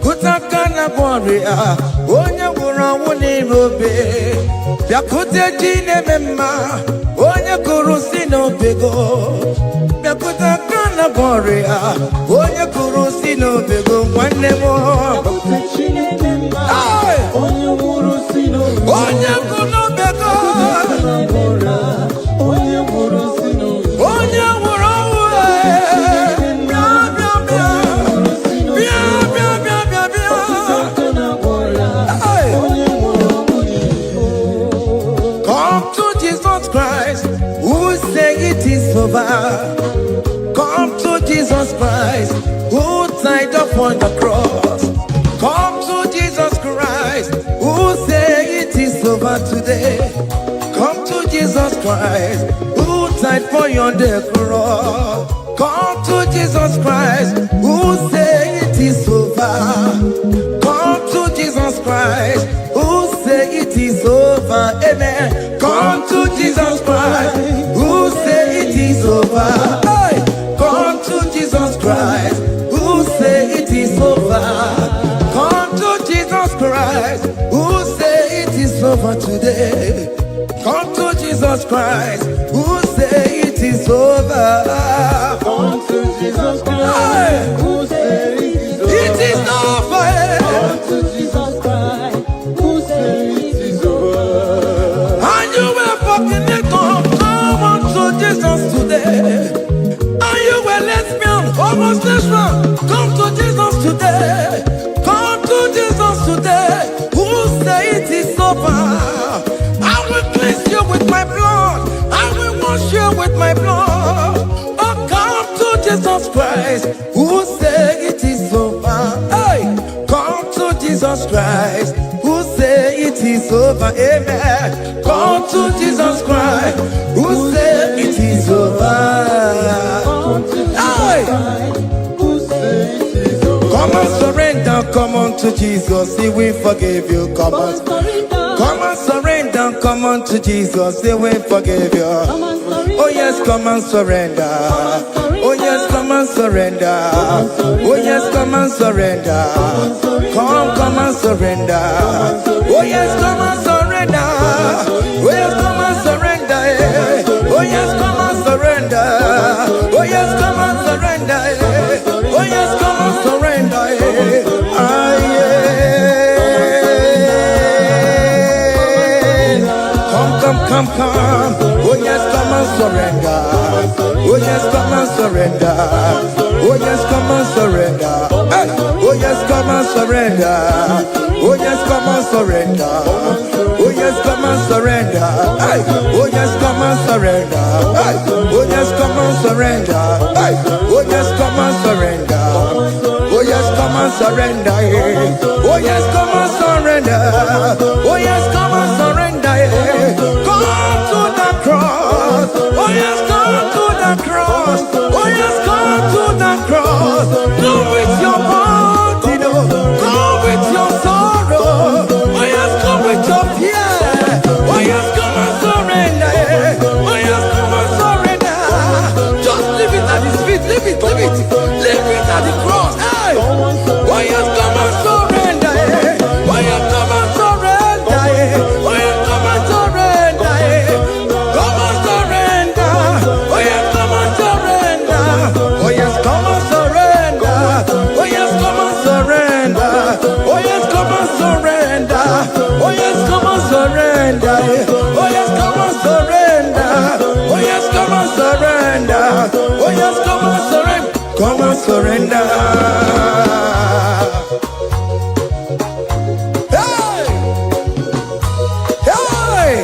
Kutaka na warrior, onye wura wuni robe. Biakute chine mema, onye kurusi no bego. Biakutaka na warrior, onye kurusi no bego. Wane mo. Biakute chine mema, onye wurusi no bego. Onye kuno bego. Onye wurusi no bego. Onye wura Come to Jesus Christ, who say it is over. Come to Jesus Christ, who died upon the cross. Come to Jesus Christ, who say it is over today. Come to Jesus Christ, who died for you on the cross. Come to Jesus Christ, who say it is over. Come to Jesus Christ, who say it is over. Amen. Come to Jesus Christ, who say it is over. Hey! Come to Jesus Christ, who say it is over. Come to Jesus Christ, who say it is over today. Come to Jesus Christ, who say it is over. Come to Jesus Christ, who say it is over. Come to Jesus Christ, who say it is over. And you were fucking it come on to Jesus today. And you were lesbian, homosexual, come to Jesus today. Come to Jesus today, who say it is over. I will cleanse you with my blood. I will wash you with my blood. Oh, come to Jesus Christ, who say it is over. Hey, come to Jesus Christ, who say it is over. Amen. Come to Jesus Christ, who say it is over. Come to Jesus Hey. Christ, who say it is over. Come and surrender, come on to Jesus, He will forgive you. Come on, come and surrender, come on to Jesus, He will forgive you. Oh yes, come and surrender. Oh yes, come and surrender. Oh yes, come and surrender. Come and surrender. Oh yes, come and surrender. Oh yes, come and surrender. Oh yes, come and surrender. Oh yes, come and surrender. Oh yes, come and surrender. Ah yeah. Come. Oh yes, come and surrender. Oh yes, come and surrender. Oh yes, come and surrender. Hey. Oh yes, come and surrender. Oh yes, come and surrender. Oh yes, come and surrender. Hey. Oh yes, come and surrender. Hey. Oh yes, come and surrender. Hey. Oh yes, come and surrender. Oh yes, come and surrender. Oh yes, come and surrender. Oh yes, come and surrender. Come to the cross. Oh yes, come to the cross. Oh yes, come to the cross. Go with your body, no. Go with your sorrow. Oh yes, come with your fear. Oh yes, come and surrender. Oh yes, come and surrender. Just leave it at His feet. Leave it. Leave it at the cross. Hey. Oh yes, come and surrender. surrender. Oh yes, come on, surrender. Oh yes, come on, surrender. Oh yes, come on, surrender. Come on, surrender. Hey, hey,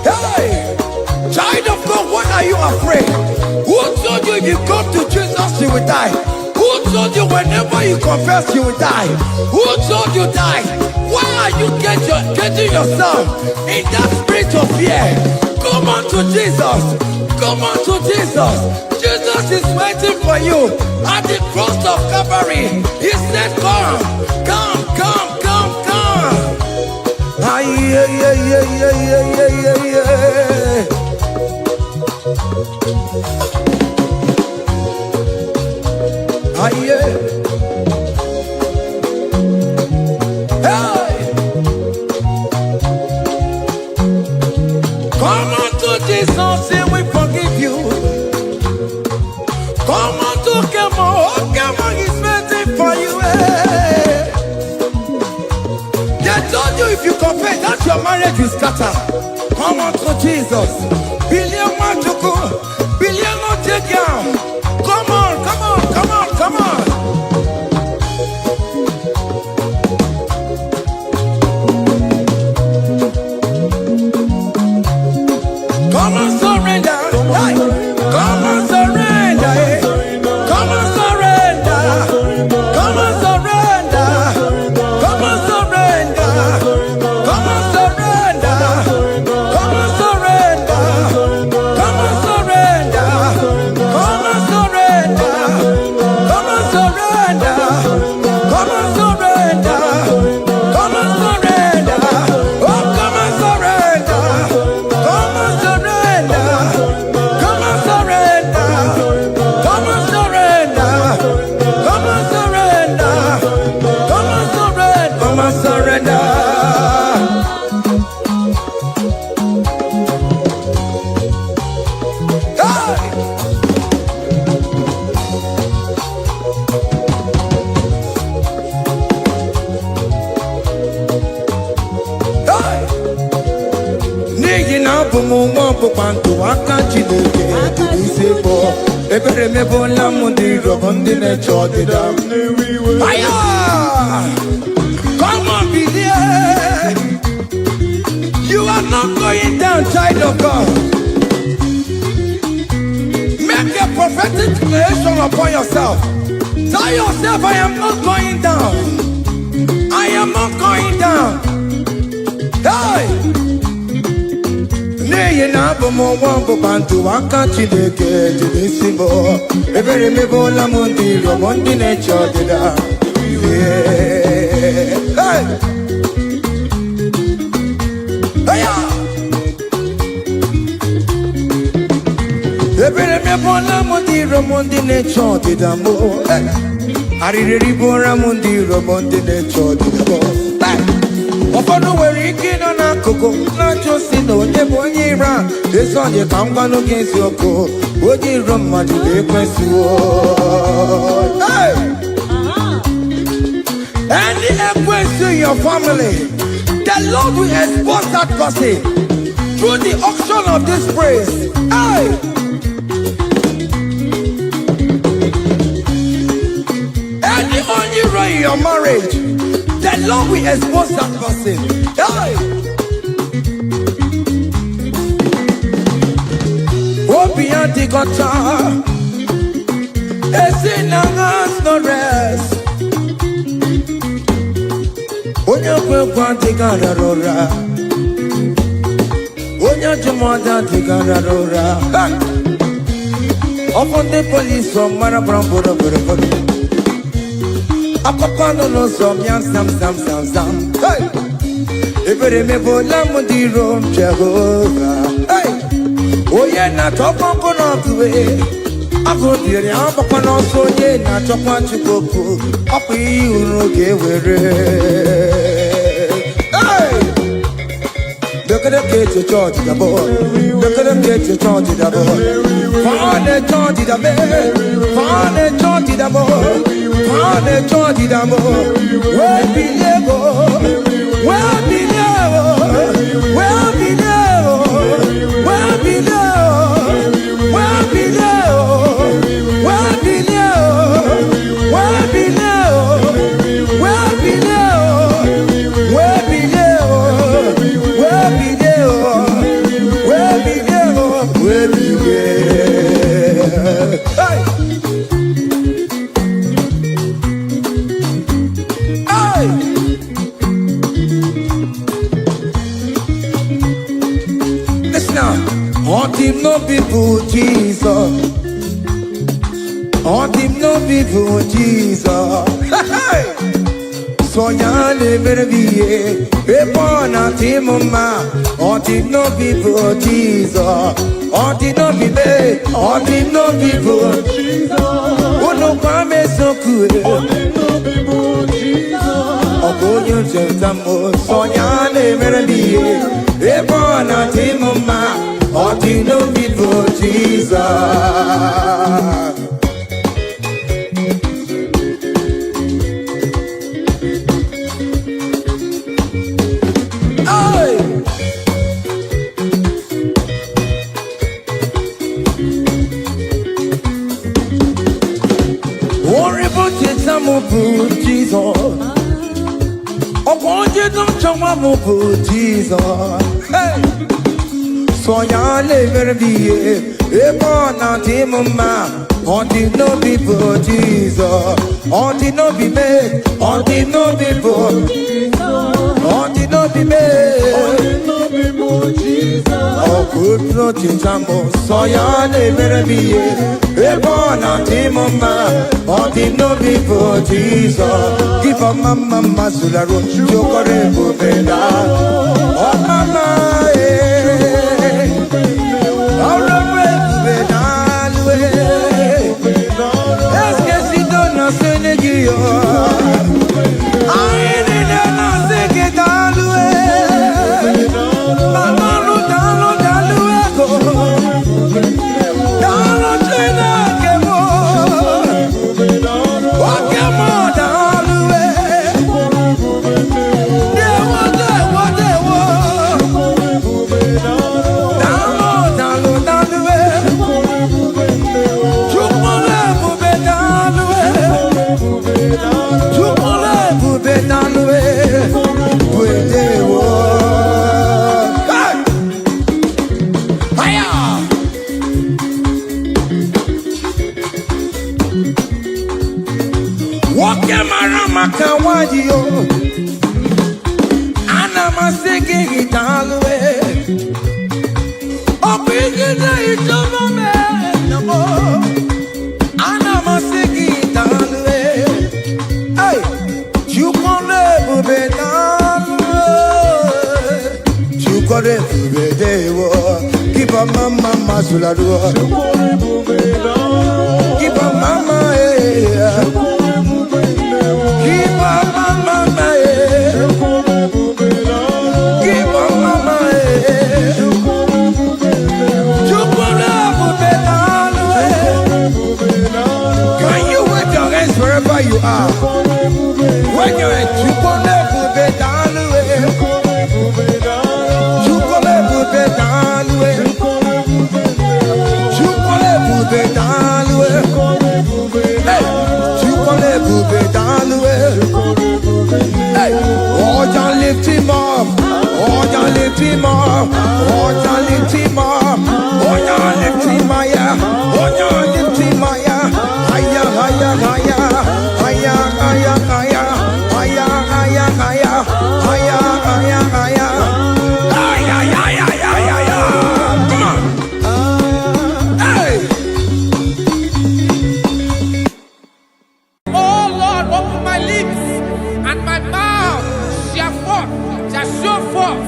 hey, child of God, what are you afraid? Who told you if you come to Jesus you will die? Who told you whenever you confess you will die? Who told you die? Why are you getting yourself in that spirit of fear? Come on to Jesus. Come on to Jesus. Jesus is waiting for you at the cross of Calvary. He said, come, come, come, come, come. Ah, yeah, yeah, yeah, yeah, yeah, yeah, yeah, yeah. Ah, yeah. Hey. Come on to Jesus and we forgive you. Come on to come on, he's waiting for you. Hey. They told you if you confess that your marriage will scatter. Come on to Jesus. Billion want to go, billion not take down. Come on, come on, come on, come on. Come on, surrender. Hey. Come on, surrender. Hey. Come on, surrender. Come on, surrender. Come on, surrender. Come on, surrender. Come on, surrender. Come on, surrender. Come on, surrender. Come on, surrender. Come on, surrender. Come on, surrender. Oh, come on, surrender. Come on, surrender. Come on, surrender. Come on, surrender. Come on, surrender. Come on, surrender. Come on, surrender. Hey! Hey! N'ihi na abụ m nwa ọgbụgba ndụ aka Chineke dị n'isi bụ ebere mebụla m ndị rọbọ ndị na-eche ọdịda m. Aya! Come on, believe. You are not going down, child of God. Make a prophetic declaration upon yourself. Tell yourself, I am not going down. I am not going down. Hey! N'ihi na abụ m nwa ọgbụgba ndụ aka Chineke dị n'isi bụ ebere mebụla m ndị rọbọ ndị na-eche ọdịda. Hey! Aya! Ebere mebụla m ndị rọbọ ndị na-eche ọdịda m. Arịrịrị bụra m ndị rọbọ ndị na-eche ọdịda m. Ụfọdụ nwere ike ịnọ n'akụkụ na-achọ si na onye bụ onye iro a. Ezi onye ka m gwanụ gị eziokwu, onye iro mmadụ na-ekwesịwo. Any equity in your family, the Lord will expose that person through the auction of this praise. Hey! Any hero in your marriage, the Lord will expose that person. Hey! Obian the guitar, it's in has no rest. Onya kwekwa tigararora, onya jumada tigararora. Upon the police from Marabrambo, Apapano no some yam sam. Hey, every me bola mundi rom Jehovah. Hey, oh yeah, na top on the way. I go there, I'm up on also yeah, na top on Chicoco. Up you no get where. Hey, look at them get your charge the boy. Look at them get your charge the boy. Find the charge the boy. Find the charge the boy. Find the charge the boy. Where be him no people Jesus. On him no people Jesus. So ya never be a born at him ma. On him no people Jesus. On him no be made. On him no people Jesus. Oh no kwame so cool. On him no people Jesus. Oh go you jentamo. So ya never be a born at him ma. On him no people Jesus. Jesus, oh, won't you don't show up Jesus? Hey, so ya never be a born at him, ma. On the no people Jesus, on the no be made, on the no people Jesus, on the no be made, on the no people Jesus. Oh, good no chinchamo, so ya never be a born at him, ma. On the no people Jesus, give a mama masula road, you got a bubeda. Oh, mama, all the way bubeda. Keep a mama masula do. Keep a mama keep a mama keep a mama Can you wave your hands wherever you are? When you're at lift him up, oh, you lift him up, oh, you lift him up, oh, you lift him higher, oh, you lift him higher, higher, higher, higher, higher, higher, higher, higher, higher, higher, higher, higher,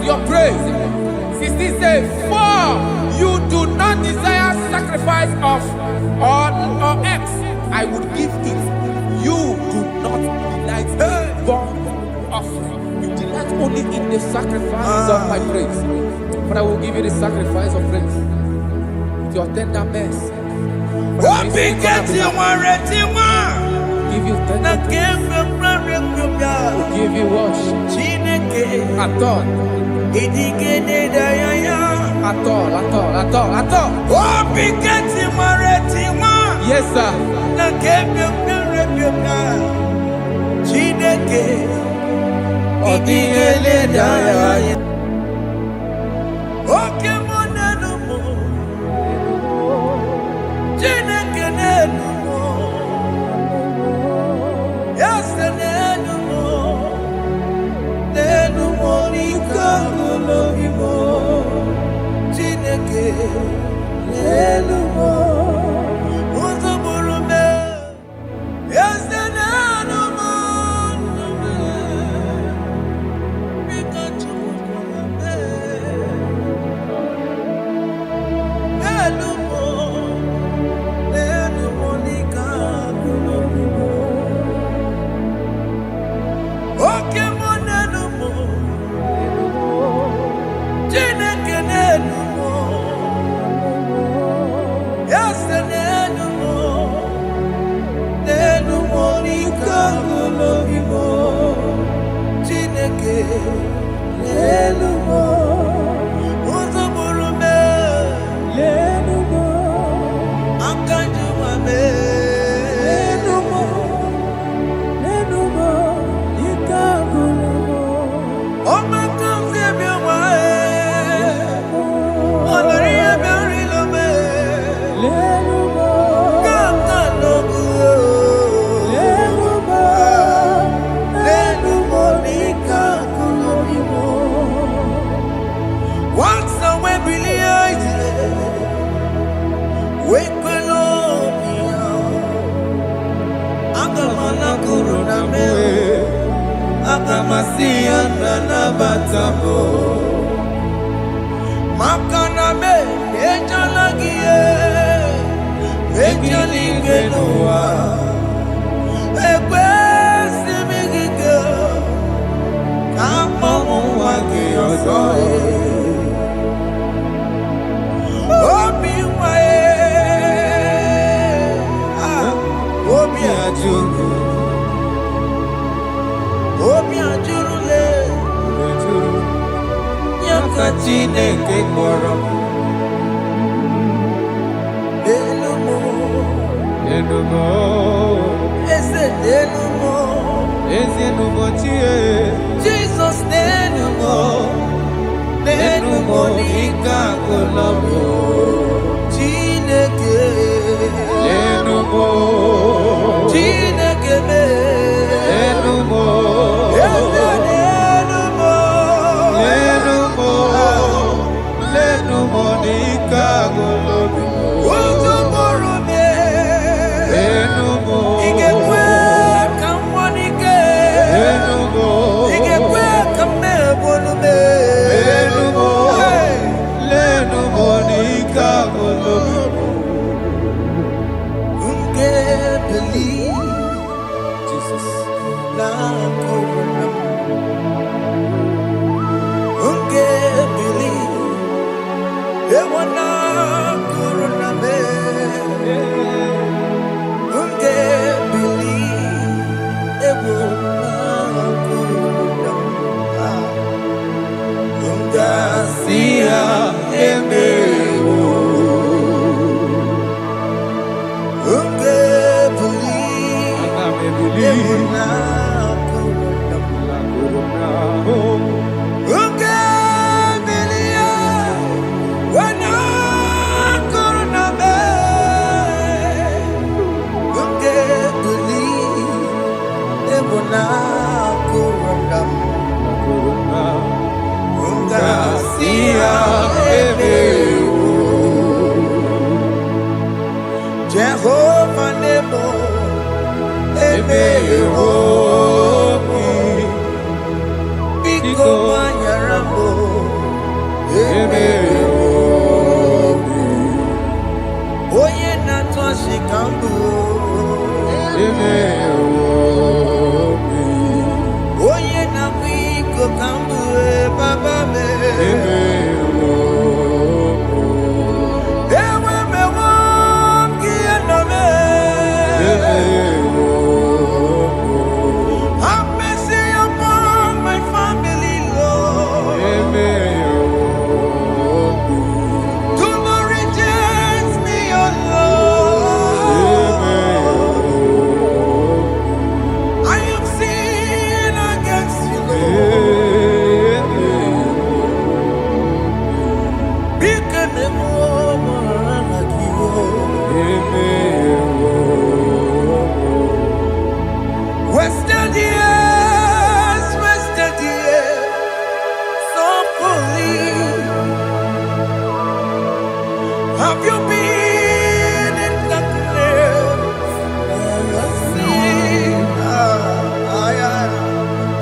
your praise. 16 says, for you do not desire sacrifice of or X, I would give it. You do not delight in burnt offering. You delight only in the sacrifice of my praise. But I will give you the sacrifice of praise with your tender mercy. Give you tender will give you worship. At all. At all. Yes, sir.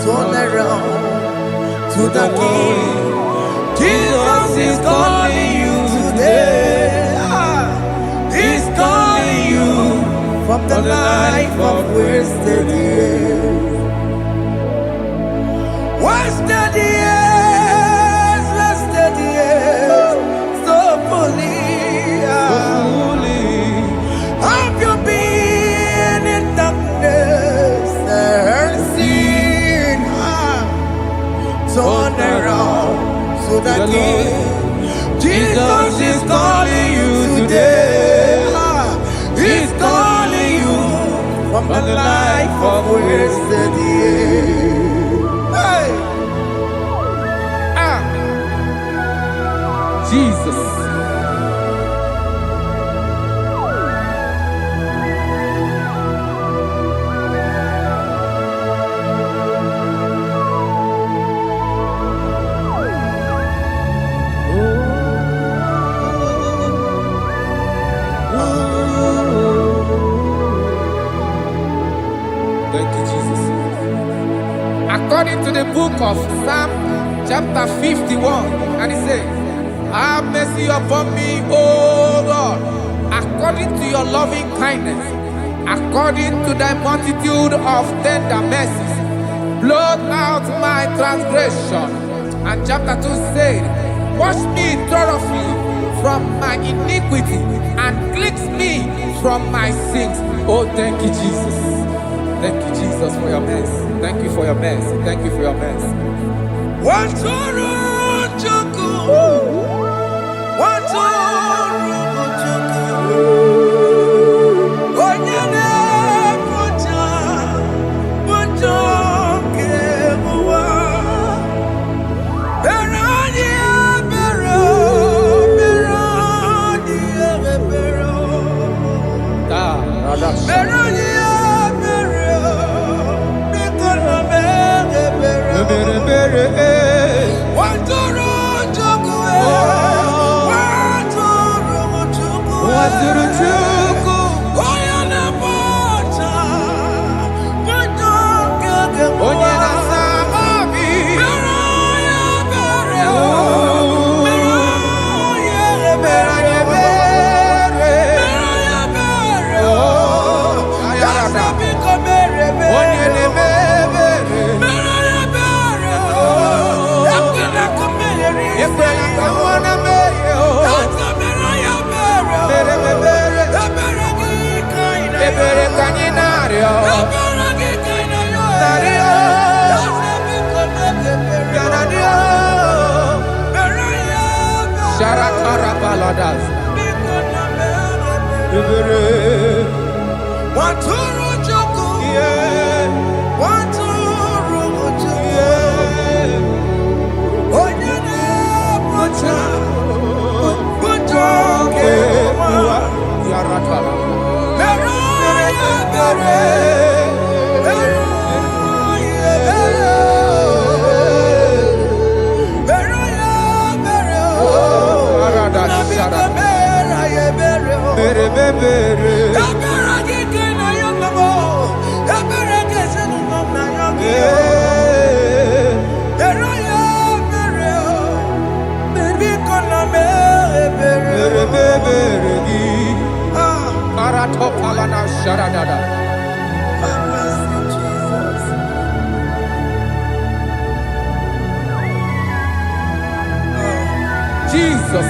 turn around to the King. Jesus is calling you today. He's calling you from the life of wasted years. Wasted years, so fully. Have you been in darkness and seen? Turn around to the King. Jesus is calling you today. He's calling you from the life of wasted years. Hey. Jesus. Thank you, Jesus. According to the book of Psalm, chapter 51, and it says, have mercy upon me, O God, according to your loving kindness, according to thy multitude of tender mercies, blot out my transgression. And chapter 2 said, wash me thoroughly from my iniquity and cleanse me from my sins. Oh, thank you, Jesus. Thank you, Jesus, for your mercy. Thank you for your mercy. Thank you for your mercy. Jesus.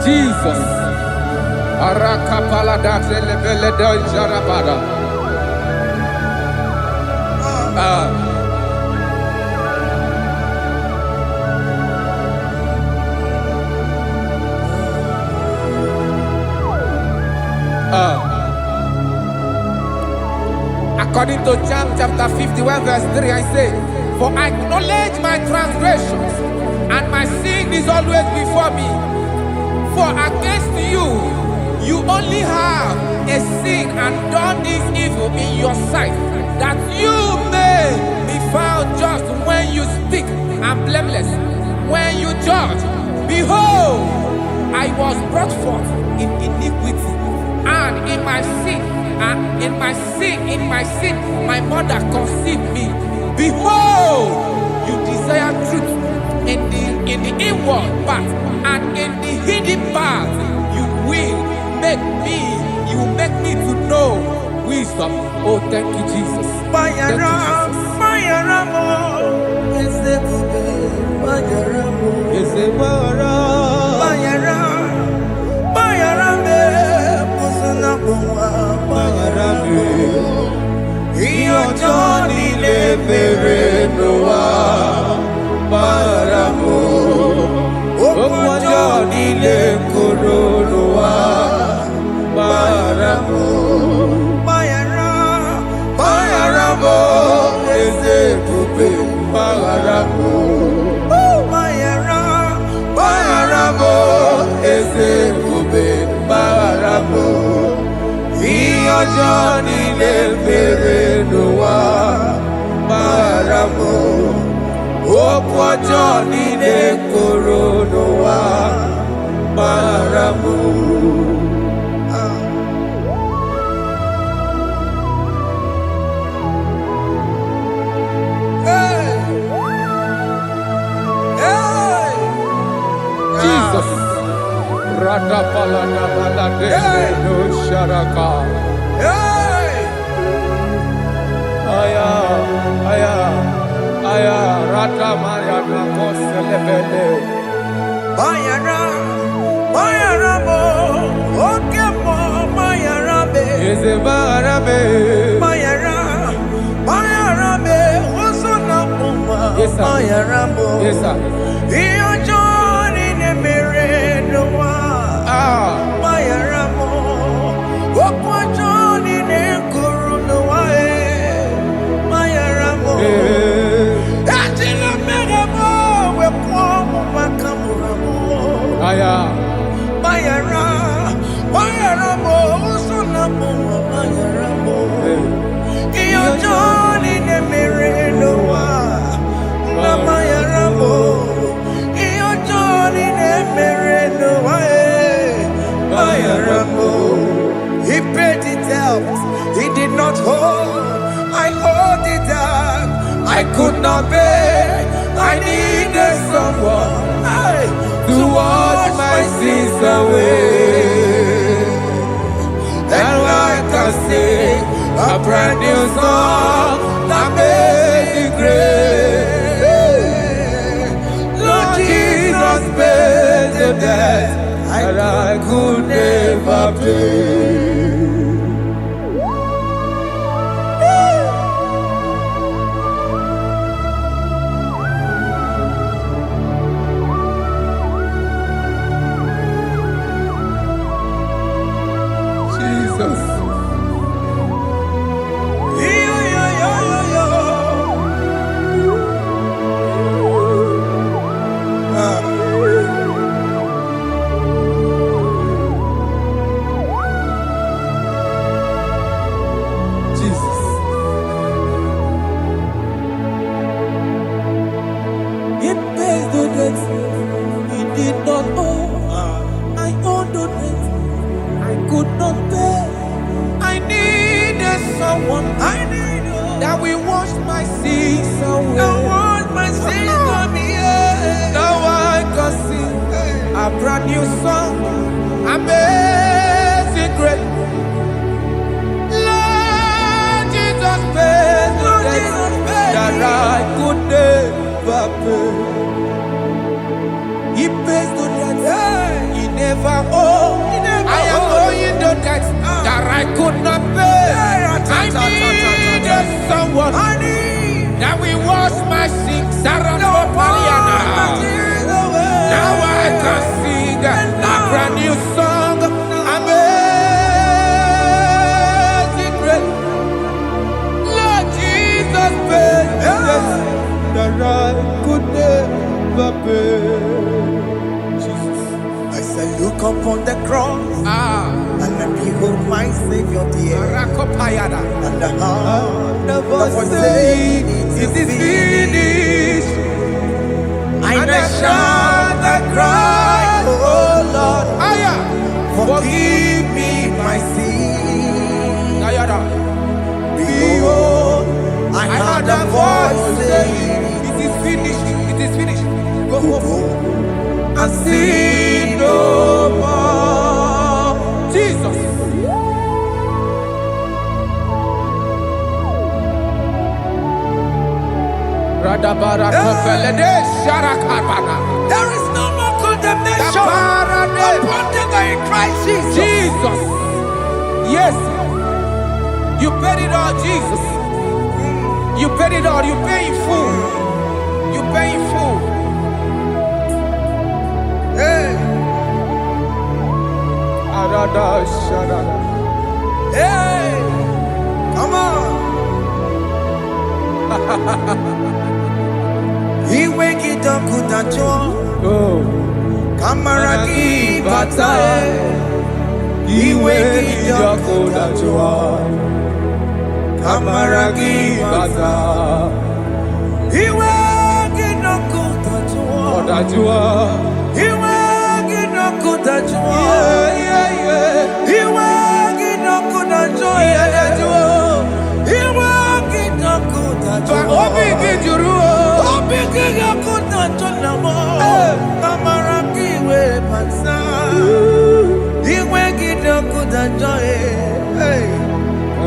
Jesus. Arakapalada zelebeleda jarabada. According to John chapter 51 verse 3, I say, for I acknowledge my transgressions, and my sin is always before me. For against you, you only have a sin and done this evil in your sight, that you may be found just when you speak, and blameless when you judge. Behold, I was brought forth in iniquity, and in my sin, my mother conceived me. Behold, you desire truth in the inward part, and in the hidden part you will make me to know wisdom. Oh, thank you, Jesus. Thank you, Johnny de Coronoa Maramu. Jesus. Radapalana balade no sharaka. Aya, aya, aya, rata maya na koselebele. Mayara, Mayara mo, okay mo, Mayara be. Eze barabe. Mayara, Mayara be, oso na puma. Yes, sir. Mayara mo. Yes, sir. Iyo Johnny ne mere no wa. Mayara mo, okwa Johnny ne kuru no wa Mayara mo. Ajila mere mo, we kwa mo makamura mo. Aya. Mayara, Mayara mo, usuna mo, Mayara mo. Iyo Johnny ne mere no wa. Na Mayara mo. Iyo Johnny ne mere no wa. Mayara mo. He paid it out. He did not hold. I hold it out. I could not bear. I needed someone to wash my sins away. And I can sing a brand new song that made me great. Lord Jesus paid the debt that I could never pay. Jesus. Jesus. He pays the debt he did not owe. I owe the debt I could not pay. I needed someone. That we wash my sins away. That wash my sins away. Now I can sing a brand new song. Amazing grace. Lord Jesus paid the debt that I could never pay. He pays the debt he never owed. I am owing the debt that I could not pay. I needed someone that will wash my sins. Now I can sing a brand new song. Amazing grace. Lord Jesus paid the debt that I could never pay. Jesus. I say, look upon the cross and then behold my Savior dear. Rakopayada. And the heart The the voice voice saying, saying, it is finished. And I shout and cry, oh Lord, Aya. forgive me my sin. Ayada. Behold, I heard a voice saying, it is finished. It is finished. Go go home and sin no more. Jesus. Radabara kopelede sharakabana. There is no more condemnation Kaparade. upon them that in Christ Jesus. Jesus. Yes. You paid it all, Jesus. You paid it all. You pay in full. You pay in full. Hey, Arada sharada. hey, come on. He wake it up, good at you. Oh. Kamaraki batae. He wake it up, good at you. Kamaraki batae. He wake it up, good at dajua. Iwe ginoku dajua. Iwe ginoku dajua. Iwe ginoku dajua. Obi gijuru. Obi ginoku dajua mo. Kamara kiwe pansa. Iwe ginoku dajua.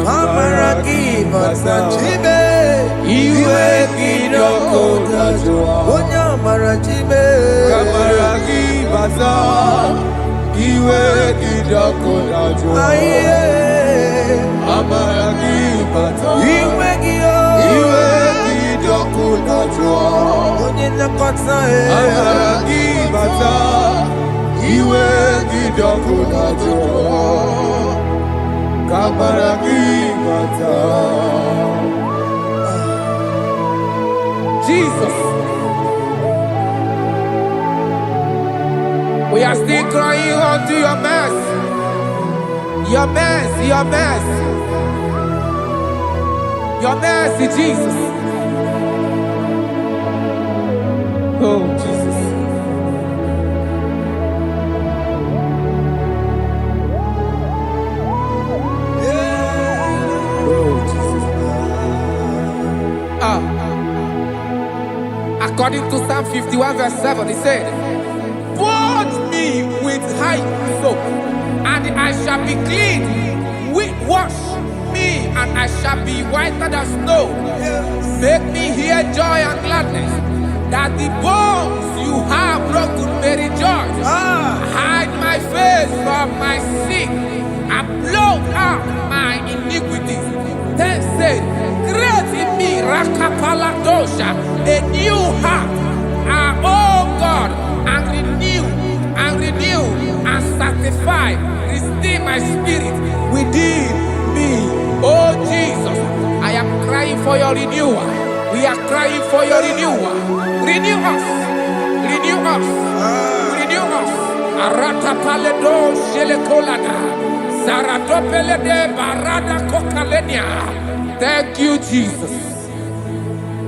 Kamara kiwe pansa. Chibe. Iwe ginoku dajua. Onya mara chibe. Kamara kibaza. Iwe ginoku dajua. Amara kibaza. Iwe ginoku dajua. Onye nakota Amara kibaza. Iwe ginoku dajua. Kamara kibaza. Jesus. We are still crying unto your mercy. Your mercy, your mercy. Your mercy, Jesus. Oh, Jesus. Oh, Jesus. According to Psalm 51 verse 7, it said, "Wash me with high soap, and I shall be clean. Wash me, and I shall be whiter than snow. Make me hear joy and gladness, that the bones you have broken may rejoice. Hide my face from my sin, and blot out my iniquities." Then said, "Create in me Rakapaladosha, a new heart, oh God, and renew, and sanctify, restore my spirit within me." Oh Jesus, I am crying for your renewal. We are crying for your renewal. Renew us, renew us, renew us. Arata paledo shelekolada, zaradopele de barada kokalenia. Thank you, Jesus.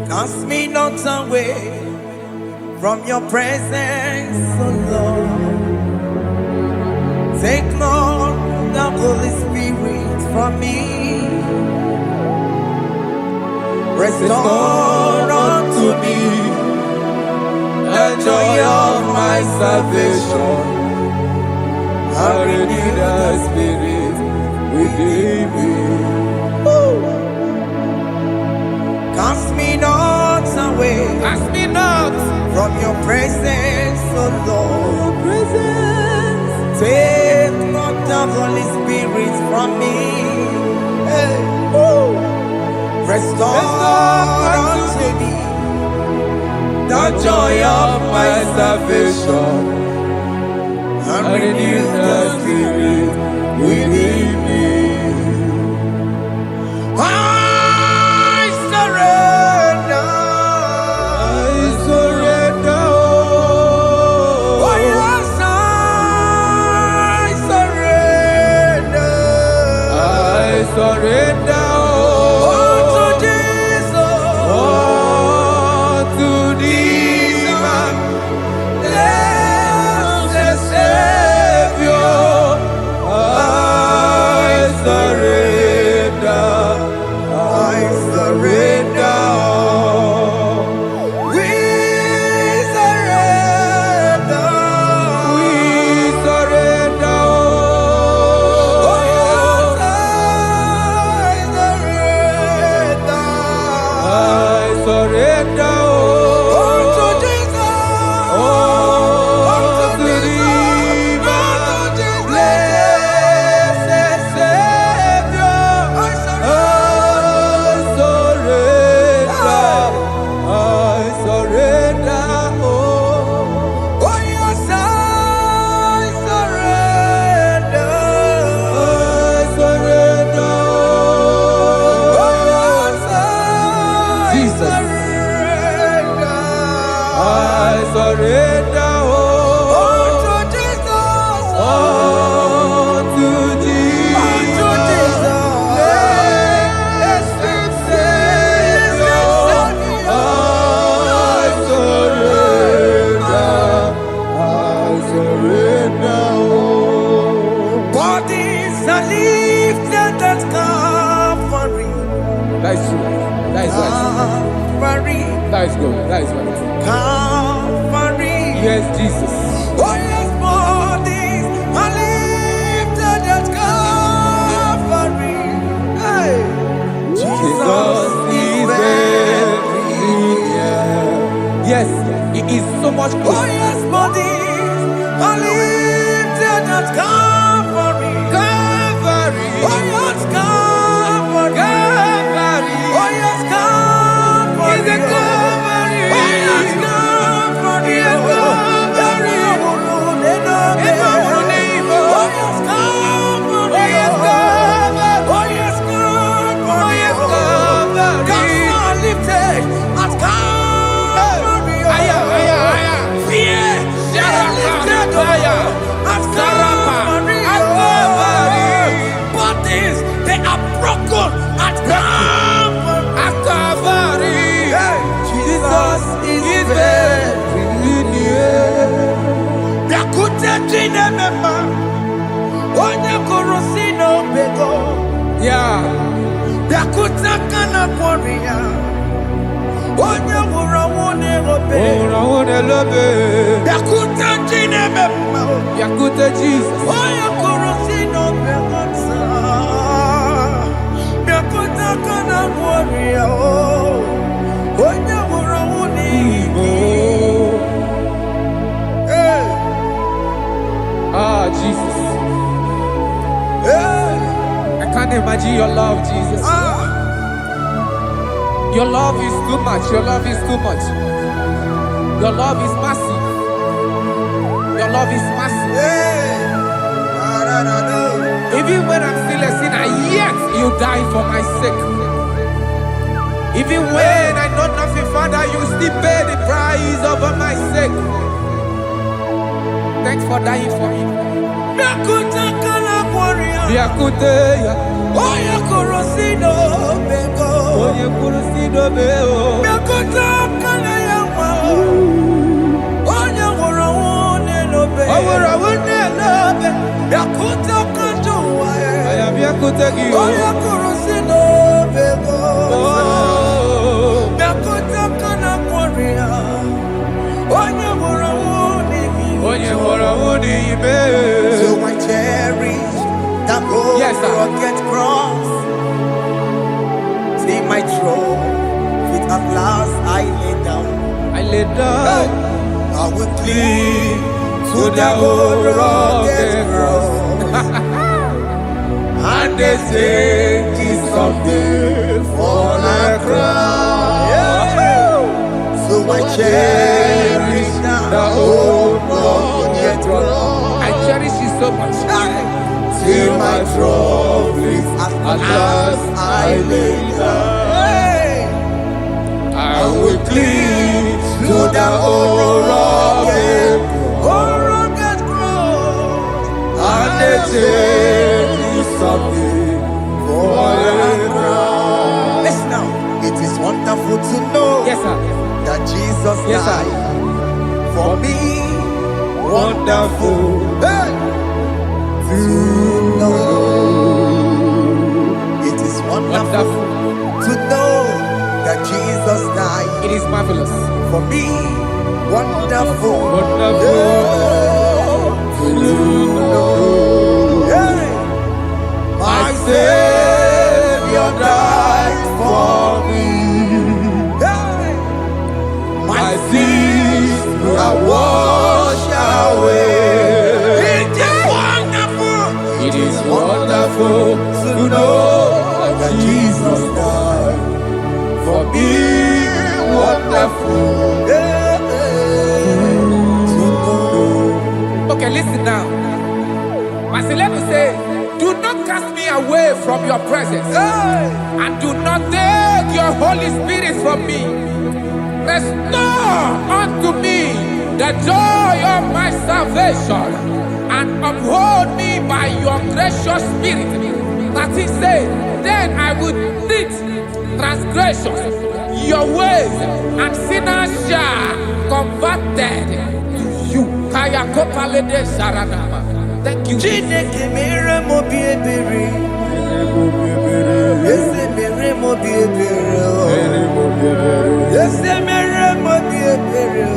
Cast me not away from your presence, oh Lord. Take not the Holy Spirit from me. Restore unto me the joy of my salvation. I renew the spirit within me. Cast me not away Ask me not. from your presence, oh Lord. Take not the Holy Spirit from me. Hey. Restore unto me the joy of my salvation. And renew the spirit within me. I surrender. I surrender. Oh yes, I surrender. I surrender. To Jesus. To thee, my Blessed Savior. I surrender. I surrender. We surrender. We surrender. Oh yes, I surrender. I surrender. To Jesus. To thee, my blessed Savior. I surrender. Oh yes, I surrender. Jesus. I surrender. To Jesus. To thee, blessed Savior. I surrender. yes, Jesus. Oh yes, bodies are lifted at Calvary. Hey. Jesus is very near. Yes, He is so much Oh closer. yes, bodies are lifted at Calvary. Calvary. Oh yes, Calvary. Calvary. Oh yes, Calvary. Is it Calvary? Oh yes, Calvary. Yes, Calvary. Oh yes, Calvary. Oh, yes, Calvary. Oh yes, Calvary. Oh, yes, Calvary. God lifted at Calvary. Aya, aya, aya. Fear lifted at Calvary. At Calvary. Bodies, they are broken at Calvary. At Calvary. Jesus is very near. Yakute Jinemema, Onye Korosino Bego, Yeah. Yakuta Kana Korea, Onye Wurawone Robe, Yakuta Jinemema, Yakute Jesus. Onye Korosino Bego, Yakuta Kana Korea, Onye Wurawone Hey. Ah, Jesus. Hey. I can't imagine your love, Jesus. Your love is too much. Your love is too much. Your love is massive. Your love is massive. Hey. Even when I'm still a sinner, yet you die for my sake. Even when I know nothing, Father, you still pay the price over my sake. Thanks for dying for me. Yakuta Kana Korea, Yakute, Onye Korosino Bego, Onye Kurusido Beo. Yakuta Kana Yawa, Onye Wurawone Robe, Owura wune love. Yakuta Kanjuwa, I am Yakute Gio. Onye Korosino Bego, Oh, Yakuta Kana Korea, Onye Wurawone Onye wora wuni ibe. So I cherish that gold Yes, sir. rugged cross. See my throne, with at last I lay down. I lay down I will cling to that old rugged cross. and they say it's someday for a crown. So I cherish The old rugged cross. I cherish it so much. till my troubles at last I lay down. I will cling To the old rugged cross, and they say it's someday for a crown. Listen now, it is wonderful to know Yes, sir. that Jesus Yes, sir. died for me. Wonderful. Hey! To know. It is wonderful Wonderful. to know that Jesus died It is marvelous. for me. Wonderful. Wonderful. To know. Hey! My Savior died for me. Hey! My sins are washed away. It is wonderful. It is wonderful to know that Jesus died for me. Wonderful. To know. Okay, listen now. Marcelino say, do not cast me away from your presence, Hey! and do not take your Holy Spirit from me. Restore unto me the joy of my salvation, and uphold me by your gracious spirit. That is say, then I will teach transgressions your ways, and sinners shall converted to you. Kaya kopalede saranama. Thank you. Chineke mere mo bi ebere. Ese mere mo bi ebere. Ese mere mo bi ebere.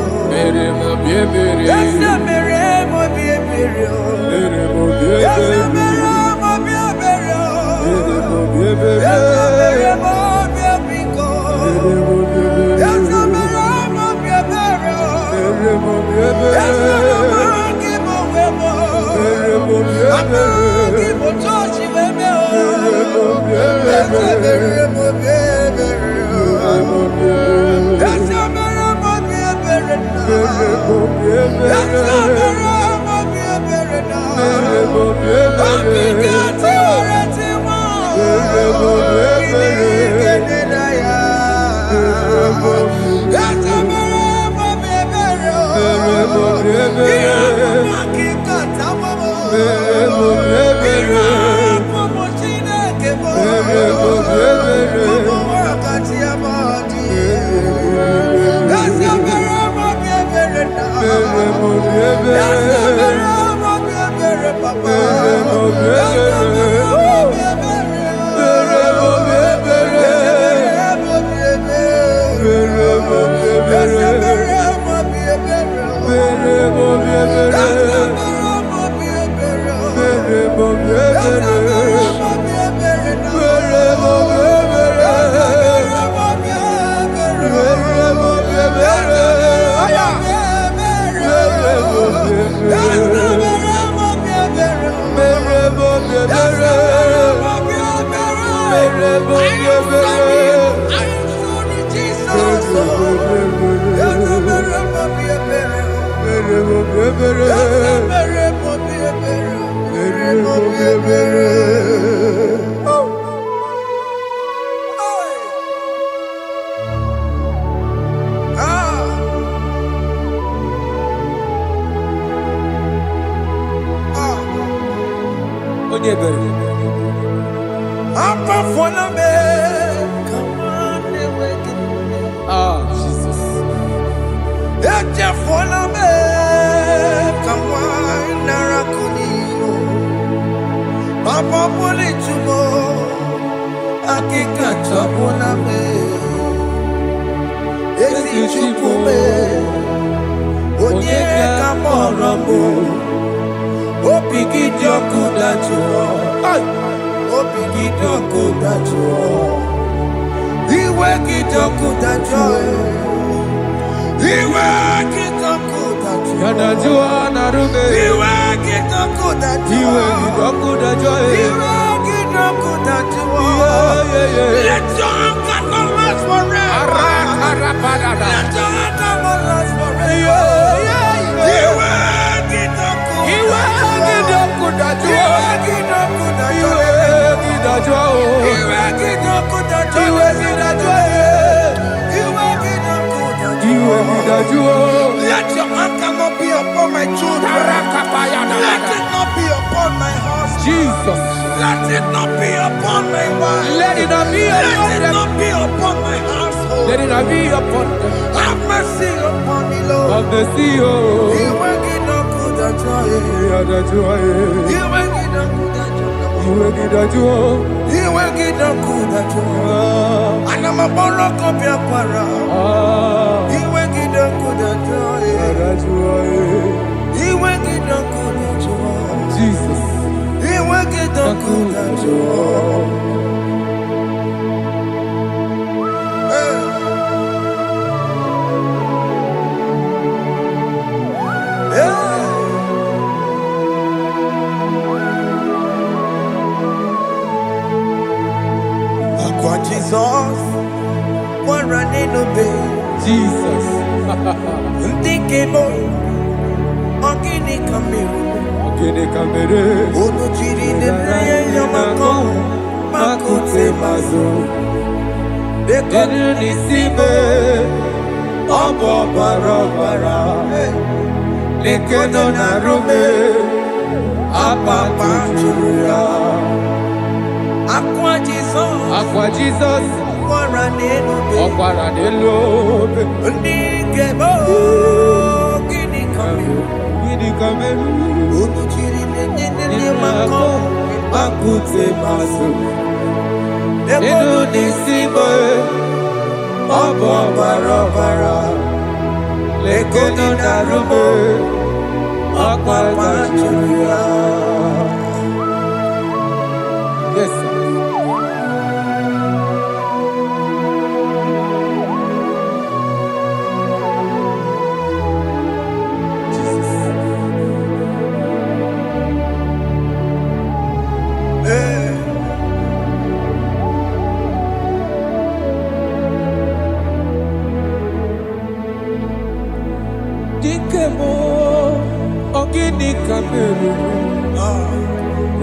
Let your anger not be upon my children. Let it not be upon my husband. Jesus. Let it not be upon my wife. Let it not be upon Let it them. not be upon my household. Let it not be upon them. Have mercy upon me, Lord. Of the sea, oh. You ain't get no good at joy. You ain't get no good at joy. You ain't get no good at joy. And I'm a borrow copy of para. You ain't get no good at joy. You ain't get no good at joy. Jesus. You ain't get no good at joy. Jesus, one running obey. Jesus. Ndikebo, ogini kamiru. Ogini kamere. Ono chiri nebreye yamako, makute mazo. Denu nisibe, obo barabara. Lekedo narume, apapa churia. Aqua Jesus, Aqua Jesus. Okwara nelobe. Ndikebo, ogini kamiru. Ogini kamere. Ono chiri nebreye yamako, makute mazo. Denu nisibe, obo barabara. lekeno narume akwajuya. Yes, sir. Dikemo ogini kameru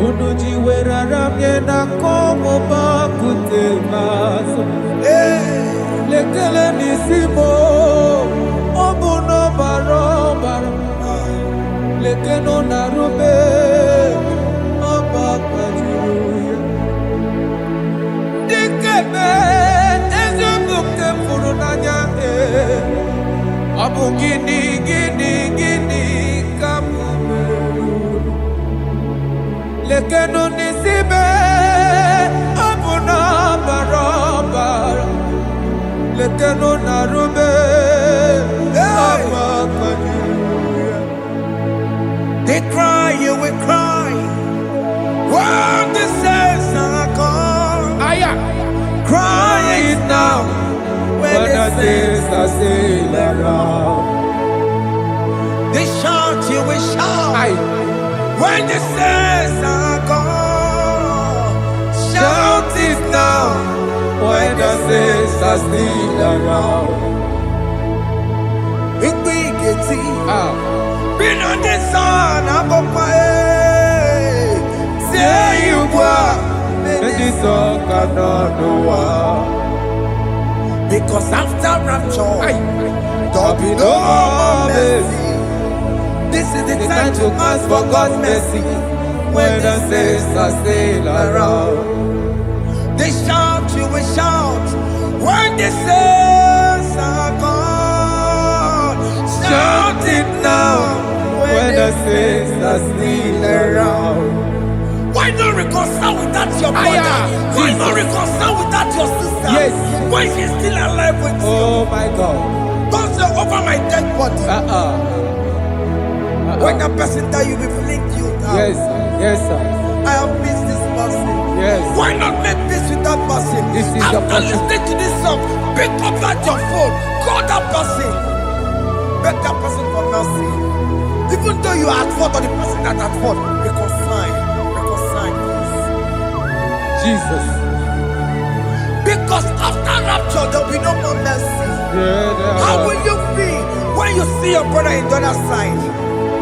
unuji werara miena komo bakute maso lekele nisimo obuno barobara lekeno narume abakajuya. Dikeme ezubukte furunanya abu gini kamumeru lekeno nisibe abu na barabara lekeno narume abakajuya. They cry, you will cry. When the saints are gone, cry it now. When the saints are still around, They shout, you will shout. When the saints are gone, shout it now. when the saints are still around. Big big Ah, been on the sun, I'm up my say you were. and the song cannot know why. Because after rapture, Aye. there'll be no more mercy. This is the time to ask for God's mercy. When the saints are still around, They shout, you will shout. When the saints are gone, shout it now. when the saints are still around. Why not reconcile with that your brother? Why not reconcile with that your sister? Yes. Why is he still alive with you? Oh my God. Don't say over my dead body. When that person die, you will fling you down. Yes, sir. Yes, sir. I have missed this person. Yes. Why not make peace with that person? This is the After person. listening to this song, pick up that your phone, call that person, beg that person for mercy. Even though you are at fault or the person that at fault, reconcile, please. Jesus. Because after rapture, there will be no more mercy. Yeah, How will you feel when you see your brother in the other side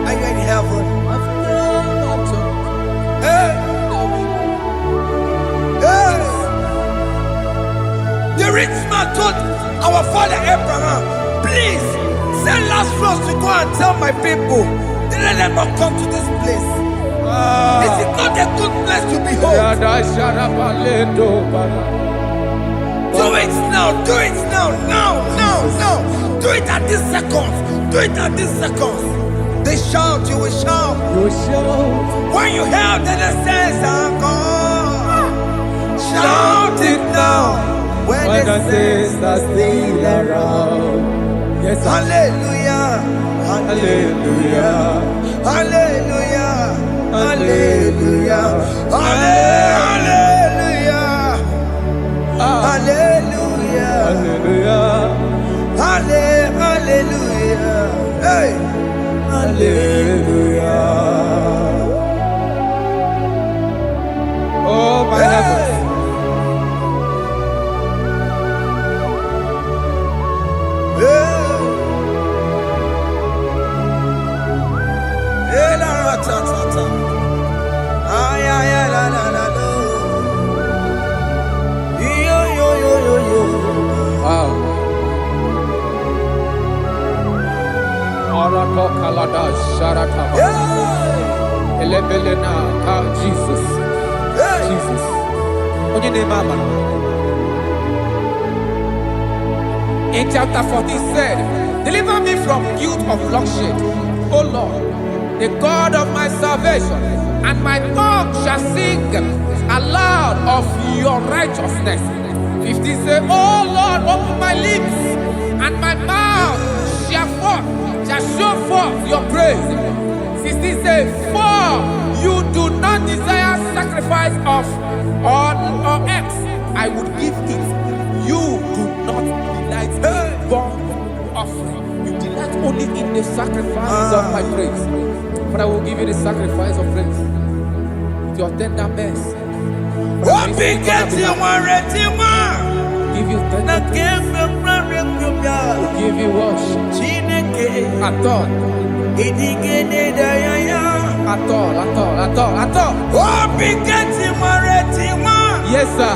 and you're in heaven? Hey. Hey. The rich man told our father Abraham, please send Lazarus to go and tell my people, let them not come to this place. This is not a good place to behold. Do it now, do it now, now. Do it at this second. Do it at this second. They shout, you will shout. When you hear that the saints are gone, shout it now. When the saints are still around. Yes, sir. Hallelujah, Hallelujah. hallelujah, hallelujah, hallelujah, hallelujah, Hallelujah. hallelujah, hey, Hallelujah. Oh my heavens. Wow. Arato kalada sharata. Elebelena ka Jesus. Jesus. Onye name mama. In chapter 40 said, deliver me from guilt of bloodshed, O Lord, the God of my salvation, and my tongue shall sing aloud of your righteousness. 50 say, O Lord, open my lips, and my mouth shall show forth your praise. 16 says, for you do not desire sacrifice of or X, I would give it. You do not delight in burnt offering. You delight only in the sacrifice of my praise. But I will give you the sacrifice of praise. With your tender mercy. Give you tender praise. Give you worship. At all. Yes, sir.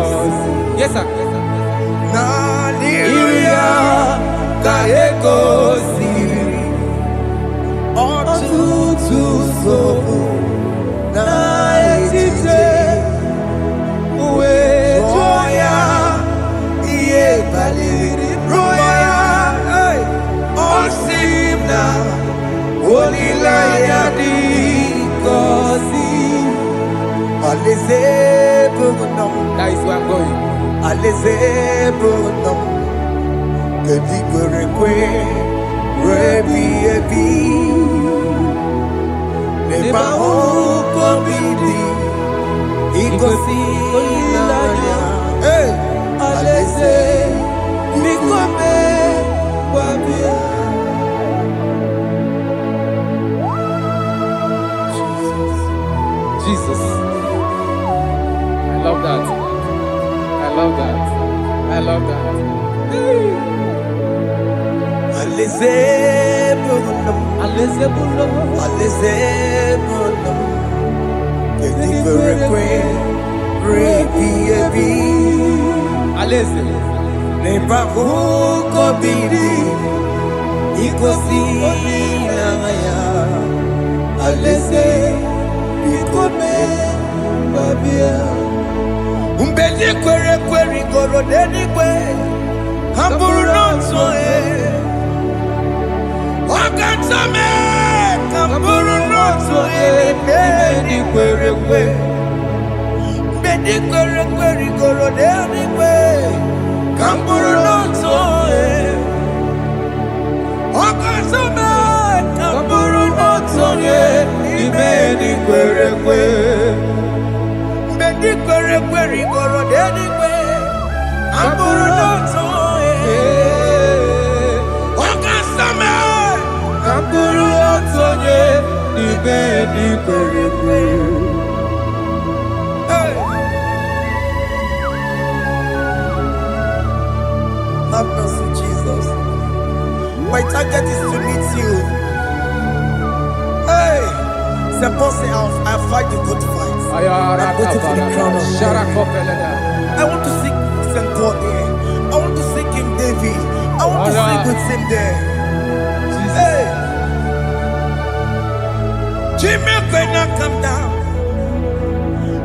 Jesus. Yes, sir. That is where I'm going. Jesus. I love that. I love that. I love that. Have mercy, Jesus. My target is to meet you. Hey, suppose I fight the good fight. I'm waiting for the crown of glory. I want to seek St. Paul there. I want to seek King David. I want to sing with him there. Hey, Jimmy cannot come down.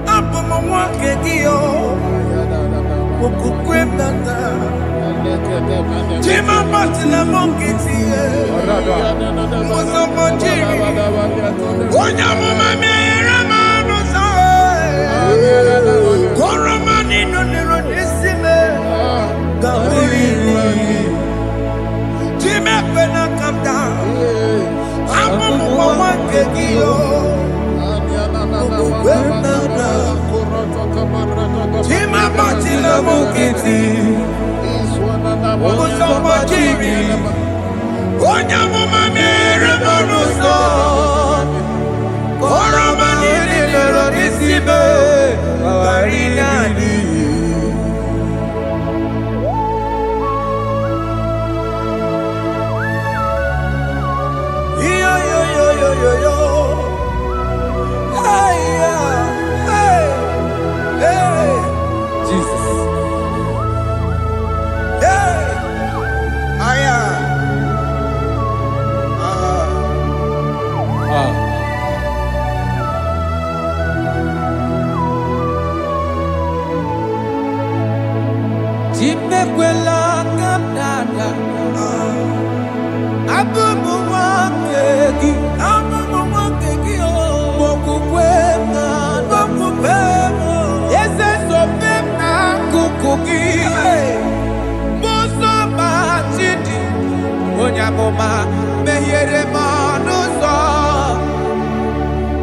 I'm on my walk again. Jima Martina Monkiti, Mosamajiri, Onyamama Ramano, Koramani no Neronisime, Jima Pena come down, I'm on one kegio, Jima Martina Monkiti. onye amụma mere mmanụ nsọ oroma niile lụrụ n'isi be ghara ịdị. Jesus. Chimekwela kamnada abụmụ nwoke gị mokukwe mokukwe eze sobe m n'akụkụ gị mụsọ ma chidi onye amụma meghere m ọnụ ụzọ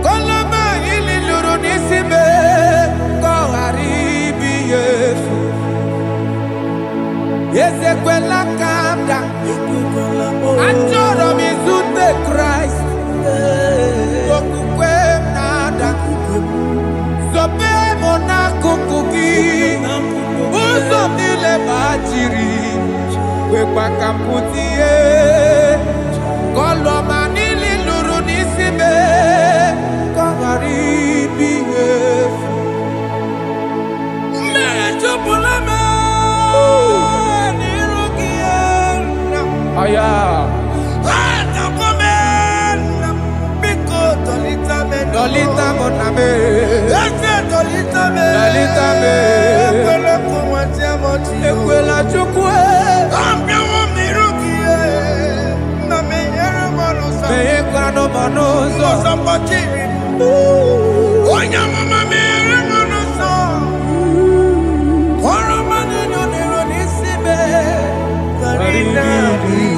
koloma ili lụrụ n'isi me ka ọ ghara ibu ihe efu. Ezekwela kamda achọrọ m izute Kraịst okwukwe m na-ada zobe m n'akụkụ gị ụzọ m niile gbachiri kwekwa ka m pụta ihe kọlọma niile lụrụ n'isi me ka ọ ghara ibu ihe efu. Mmehie jupụla m Aya. Dolita moname. Dolita me. Ekwela chukwe. Meye kwano manozo. Onya mama mere manozo. Oroma niile lụrụ n'isi me ghara ịdị.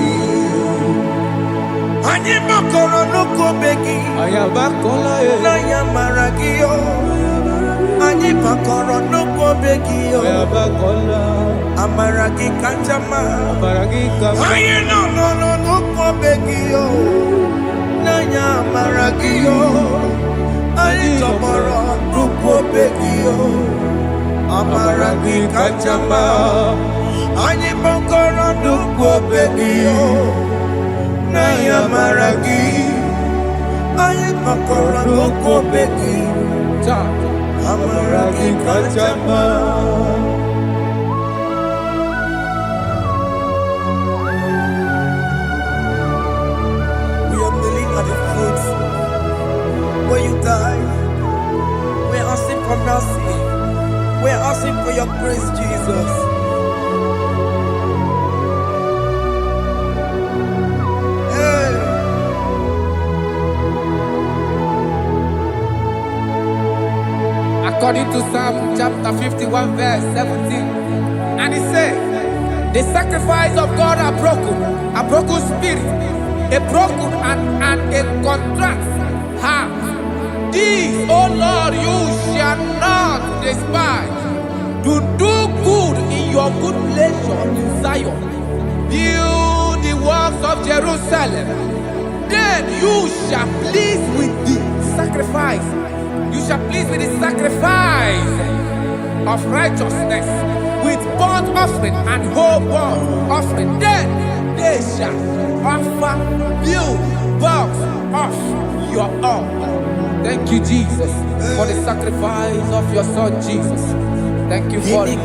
Anyị gbakọrọ n'okobe gị n'anya mara gị o. Anyị gbakọrọ n'okobe gị o. Amara gị kacha mma. Anyị nọ n'okobe gị o. N'anya amara gị o. Anyị tọgbọrọ n'okobe gị o. Amara gị kacha mma. Anyị gbakọrọ n'okobe gị o. N'anya mara gị, anyị gbakọrọ n'okobe gị, amara gị kacha mma. We are kneeling at the foot where you died. We are asking for mercy. We are asking for your grace, Jesus. According to Psalm chapter 51 verse 17, and it says, the sacrifice of God are broken spirit, a broken and a contrite heart. These, O Lord, you shall not despise. To do good in your good pleasure in Zion. Build the works of Jerusalem. Then you shall please with the sacrifice. You shall please with the sacrifice of righteousness, with burnt offering and whole burnt offering. Then they shall offer build works of your own. Thank you, Jesus, for the sacrifice of your Son, Jesus. Thank you for it.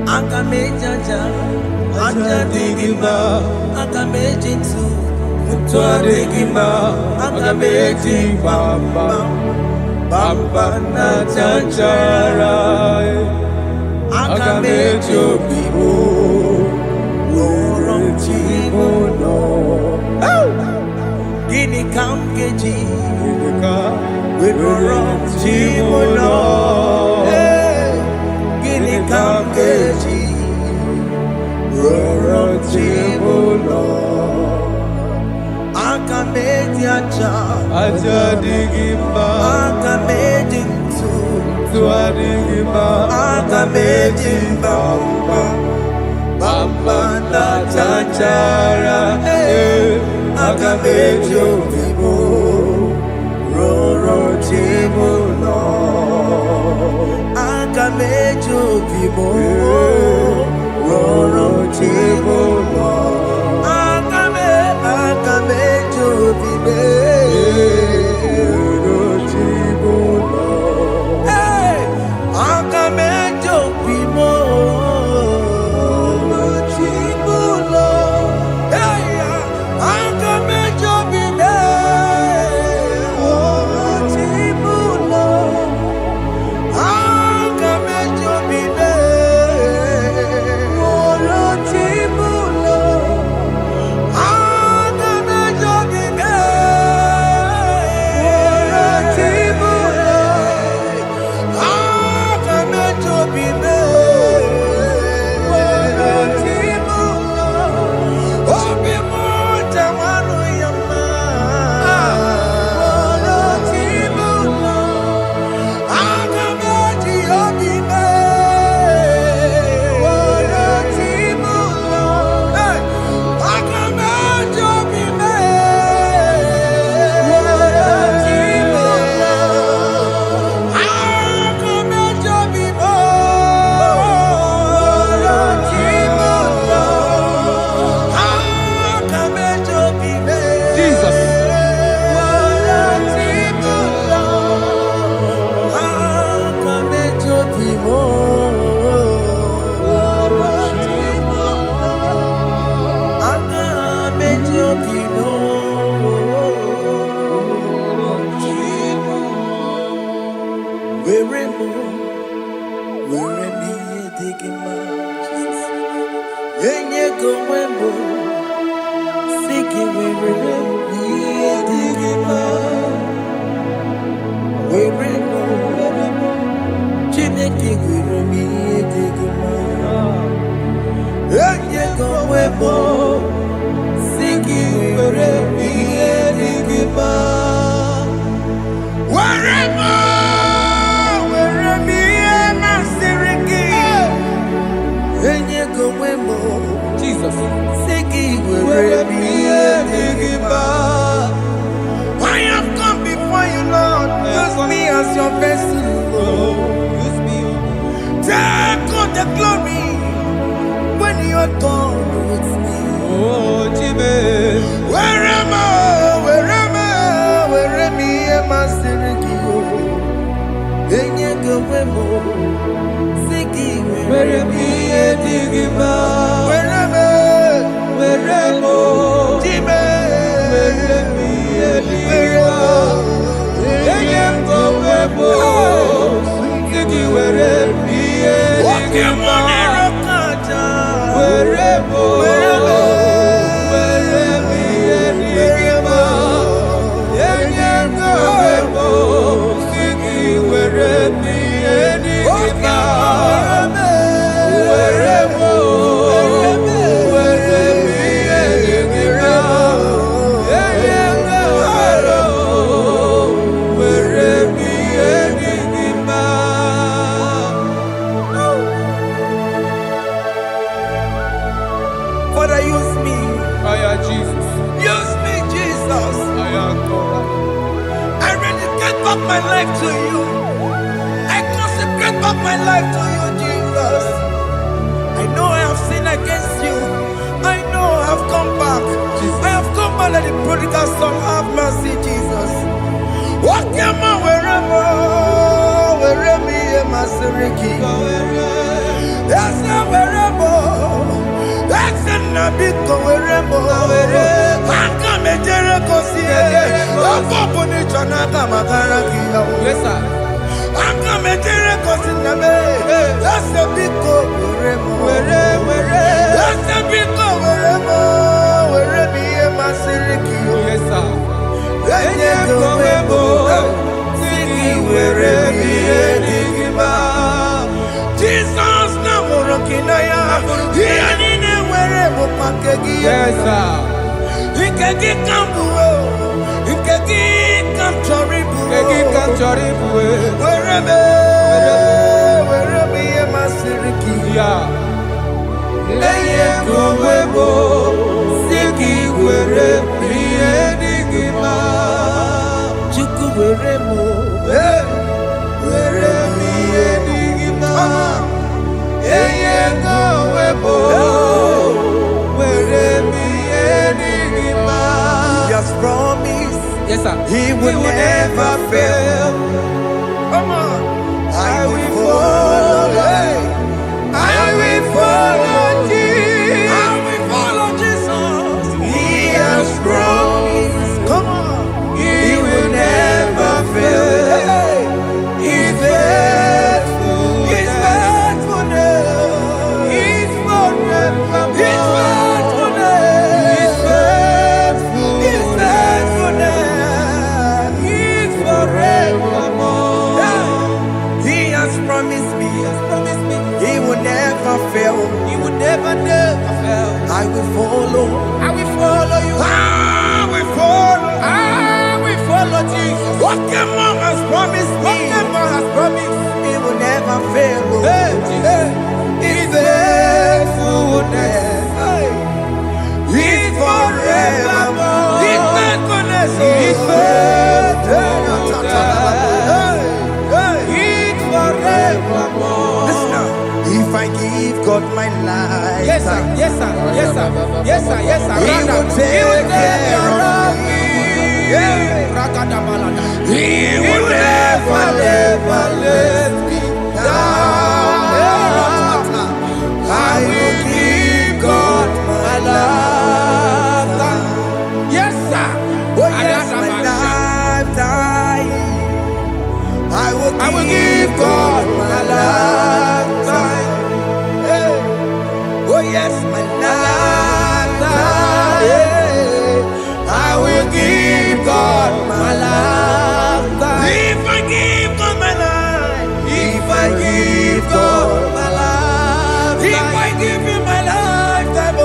Akamejaja, ajadigima, akamejitu, mutuadigima, akameji bamba, bamba na chanchara, akamejo bibo, worom chimono. Gini kamkeji, worom chimono. Gini kamkeji, worom chimono. Akameji acha, aga m eji mba na chachara aga m eji obi m rụrụ chi m ụlọ aga m eji obi m rụrụ chi m ụlọ aga m eji obi m rụrụ chi m ụlọ aga m eji obi m I have come before you, Lord. Use me as your vessel, Lord. Take all the glory when you're done with me. Where am I? Where am I? Where am I? My life to you. I consecrate back my life to you, Jesus. I know I have sinned against you. I know I have come back. I have come back like the prodigal son. Have mercy, Jesus. What am I wherever? Where me and my Seriki? That's not wherever. That's not big wherever. I come and Jericho see. Yes, sir. I'm coming to reconcile. That's a big go. That's a big go. Where me and my Seriki. Yes, sir. Let's go. Siki, where me and Igima. Jesus, now we're rocking. Yes, sir. You can get come. Wherever where me a masiriki. Yeah. Eye kowebo, siki where me enigma. Chuku where mo, where me enigma. Eye kowebo, where me enigma. He has promised, Yes, sir. he will never fail. Come on, I will follow. I will follow Jesus. I will follow Jesus. He has promised. Come on, he will never fail. He's faithful. He's faithfulness. He's forever. He's faithfulness. He's faithful. He's faithfulness. He's forevermore. He has promised me. He will never fail. He will never fail. I will follow. I will follow you. I will follow. I will follow Jesus. What the mom has promised me. What the mom has promised. He will never fail. Hey, Jesus. He's faithfulness. He's forevermore. He's faithfulness. He's faithfulness. He's forevermore. Listen now. If I give God my life, Yes, sir. Yes, sir. Yes, sir. Yes, sir. Yes, sir. He will take care of me. He will never let me down. I will give God my life. Yes, sir. Oh yes, my lifetime. I will give God my lifetime. Hey. Oh yes, my lifetime. I will give God my lifetime. If I give God my life, if I give God my life, if I give Him my lifetime, oh,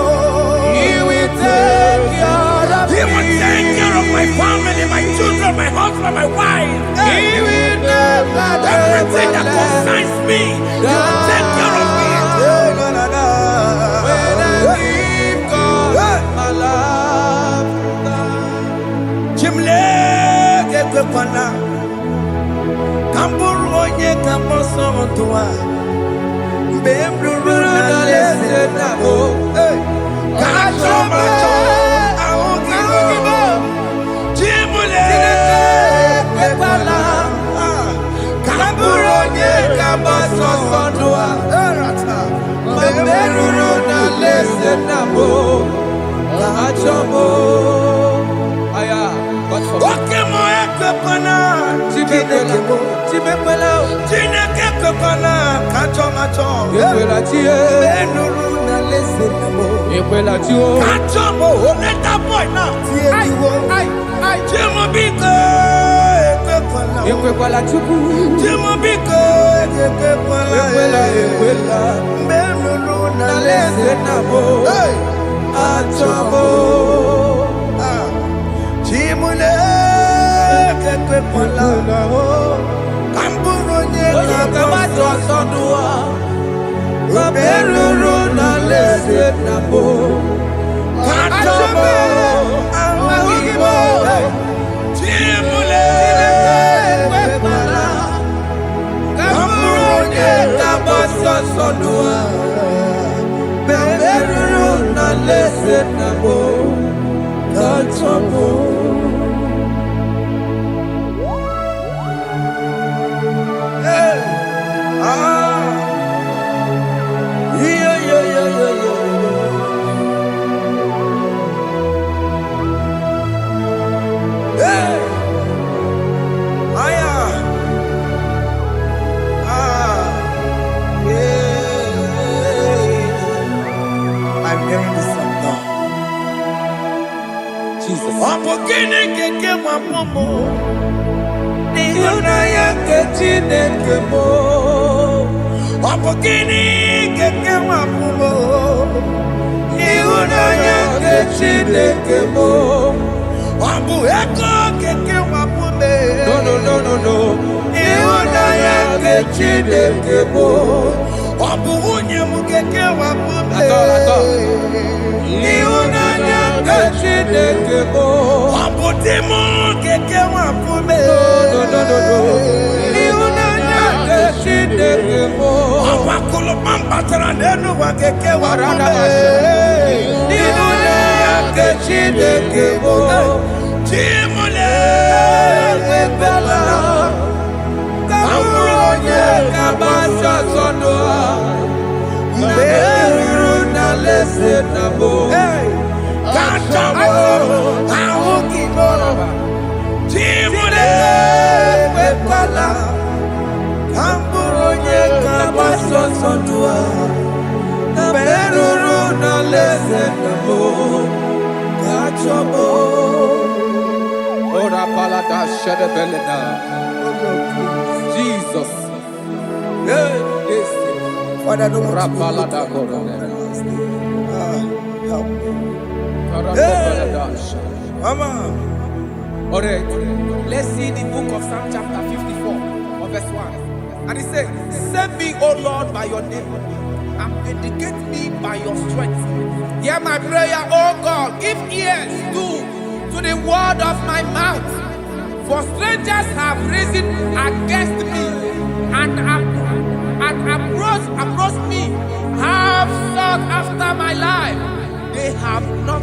He will take care of me. He will take care of my family, my children, my husband, my wife. He will never everything that concerns me. He will take care of me. When I give God my love, Chimle kekwepana Kamburu onye kamboso ontua Mbembruru na lese nabo Kachomacho Aogibo Chimule kekwepana Kamburu onye kamboso ontua Mbembruru na lese nabo Kachomo. Aya, God for me. Okemo ekwepana Chimekwela. Chineke kwepana Kachomacho Ekwela chie. Benuru na lese nabo Ekwela chio. Kachomo, let that boy now. Ai. Chimobiko, Ekwela chuku. Chimobiko, Ekwela. Benuru na Na lese lese nabo. Achomo. Chimule, Kekwepala, Kamburonye, Kamato sondua. Kameruru na lese nabo. Kachomo, Awagibo, Chimule, Ekwela. Kamuronye kabaso sondua. Kameruru na lese nabo. Kachomo. I'm hearing this song now. Jesus. Opokini keke wapomo. Nihuna yake Chineke mo. Opokini keke wapomo. Nihuna yake Chineke mo. Wabu eko keke wapome. No. Ihu Ihunanya nke Chineke bụ ọ bụ nwunye m keke wapụme. Ihunanya nke Chineke bụ ọ bụ di m keke wapụme. Ihunanya nke Chineke bụ ọ bụ akụlụkpa m batara n'elu ụwa keke wapụme. Ihunanya nke Chineke bụ Chimole wepela kamuru onye kabasha zono meru na lese nabo kachamo ahukino Chimole wepela kamuru onye kabasha zono meru na lese nabo kachamo. Jesus. Father, I don't want to help me. Mama. All right. Let's see the book of Psalm chapter 54, verse 1. And it says, send me, O Lord, by your name, and vindicate me by your strength. Hear my prayer, O God. Give ears to the word of my mouth. For strangers have risen against me and approached me, have sought after my life. They have not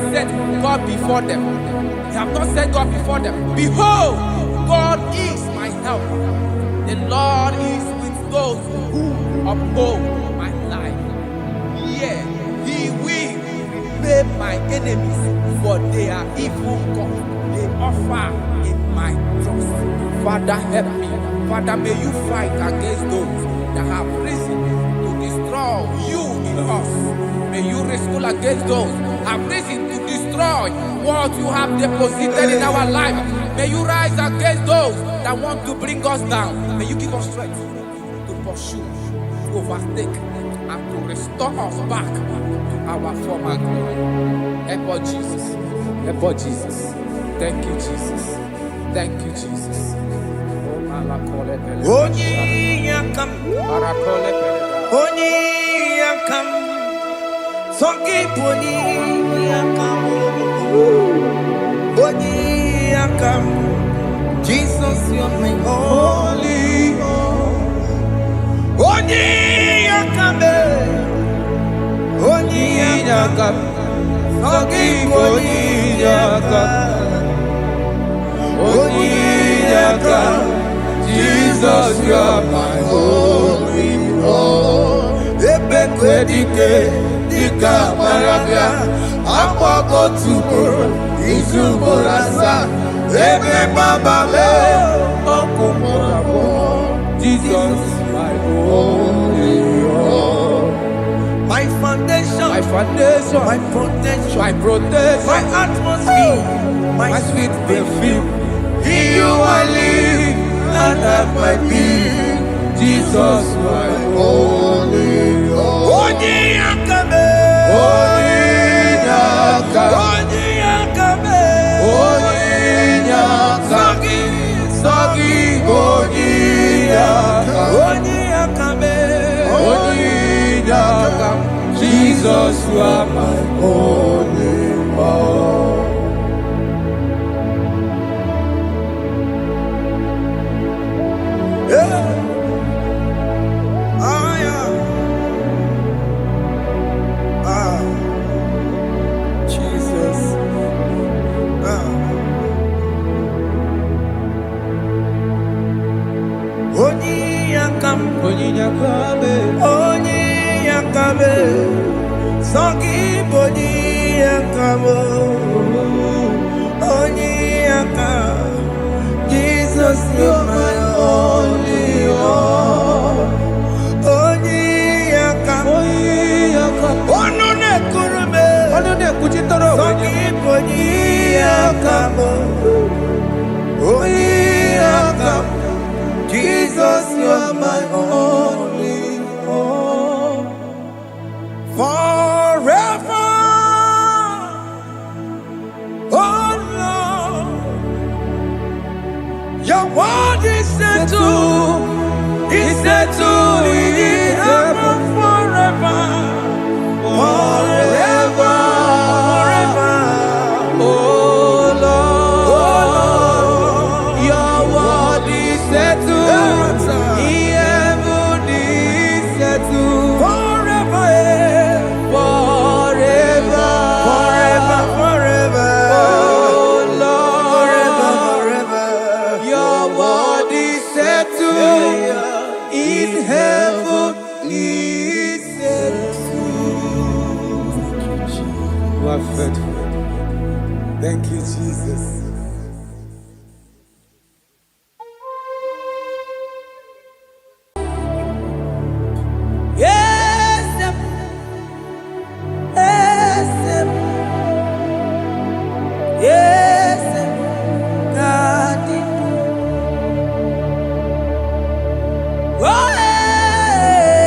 set God before them. They have not set God before them. Behold, God is my help. The Lord is with those who uphold my life. Yeah, He will repay my enemies for their evil gods. They offer in my trust. Father, help me. Father, may you fight against those that have risen to destroy you in us. May you wrestle against those that have risen to destroy what you have deposited in our life. May you rise against those that want to bring us down. May you give us strength to pursue, to overtake, and to restore us back to our former glory. Help us, Jesus. Help us, Jesus. Thank you, Jesus. Thank you, Jesus. Oni yakam, Oni yakam, Sogi Poni yakam, Oni yakam, Jesus, you're my holy. Oni yakam, Oni yakam, Sogi Poni yakam, Oni yakam. Jesus, you are my holy Lord. Ebekwedike, dika marabia, akwako tukoro, izuborasa, ebe babale, okumorabo. Jesus, my holy Lord. My foundation, my protection, my atmosphere, my sweet perfume. In you I live and have my being. Jesus, my holy Lord. Oni yakame, Oni yakame, Oni yakame, Sagi, Oni yakame, Oni yakame. Jesus, you are my holy Lord. Jesus. Oni yakame, Sogi Boni yakame, Oni yakame. Jesus, you're my only Lord. Oni yakame, Onune kurume, Sogi Boni yakame, Oni yakame. Jesus, you're my only Lord. Forever, oh Lord, your Jesus. Yes, yes, yes, God did. Oh, yes,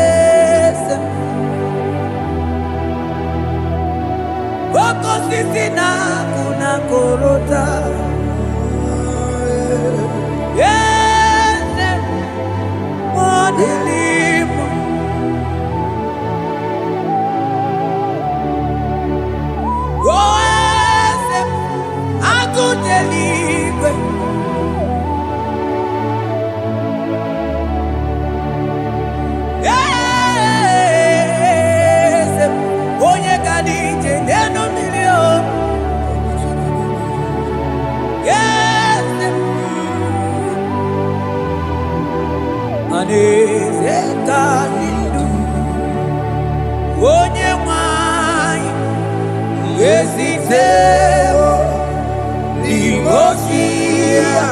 Boko sisi na kuna korota. Yes, Modelimo. Oh, yes, Agudelimo. Yes, Onye Kadije Neno Milio. Yes, Aneze Kalidu. Onye Mwai. Esiteo. Limosia.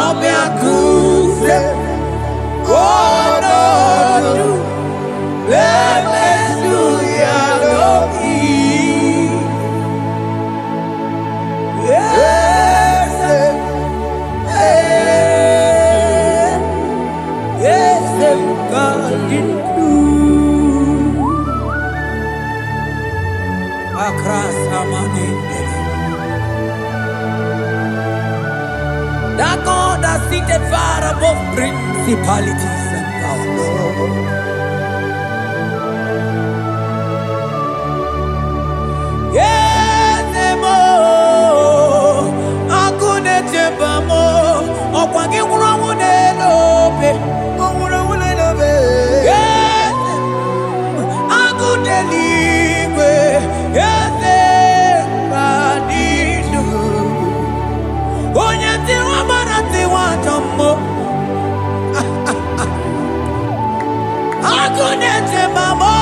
Obiakuse. Onodu. Lemesuya Loki. Yes, yes, God did do. Across Amani. That God that seated far above principalities and powers. Yes, mo. Akune chebamo. Okwangi urawune lobe. Yes, akudeligwe. Yes, kadidu. Onyati wabarati watombo. Akune chebamo.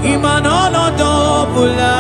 Imanono dobula.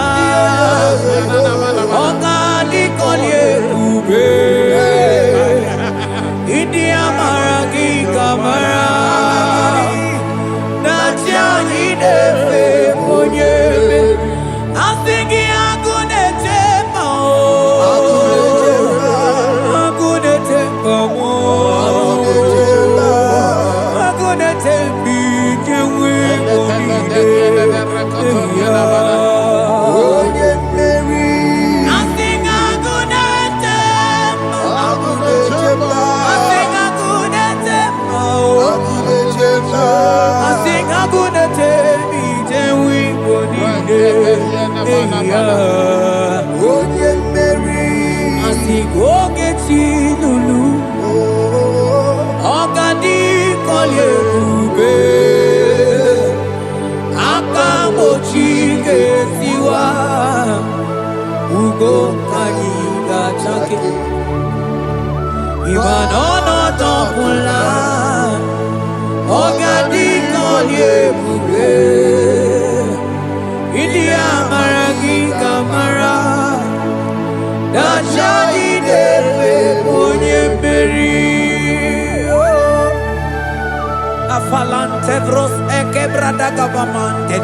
Falantevros ekebrada gabamante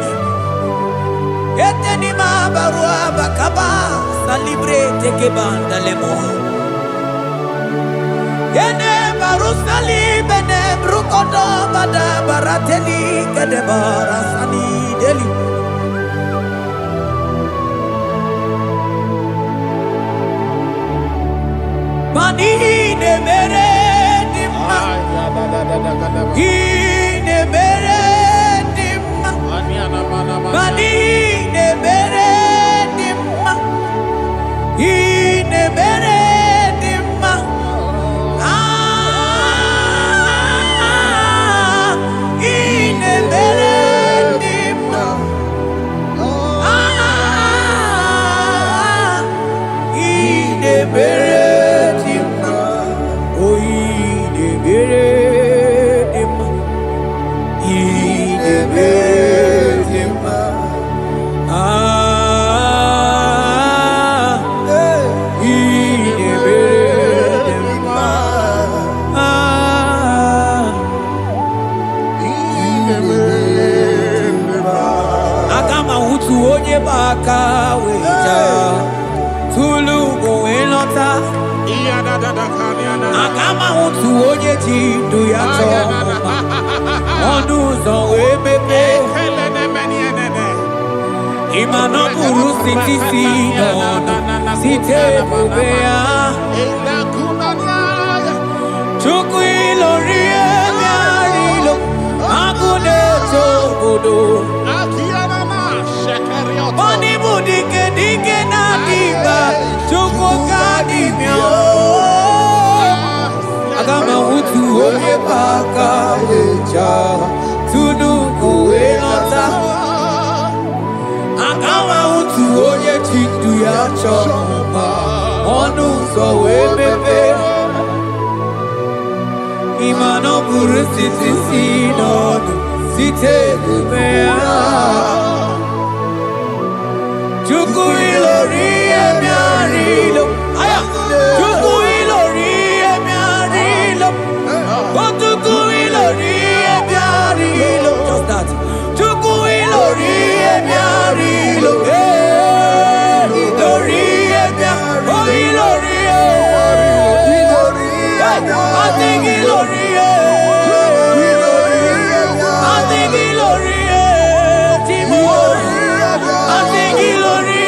eteni ma barua bakaba salibre tekebanda lemo ene barusali bene brukodo bada barateli kedebara sani deli mani ne mere dimma ne beredim mani ne beredim ne beredim ne beredim ne beredim o ne beredim Akama utu onye ji ndu ya chọọ ọnụ ụzọ wee mepee ịma na ọ bụrụ site si n'ọnụ site ebube ya Chukwu ilori ebiara ilo agụ na-eto obodo Oni bụ dike dike na-adịba Chukwu ka dibịa Agama utu onye baka weja Tunu kowe nọta Agama utu onye chindu ya chọma Ọnụ ụzọ wee mepe Ịma na ọ bụrụ site si n'ọnụ Site ebube ya Chukwu ilori emiarilo Chukwu ilori emiarilo Chukwu ilori emiarilo Just that Chukwu ilori emiarilo Ilori emiarilo Oh ilori I think ilori I think ilori Timo I think ilori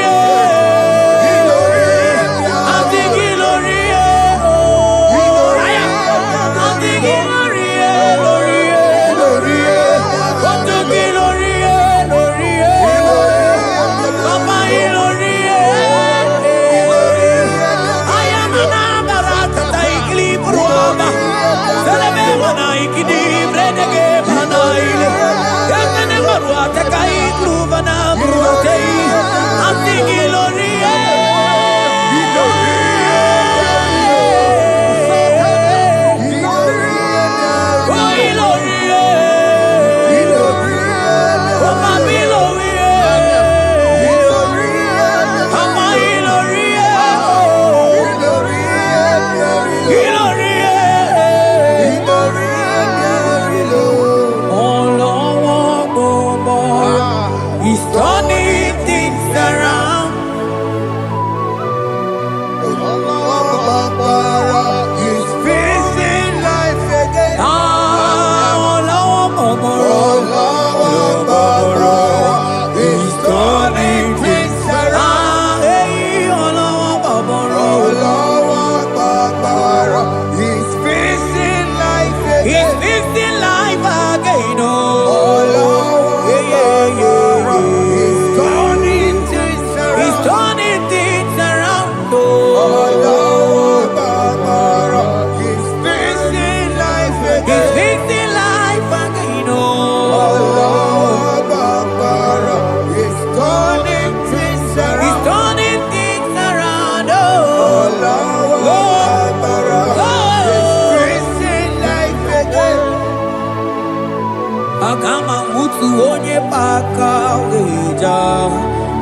Pakaweja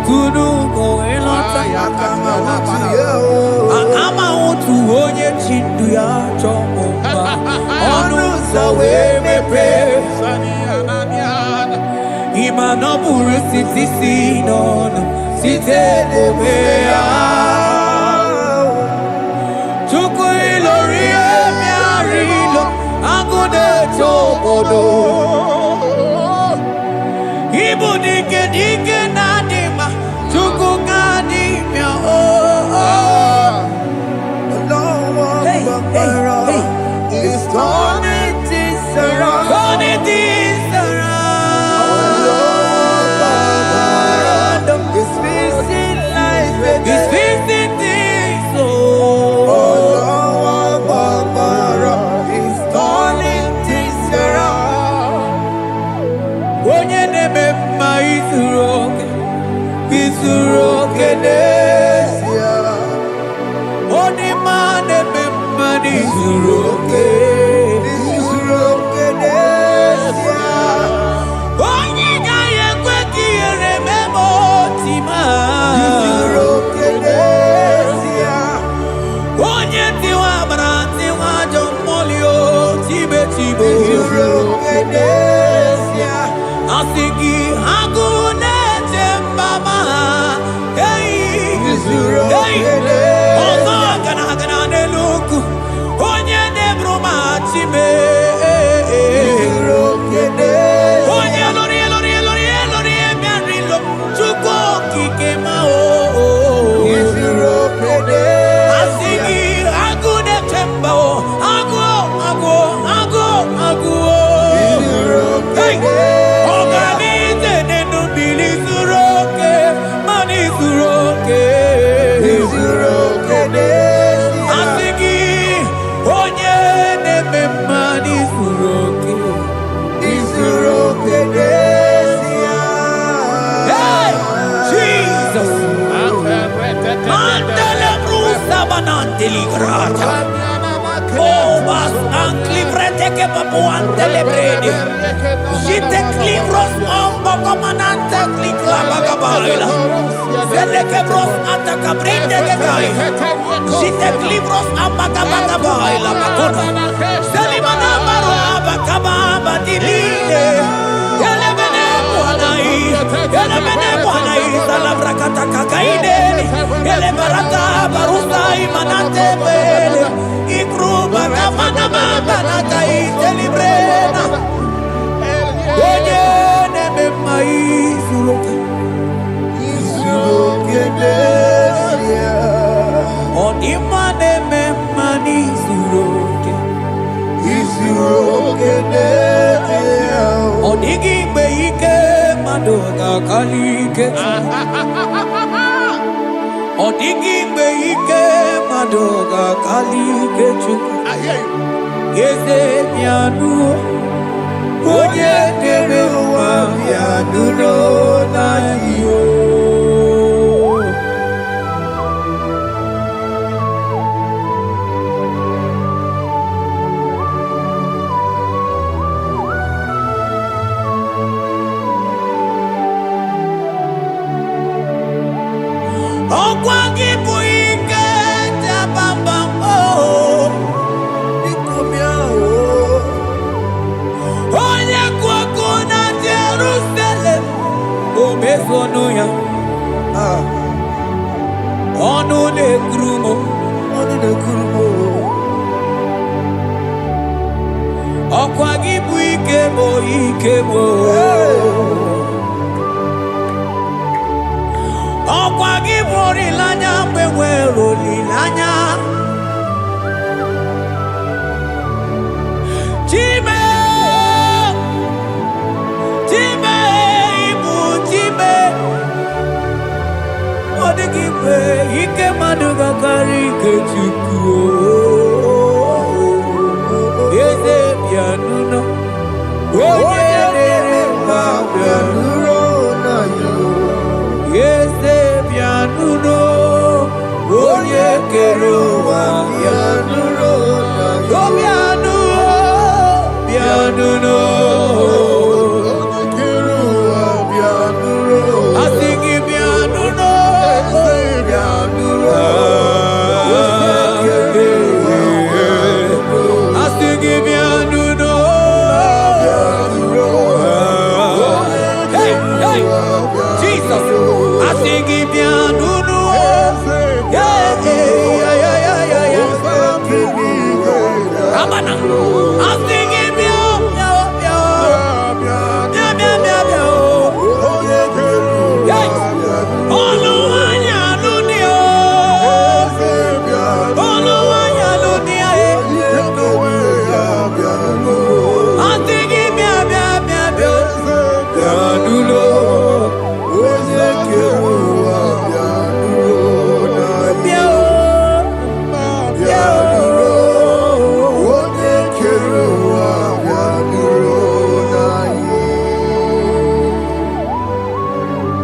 Tunu Goelota Akama Utu Onye Chindu ya Chomba Onu Sawe Mepe Imanoburu Siti Sinon Site Debea Chuku Ilori Emiarilo Angune Chobodo Ibu dike nadima Chuku Kadimia Hey, hey, hey It's turning things around. Turning things around It's fixing life again. It's fixing things It's turning things around. Onye neme ma izuroke Desia Oni ma neme ma izuroke Desia Onye gaye kweki erememo tima Desia Onye tiwa branti wa jomolio tibe Desia Asigi agune tembama Hey Ozo gana neluku Onye nebruma time Onye lori emiarilo Chuko kike mao Asigi agune tembao Agu Hey Organize nenu bili suroke Mani suroke Asigi onye neme mani suroke Hey Jesus Mandele brusa bananteli grata Oh bas anclivrete che papuante le bredi Jite clivros ombo comanante clicla bagabaila Zelle che bros anta cabrinde che gai Jite clivros ambagabagabaila Bakuna Zeli manamaro abagababa diline Yele bene buanai Salabrakata kakaineni Yele barata barusa imanante bele Ikruba kamana mabana kaite librena Onye neme maisuroke Onima neme manisuroke Onigi beike madoga kalike Onigi beike madoga kalike chuku Yeze mianu Onye neme wa mianu no na yo Okwangi buike jabamba Onye kwako na Jerusalem Omezono ya Onu nekrumo Okwangi buike mo Okwangi bori lanya mwenwero lilanya Chime ibu chime Odigime ike maduga kari ke chuku Yeze pianuno Onye nere ma pianuno na yo Yeze pianuno Onye kero wa pianuno na yo Pianuno Hey, Jesus, I sing it down, yeah, yeah, yeah, yeah, yeah, yeah. Amana, I sing it down, yeah, yeah, yeah, yeah, yeah, yeah. Yes, Oluwanya lunia, Oluwanya lunia, I sing it down, yeah, yeah, yeah,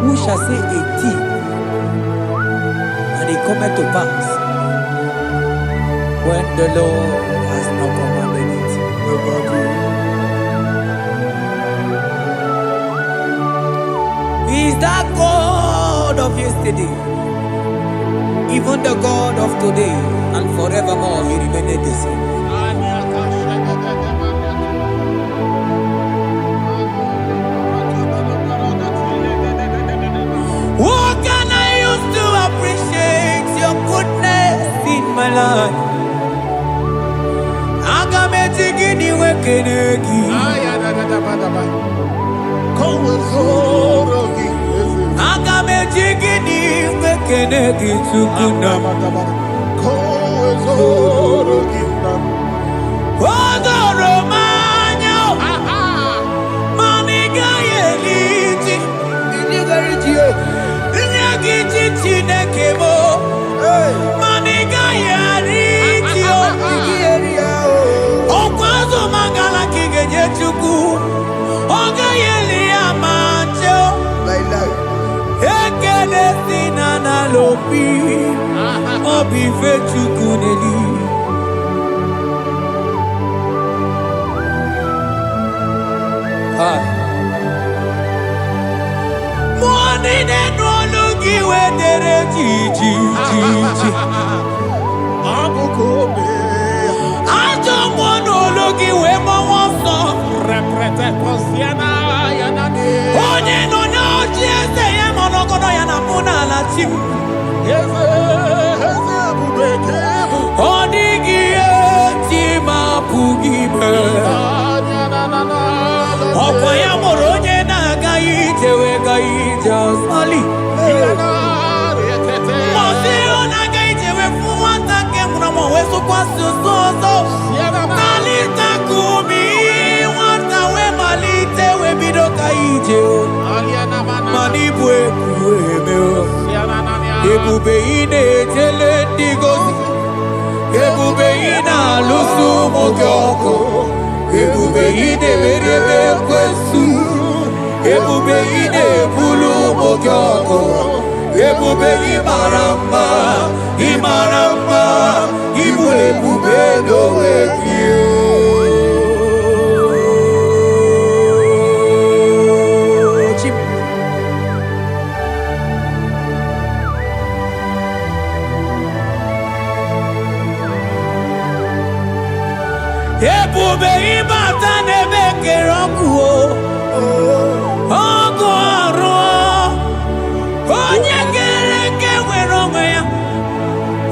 who shall say a thing, and it cometh to pass when the Lord has not commanded it? He is that God of yesterday, even the God of today, and forevermore He remained the same. What can I use to appreciate your goodness in my life? Agametigini wekenegi, Agametigini wekenegi tukuna, Odoro manyo, maniga yeliti, Nyagiti chinekemo, maniga yaritio, Okwazo mangala kigeje chuku, Oga yeli amacho, Ekele sinana lopi, Obi fechuku neli. Money de no lugi we dere ji. Ajo mono lugi we mo wonso. Reprete posiana yana de. Onye no no jese ye mono kono yana muna la chim. Eze bubeke. Odigi eti ma pugibe. Opa ya moronye na gaite we gaite asali. Mose ona gaite we fuwata ke muna weso kwa soso. Malita kumi wata we malite we bido gaite. Manibwe kuemeo. Ebube ine tele digozi. Ebube ina lusu mogyoko. Ebube ide merebe kwesu, Ebube ide bulu mogyoko, Ebube imarama, Ibu ebube dowe kiyo. Ebube ibata nebe kerokuo, Ogo aro, Onye kereke weronwe ya,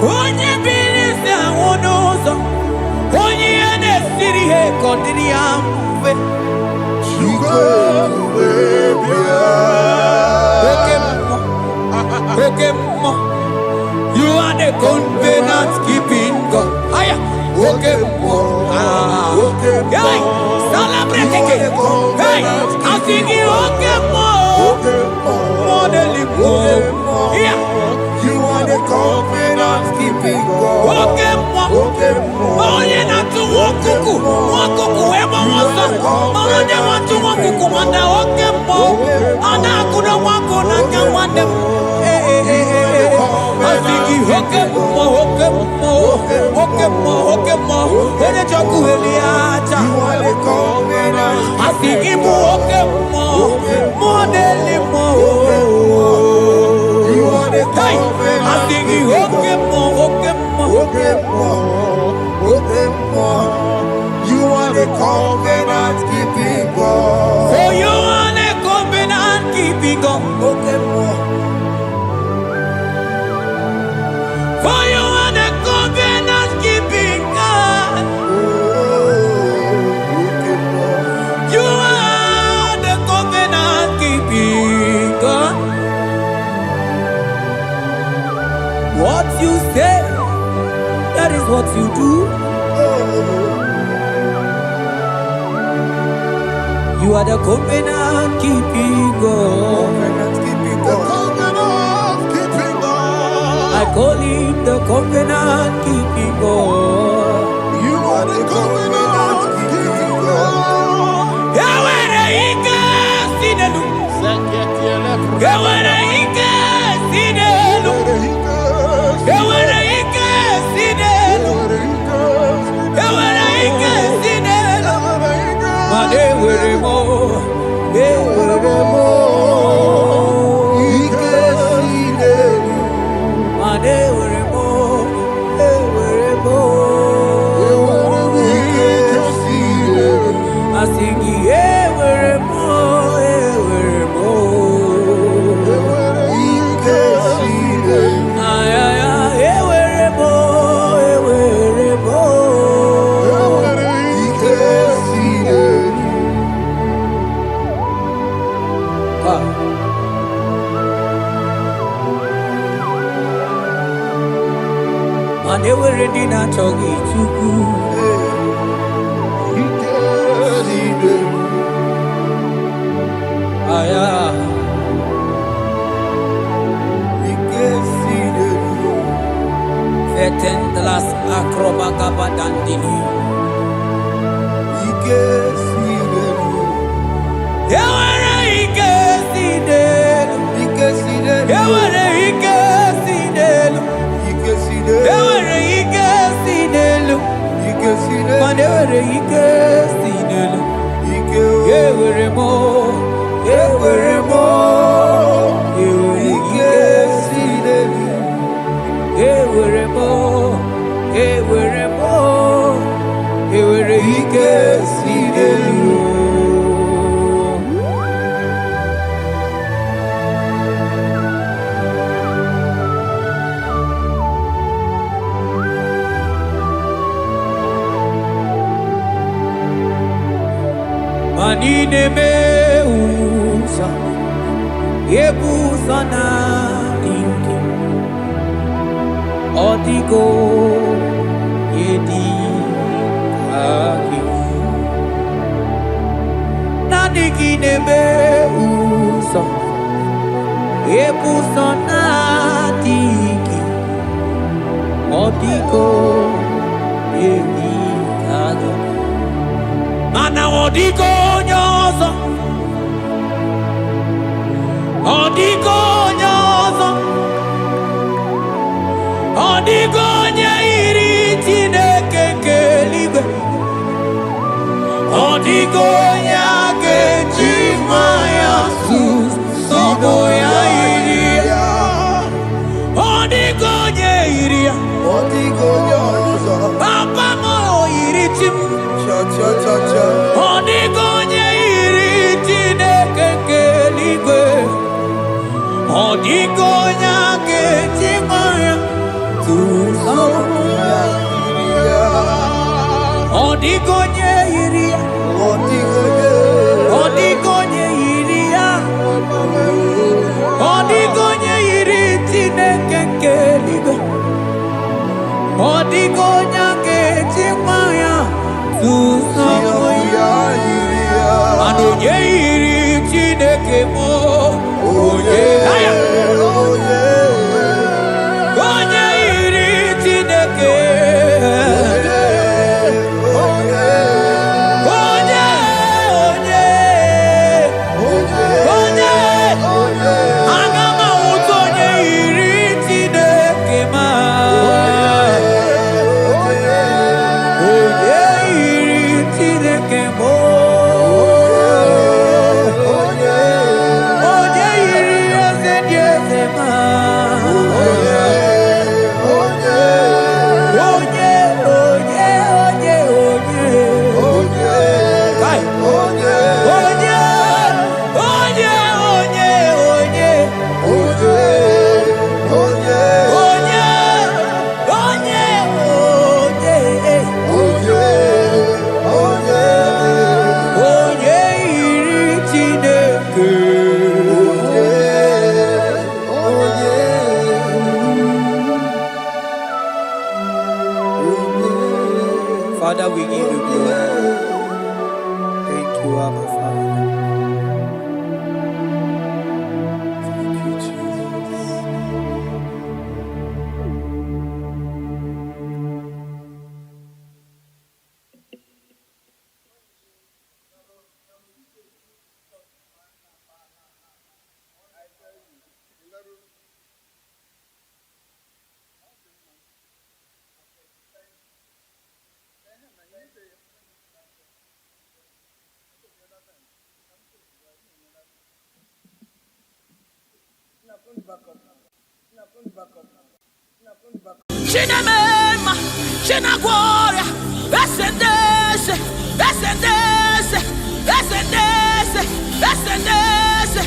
Onye bilisi awonozo, Onye ene siri he kondiri amfe. Ekemo, you are the covenant keeping God. Aya, Ekemo. Hey, celebrate again. Hey, I think you Okemo. Yeah. You are the covenant keeping God. Okemo. Oh, you not to walk kuku. Walk kuku. Eba wasa. Mama de want to walk kuku. Wanda Okemo. Ana kuda wako na kawande. I think you Okemo. Ene choku eliacha. You are the covenant. I think you Okemo. Modeli mo. You are the covenant. I think you Okemo. You are the covenant keeping God. Oh, you are the covenant keeping you say, that is what you do. You are the covenant keeping God. I call him the covenant keeping God. You are the covenant keeping God. Yawere ike sinelu. Yawere ike sinelu. Yawere ike sinelu. Yawere ike sinelu. Mane were mo. Ewere mo. Ike sinelu. Mane were mo. Ewere mo. Ike sinelu. Asigi ewere mo. Ewere mo. Ike sinelu. Ay ay ay ewere mo. Ewere mo. Ike sinelu. Ah. Mane were di na chogi chuku. Ike sinelu. Aya. Ike sinelu. Fetendlas akrobaga badandini. Ike sinelu. Ewere ike sinelu. Ike sinelu. Ewere ike sinelu. Ike sinelu. Ewere ike sinelu. Ike sinelu. Mane were ike sinelu. Ike Ewere mo. Ewere mo. Ewere Ike ike sinelu. ewere mo. Ewere mo. Ewere ike sinelu. Manine me usa, yebusa na inki, odiko yedi aki. Nadigine me usa, yebusa na tiki, odiko yedi aki. Mana odiko nyozo, odiko nyozo, odiko nyairi Chineke keligwe, odiko nyake chimaya sus sobo ya iria, odiko nyairia, Odiko nyozo. papa mo iri chim. Cha cha cha cha. Odigonye iri Chineke keligwe, odigonya kechimaya tuso. Odigonye iria, odigonye iria, odigonye iri Chineke keligwe, odigonya kechimaya tuso. Anonye iri Chineke mo, onye aya, onye iri Chineke, onye, aga m ahụta onye iri Chineke ma, onye iri Chineke mo. Onye iri Chinamema, Chinaguara, Ascendese, Ascendese, Ascendese, Ascendese,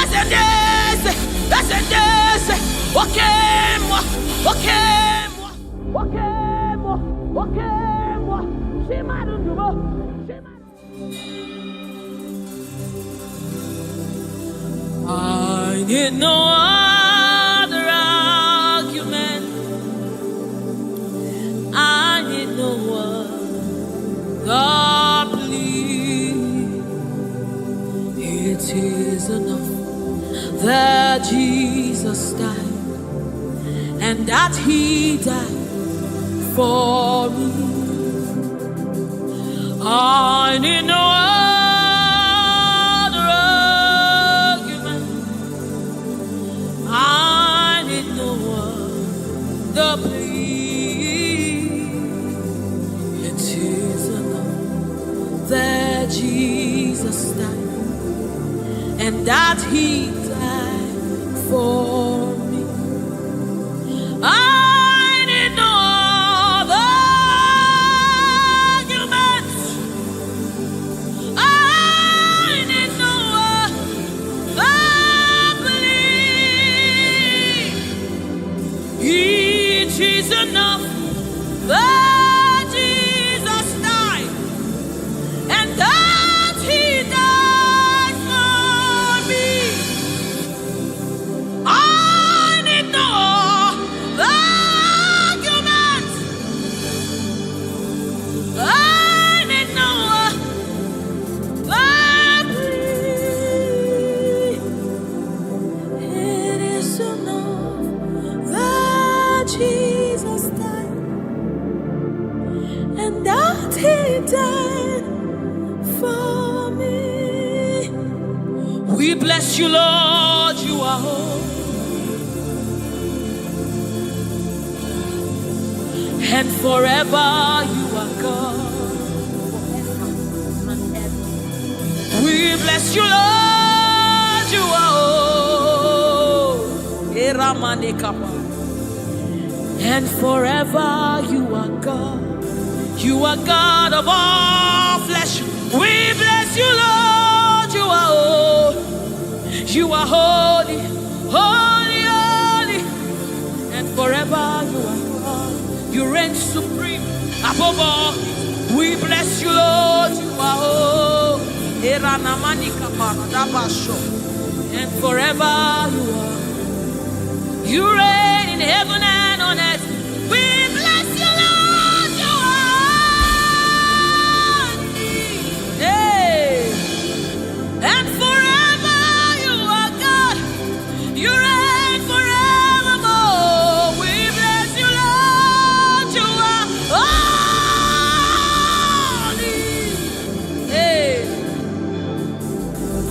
Ascendese, Ascendese, Wakemwa, Wakemwa, Wakemwa, Wakemwa, Shimarubo, I need no other argument. I need no other plea. It is enough that Jesus died, and that He died for me. I need no other argument. I need no other plea. It is enough that Jesus died, and that He died for me. I need no other arguments. I need no other plea. It is enough that Jesus died, and that He died for me. I need no arguments. I need no plea. It is enough that Jesus died, and that He died for me. We bless you, Lord, you are holy. And forever you are God. We bless you, Lord, you are holy. And forever you are God. You are God of all flesh. We bless you, Lord, you are holy. You are holy, holy, holy. And forever you are God. You reign supreme above all. We bless you, Lord, you are holy. And forever you are. You reign in heaven and on earth. We bless you, Lord, you are holy. Hey. And forever you are God. You reign forevermore. We bless you, Lord, you are holy. Hey.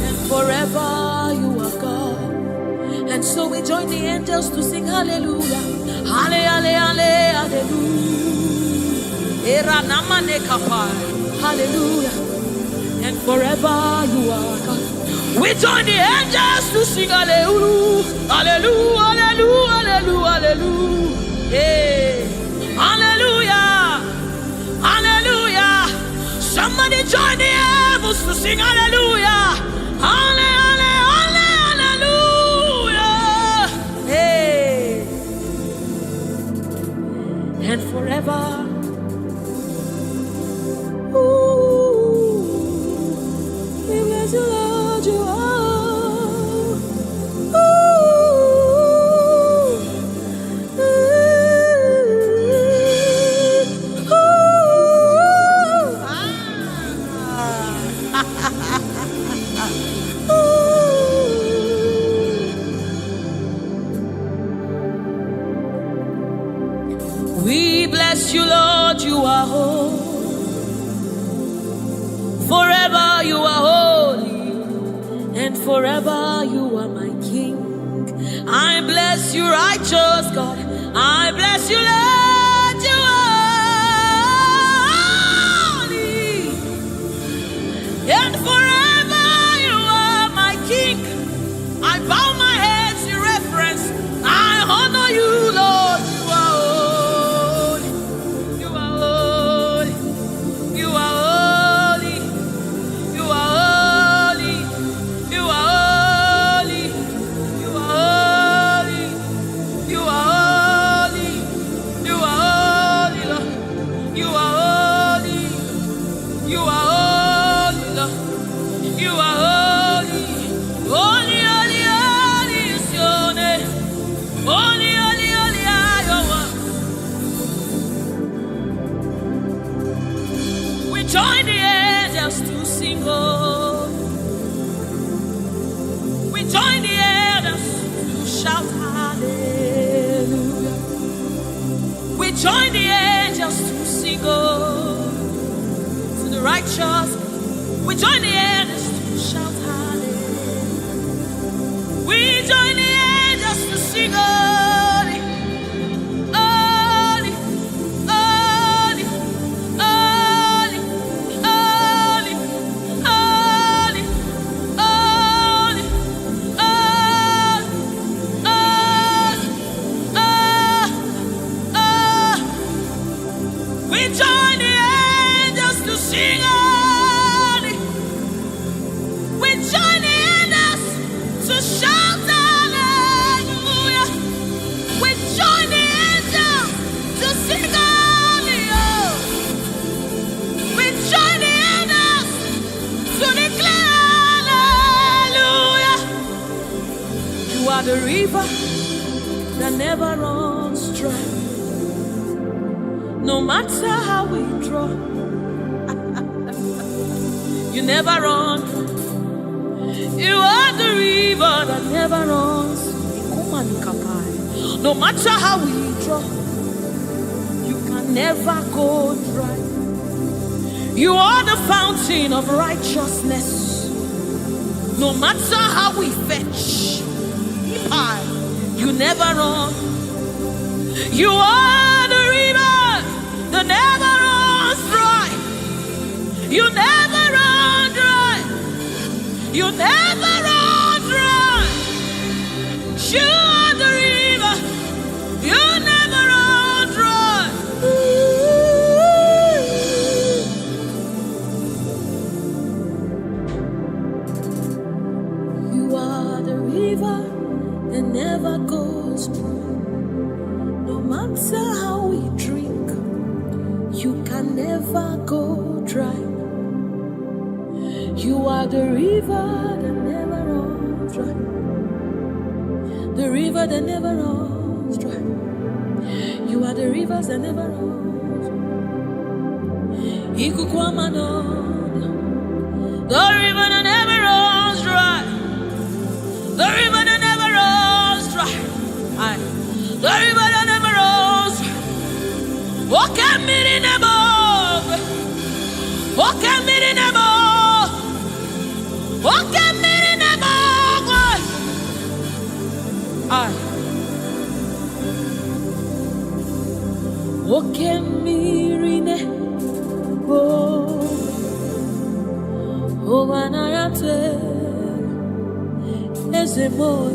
And forever you are God. And so we join the angels to sing hallelujah. Hallelujah, hallelujah. Hallelujah. And forever you are God. We join the angels to sing hallelujah. Hallelujah, hallelujah, hallelujah, hallelujah. Hey. Hallelujah. Hallelujah. Somebody join the heavens to sing hallelujah. Hallelujah, hallelujah. Hey. And forever. Ooh, we bless you, Lord, you are. We bless you, Lord, you are holy. Forever you are holy, and forever you are my King. I bless you, righteous God. I bless you, Lord, you are holy, and forever you are my King. I bow my head in reverence. join the angels to shout hallelujah. We join the angels to sing holy, holy, holy, holy, holy, holy, holy, we join the angels to sing holy. We join the angels to shout hallelujah. We join the angels to sing holy. Oh. We join the angels to declare hallelujah. You are the river that never runs dry. No matter how we draw, you never run. You are the river that never runs. No matter how we draw, you can never go dry. You are the fountain of righteousness. No matter how we fetch, you never run. You are the river that never runs dry. You never run dry. You never run dry. You are the river. You never run dry. You are the river that never goes dry. No matter how we drink, you can never go dry. You are the river that never runs dry. The river that never runs dry. You are the rivers that never runs dry. The river that never runs dry. The river that never runs dry. The river that never runs dry. Walk at me in above. Walk at me in above. Walk at me in above. Walk at me in above. Oh, when I am as a boy,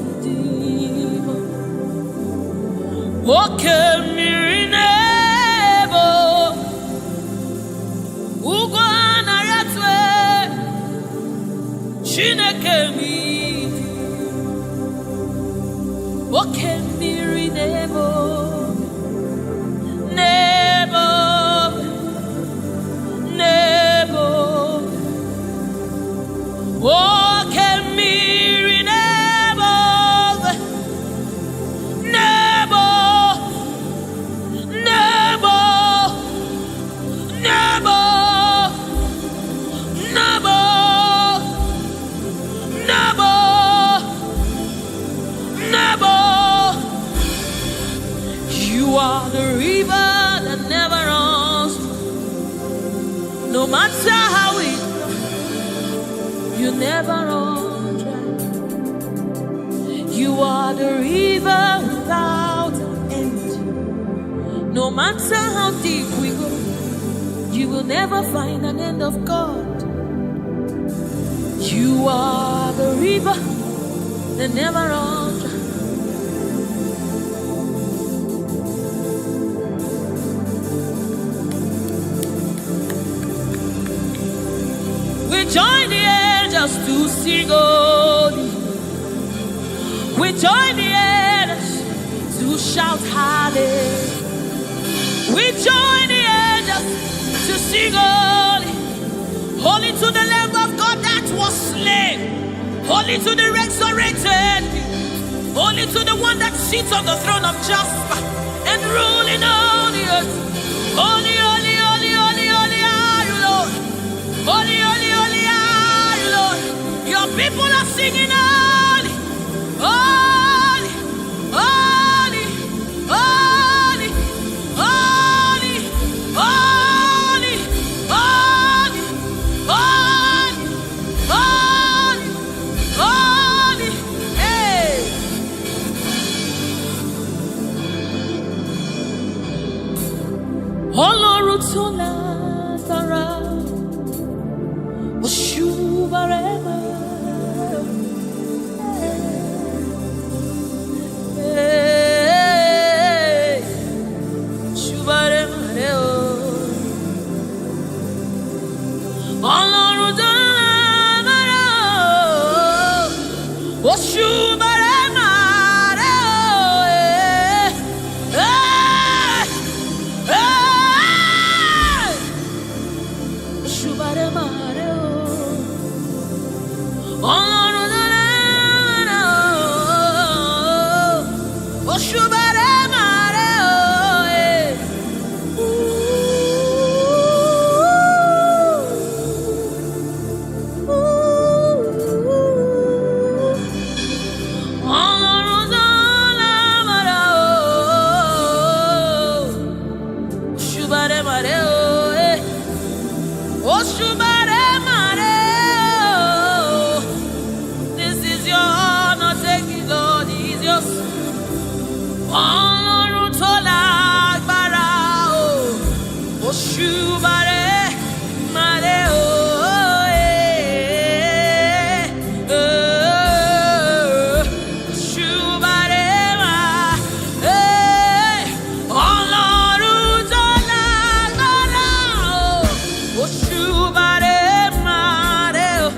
walk at me in above. Ugwana yatwe Chineke mi walk at me in above. Nebo Nebo walk at me in above. Nebo Nebo Nebo Nebo Nebo Nebo. You are the river that never runs. No matter how we try, you never run dry. You are the river without end. No matter how deep we go, you will never find an end of God. You are the river that never runs dry. We join the angels to sing holy. We join the angels to shout hallelujah. We join the angels to sing holy. Holy to the Lamb of God that was slain. Holy to the resurrected. Holy to the one that sits on the throne of Jasper and ruling all the earth. Holy, holy, holy, holy, holy are you, Lord. Holy, holy, holy are you, Lord. Your people are singing holy, holy, holy, holy, holy, holy, holy, holy, tó lágbára, òṣùbàrẹ́mà. Òṣùbàrẹ́mà rẹ̀ o. Ọlọ́run tó lágbára o, òṣùbàrẹ́mà rẹ̀ o. Òṣùbàrẹ́mà rẹ̀ o. Ọlọ́run tó lágbára o, òṣùbàrẹ́mà rẹ̀ o. This is your honor, take it, Lord, is yours. Ọlọ́run tó lágbára o, òṣùbàrẹ́mà rẹ̀ o. Òṣùbàrẹ́mà, Ọlọ́run tó lágbára o, òṣùbàrẹ́mà rẹ̀ o.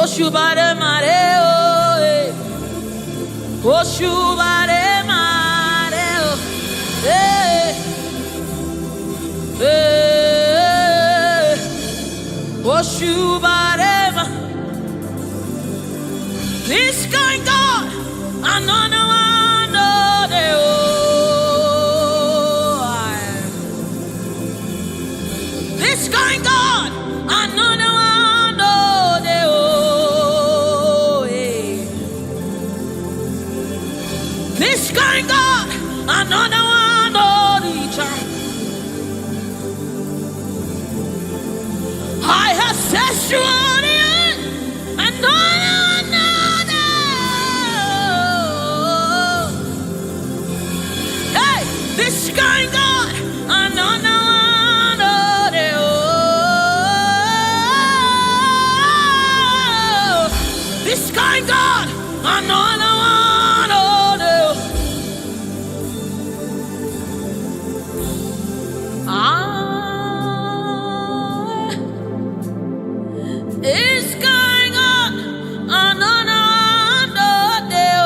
Òṣùbàrẹ́mà rẹ̀ o, òṣùbàrẹ́mà rẹ̀ o. Òṣùbàrẹ́mà. This kind God, another one, no, they oh. This kind God, another one, no, they oh. This kind God, another one, no, the I have set you on the earth, and hey, this kind God, another one, this kind God, another one, it's going on, another day.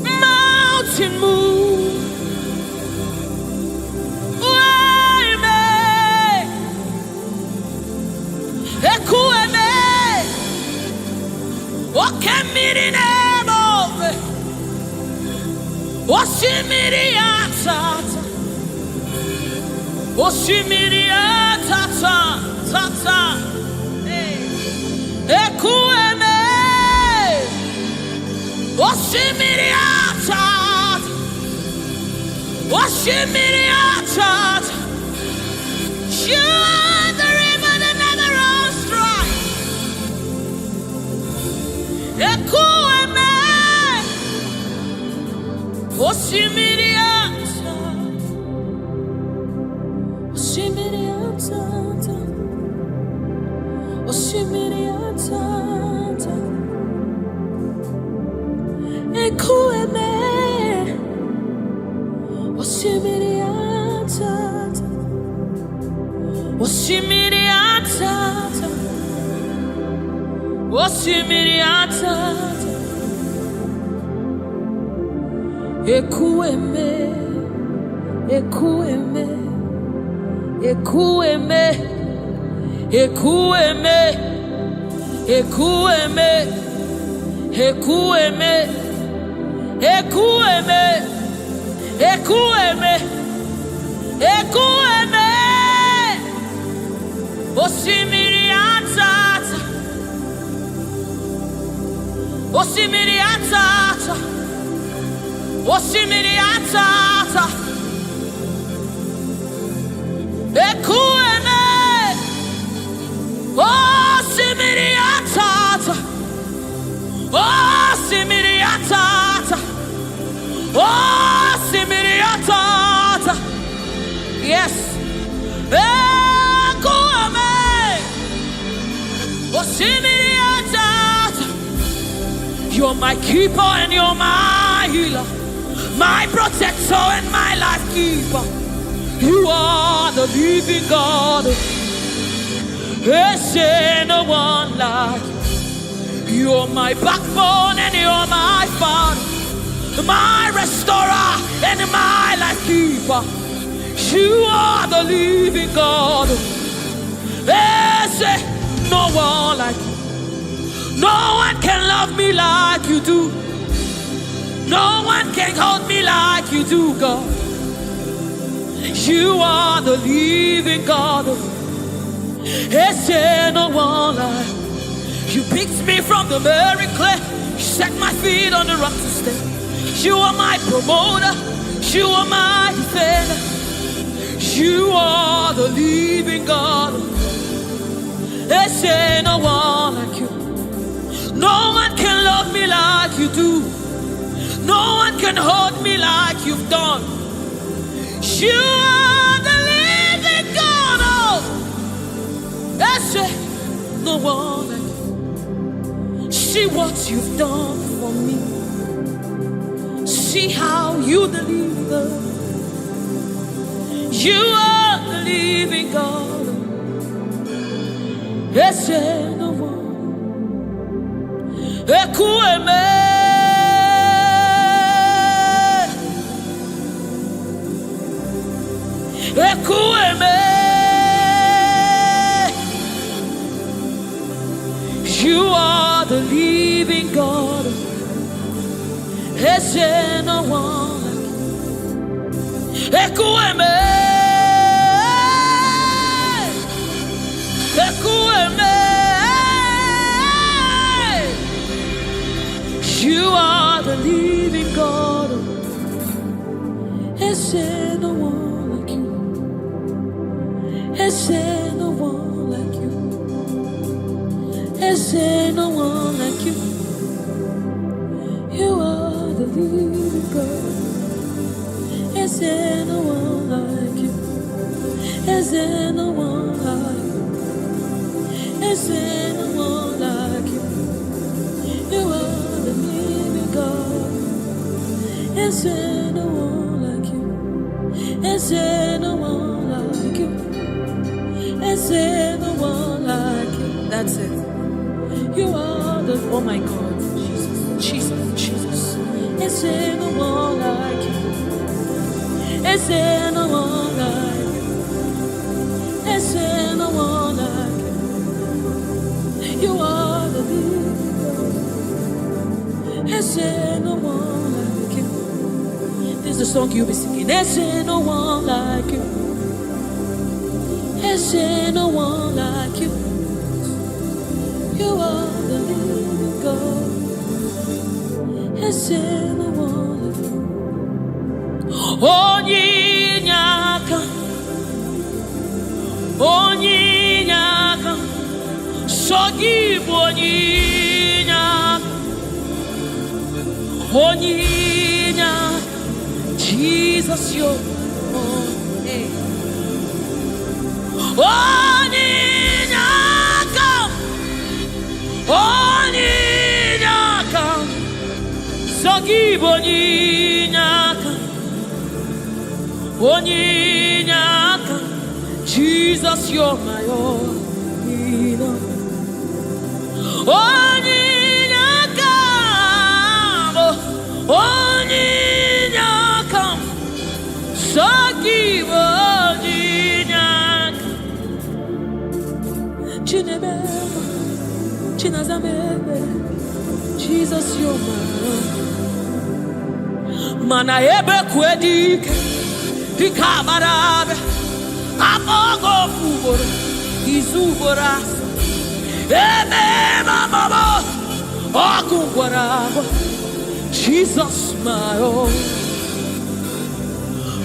Mountain move. You are the river that never runs dry. Yes. You're my keeper and you're my healer, my protector and my life keeper. You are the living God. There's no one like you. You're my backbone and you're my father, my restorer and my life keeper. You are the living God. There's no one like you. No one can love me like you do. No one can hold me like you do, God. You are the living God. There's no one like you. Picked me from the very clay. You set my feet on the rock to stay. You are my promoter. You are my defender. You are the living God. There's no one like you. No one can love me like you do. No one can hold me like you've done. You are the living God. Oh, that's it. No one like you. See what you've done for me. See how you deliver. You are the living God. That's it. No one. Ekueme, ekueme. You are the living God. There's no one like you. Ekueme, ekueme. You are the living God. Is there no one like you? Is there no one like you? Is there no one like you? You are the living God. Is there no one like you? Is there no one like you? Is there no one like you? You are God. Is there no one like you? Is there no one like you? Is there no one like you? That's it. You are the, oh my God, Jesus. Is there no one like you? Is there no one like you? Is there no one like you? You are the leader. Is there no one like you? This is the song you'll be singing. Is there no one like you? Is there no one like you? You are the living God. Is there no one like you? Onyinyaka, Onyinyaka, Sogibu Onyinyaka, Onyinyaka, Jesus, your name. Onyinyaka, Onyinyaka, Sogibu Onyinyaka, Onyinyaka, Jesus, you're my own. Onyinyaka, Onyinyaka, Sogibu Onyinyaka, Chinebema, Chinazamebe, Jesus, you're my own. Mana ebe kwedike, Dikabarabe, Amogo Fuboro, Izuborasa, Ebe Mama, Ogungwarabo, Jesus, my own.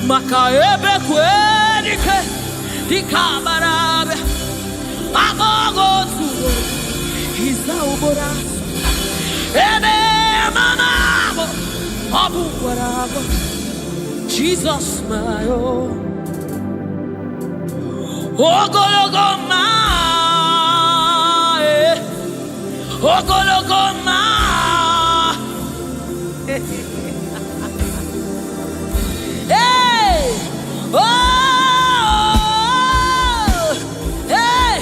Maka ebe kwedike, Dikabarabe, Amogo Fuboro, Izuborasa, Ebe Mama, Ogungwarabo, Jesus, my own. Ogologoma, Ogologoma. Hey, oh, hey.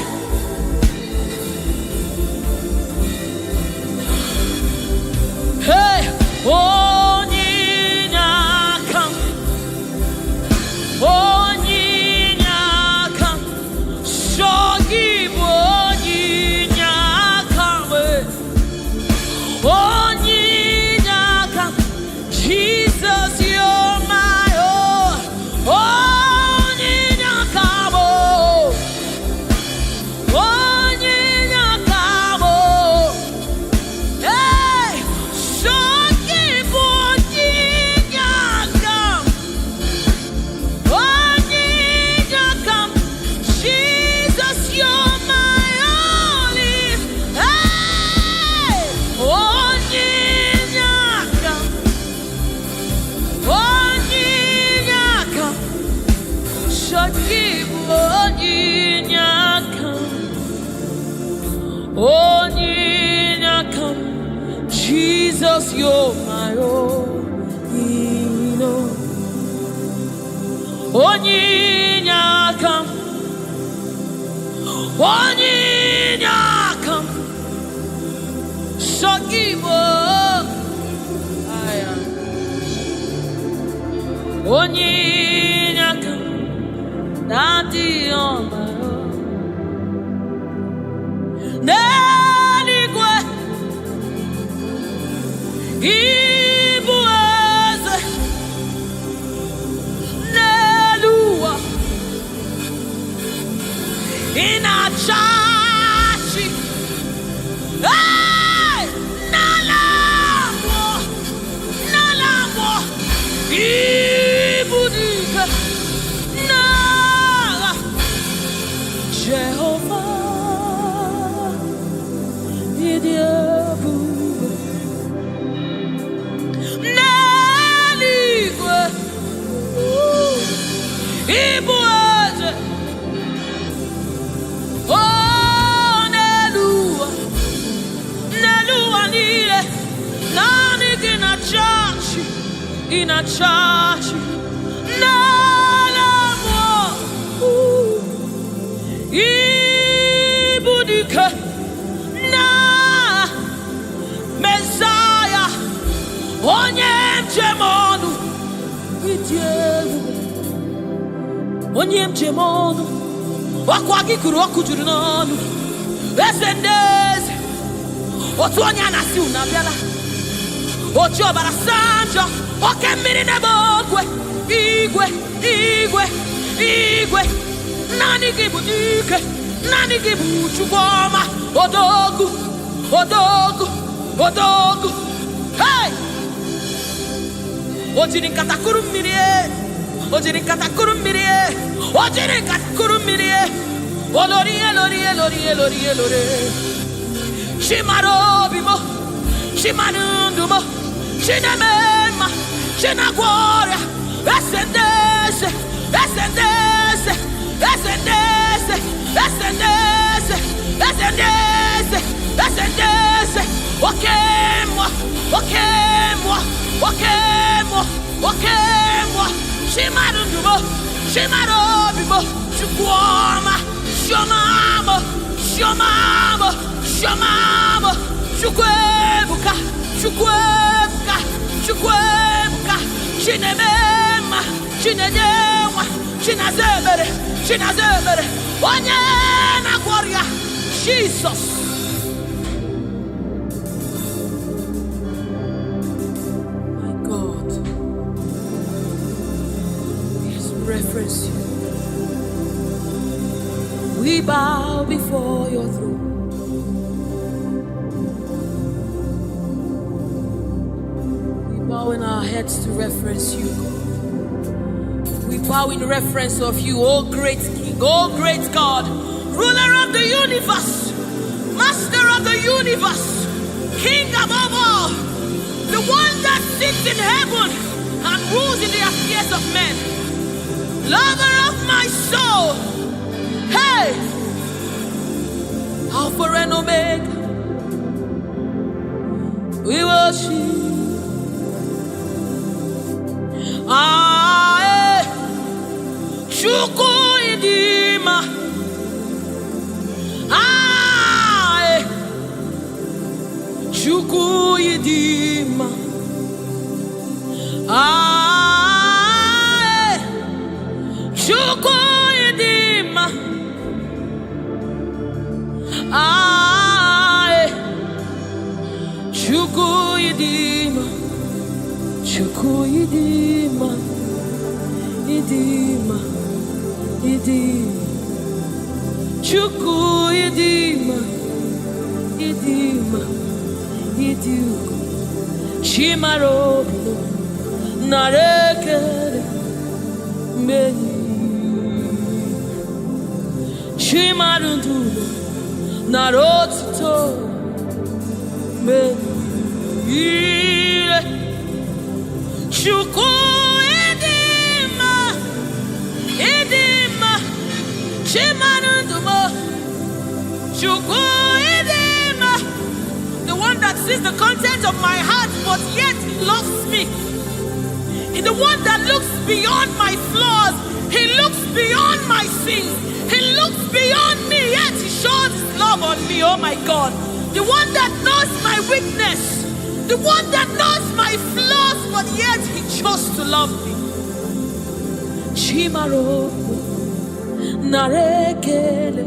Hey, Onyinyaka, Onyinyaka, Sogibu Onyinyaka, Onyinyaka, Jesus, you're my own. Onyinyaka, Onyinyaka, hey, Sogibu Onyinyaka, Onyinyaka, Jesus, you're my only. Hey, Onyinyaka, Onyinyaka, Sogibu Onyinyaka, Onyinyaka, Jesus, you're my own. Onyinyaka, Onyinyaka, Sogibu Onyinyaka, Daddy on my own. Neligwe, Ibueze, Nelua, Inachachi, hey, Nalamo, Nalamo, Ibudika, Nala, Jehovah, Idiabu, Neligwe, Ibueze, oh, Nelua, Nelua nile, Nani Inachachi, Nalamo, Ibudika, onye njem ọnụ ọkwa gị kụrụ ọkụ juru n'ọnụ eze ndị eze otu onye a na-asị unu abịala ochi ọbara sanjọ oke mmiri n'ebe ogwe igwe igwe igwe naanị gị bụ dike naanị gị bụ Chukwu ọma odogwu odogwu odogwu hey o jiri nkata kụrụ mmiri o jiri nkata kụrụ mmiri o jiri nkata kụrụ mmiri olori elori elori elori elori chimara obi mo chimara ndụ mo chineme mma chinagwọ ọrịa eze ndị eze eze ndị eze eze ndị eze eze ndị eze eze ndị eze eze ndị eze oke mmụọ oke mmụọ oke mmụọ oke mmụọ chimara ndụ mo chimara obi mo Chukwu ọma chiọma mo chiọma mo chiọma mo Chukwu ebuka Chukwu ebuka Chukwu ebuka chineme mma chinenye nwa chinaza ebere chinaza ebere onye na-agwọ ọrịa Jesus. My God, yes, reference you. We bow before your throne. Bowing our heads to reference you. We bow in reference of you, oh great King, oh great God, ruler of the universe, master of the universe, King above all, the one that sits in heaven and rules in the affairs of men, lover of my soul. Hey, Alpha and Omega, we worship. Chukwu idima Chukwu idima Chukwu idima Chukwu idima Chukwu idima idima idima Chukwu idima idima idima chimaro narekere meni chimarundu narotito meni Chukwu the one that sees the content of my heart but yet loves me. He's the one that looks beyond my flaws. He looks beyond my sins. He looks beyond me, yet he shows his love on me. Oh my God. The one that knows my weakness. The one that knows my flaws but yet he chose to love me. Chimaro narekele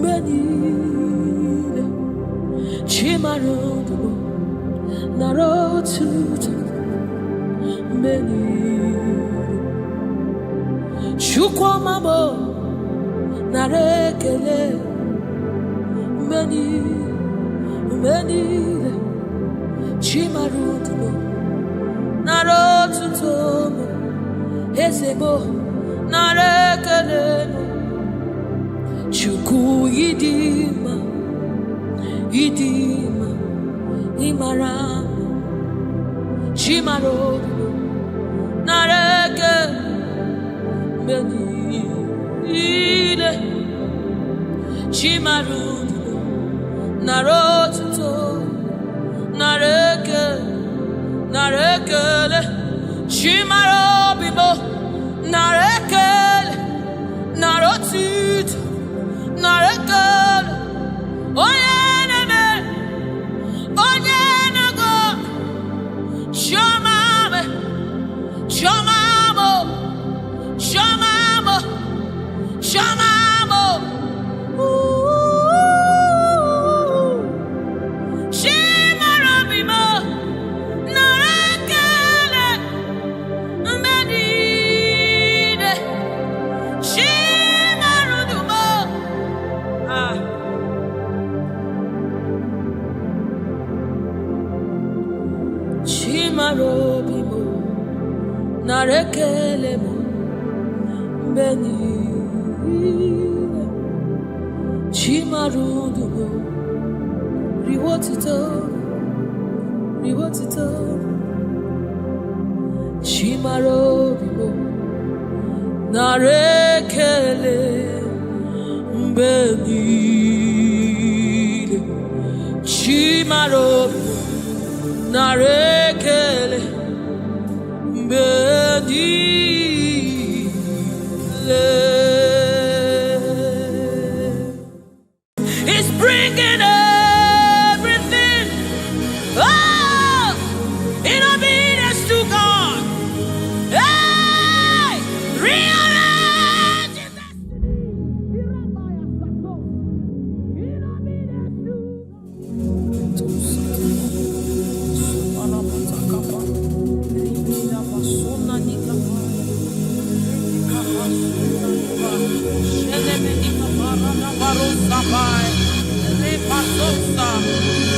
benile chimarodo narotuto benile chukwamamo narekele benile chimarodo narotuto ezebo narekele Chukwu idima idima imara chimaro nareke menile chimaru narotuto nareke narekele chimaro bibo narekele narotuto narekele oyeneme onyenago shomame shomamo shoma Mbeni Chimarudu Riwotito Chimarobibo Narekele Mbeni Chimarobibo Narekele Mbeni It's bringing everything in obedience to God. Hey, rearrange His destiny. In obedience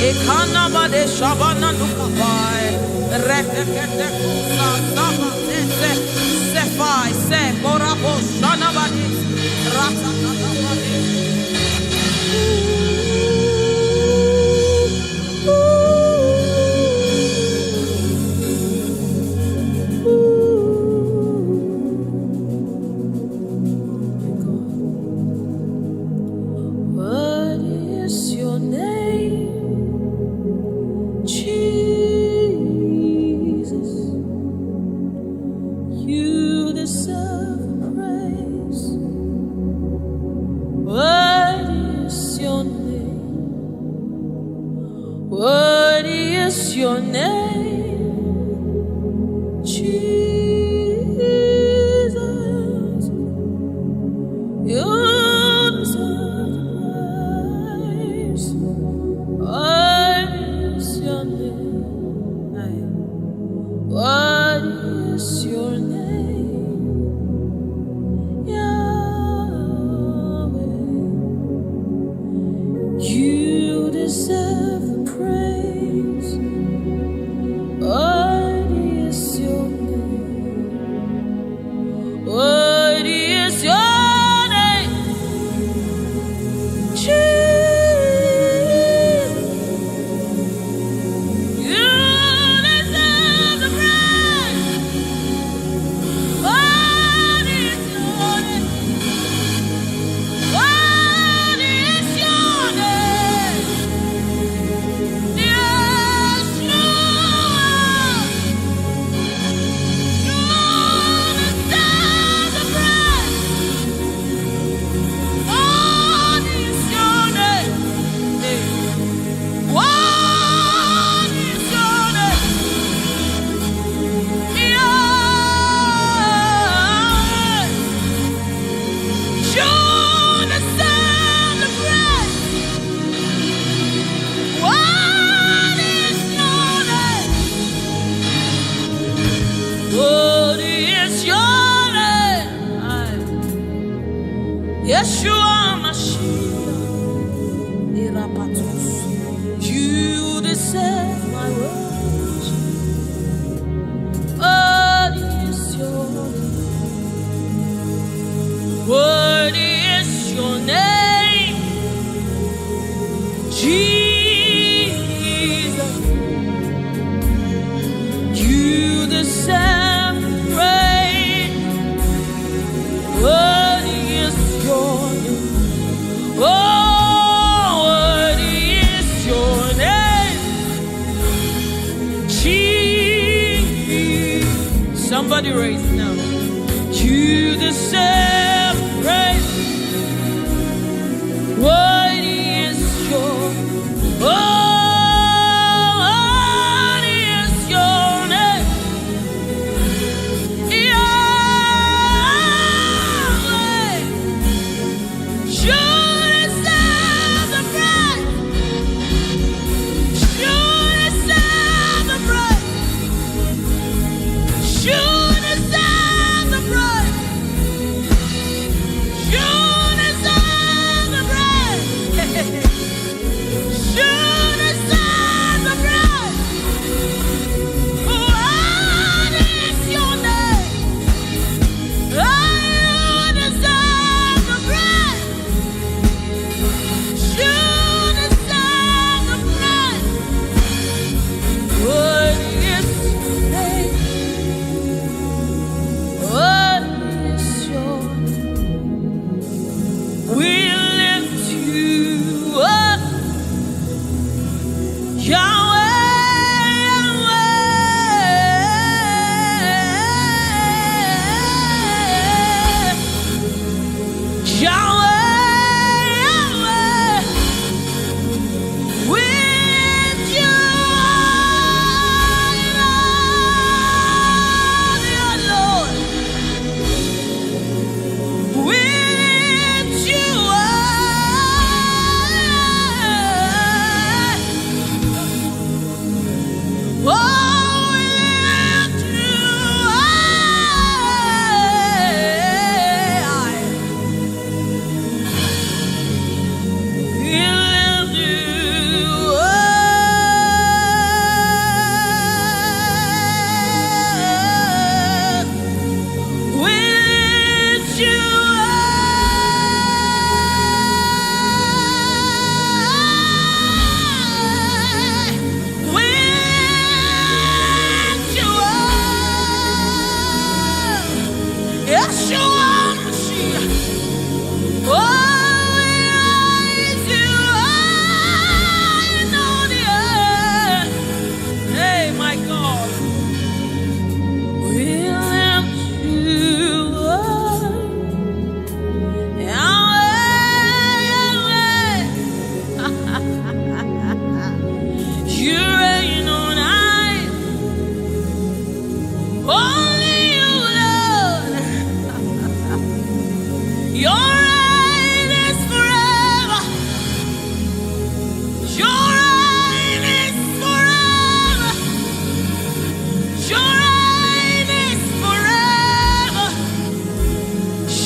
Ekanabade Shabana Nukabai, Rekete Kusa, Saba, Sefai, Se, Morabo, Shanabadi, Ratakabadi. What is your name? Jesus, you deserve praise. What is your name? What is your name? Jesus, you deserve praise. What is your name? What is your name? Yahweh. You deserve the praise. What is your name? What is your name? Jesus. You deserve the praise. What is your name? What is your name? Yes, Lord. You deserve the praise. What is your name? What is your name? Yeah. You deserve the praise. What is your name? What is your name? Yeshua Mashiach, Irapatos. You deserve my worship. What is your name? What is your name? Jesus, you deserve praise. What is your name? Oh, what is your name? Jesus. Somebody raise it now. You deserve praise. What is your name? Your reign is forever. Your reign is forever. Your reign is forever.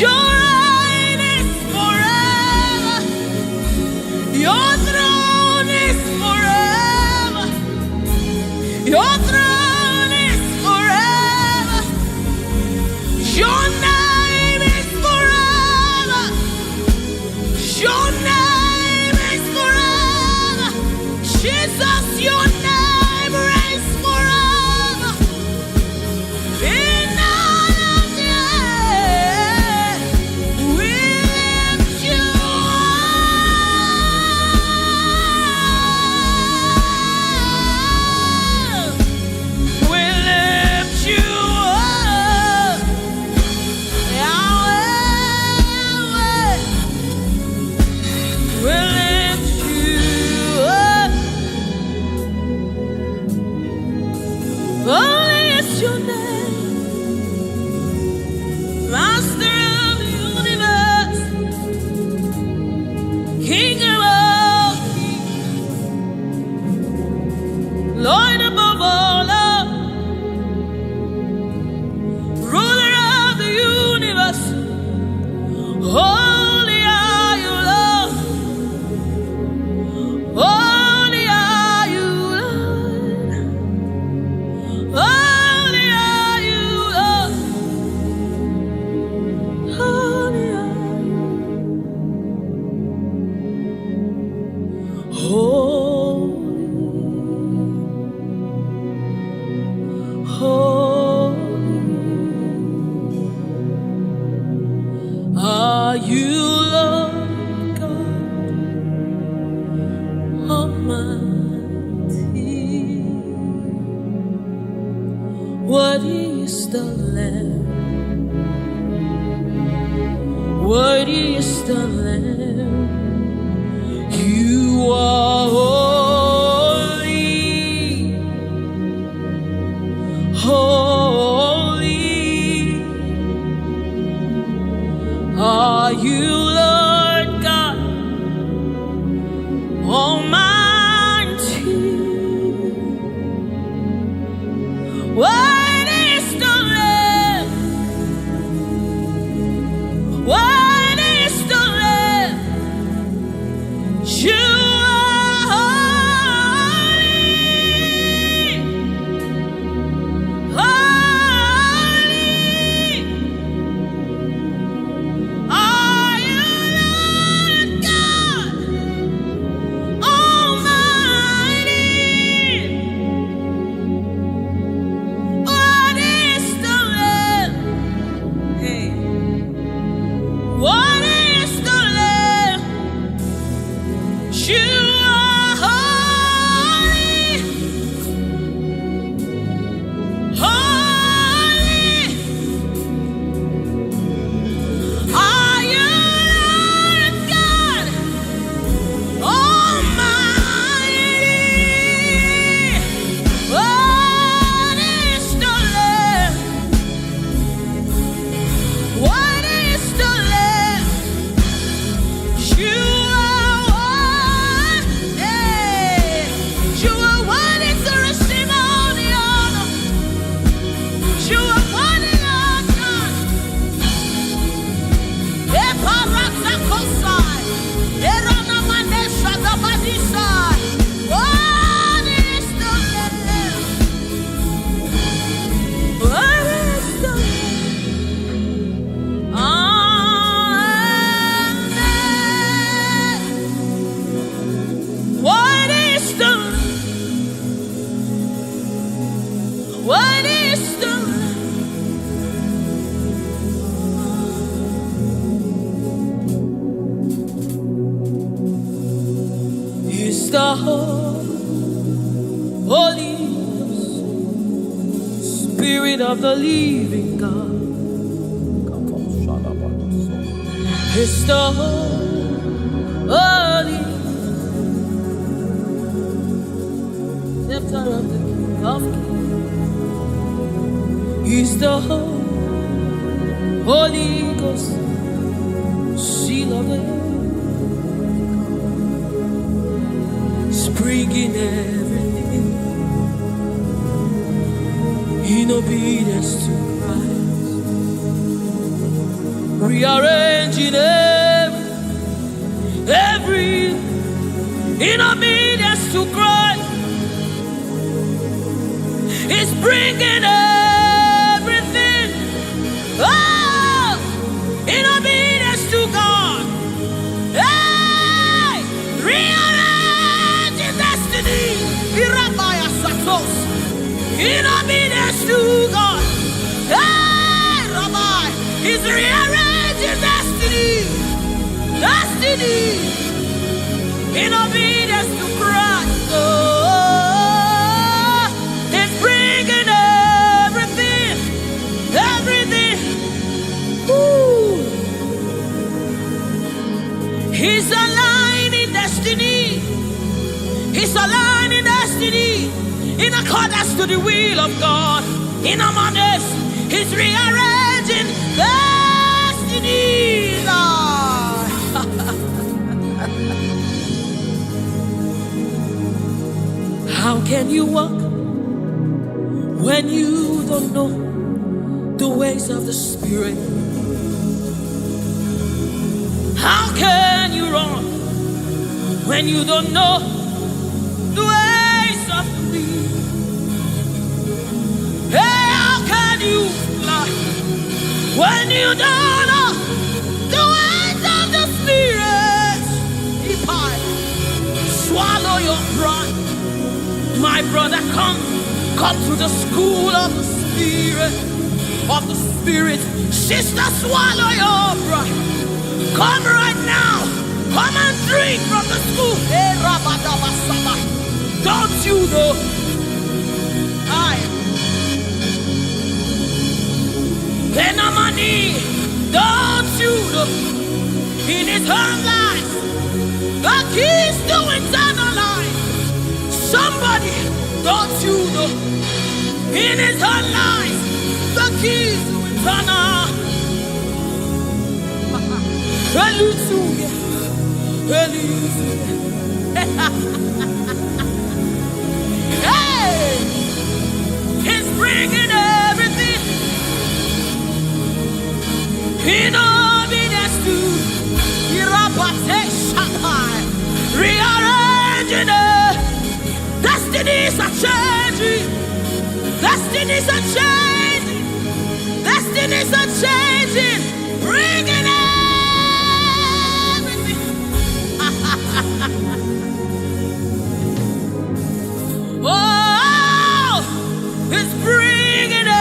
Your reign is forever. Your throne is forever. Your throne is forever. Your name is forever. Your name is forever. Jesus, your name reigns forever. In all of the earth, we lift you up. We lift you up. Yahweh, we lift you up. Holy is your name, Master of the universe, King of all kings, Lord above all love, Ruler of the universe. Holy are you, Lord. Holy are you, Lord. Holy are you, Lord. Holy are you. Holy are you, Lord God Almighty. Worthy is the Lamb. Worthy is the Lamb. You are holy, holy are you, Lord God Almighty. Worthy is the Lamb. Worthy is the Lamb. You are holy, holy are you, Lord God Almighty. What is the Lamb? Hey. What is the Lamb? You are holy, holy are you, Lord God Almighty. What is the Lamb? What is the Lamb? You are one. Hey. You are one is to receive all the honor. You are one in our God. Eparazakosai. Eranamanesha dabadisai. What is the Lamb? What is the Lamb? Amen. What is the What is the Is the Holy Spirit of the living God. It's the Holy Scepter of the King of Kings. He's the Holy Ghost. obedience to Christ, rearranging every in obedience to Christ, is bringing everything. Oh, in obedience to God. Hey, rearranging destiny. In obedience to God. Hey, Rabbi, is rearranging destiny. Destiny. In obedience to Christ. Oh, is bringing everything. Everything. Ooh. He's aligning destiny. He's aligning destiny in accordance to the will of God. In Amadeus, He's rearranging destiny. How can you walk when you don't know the ways of the Spirit? How can you run when you don't know the ways of the wind? Hey, how can you fly when you don't know the ways of the Spirit? Swallow your pride, my brother. Come to the school of the Spirit, Sister, swallow your pride. Come right now. Come and drink from the school. Hey, don't you know? Enamani, don't you know? In his own life, the keys to eternal life. Somebody, don't you know? In his own life, the keys to eternal. Hallelujah. Hey, he's bringing everything in obedience to rearranging it. Destinies are changing. Destinies are changing. Destinies are changing. Bringing everything. Oh, it's bringing it.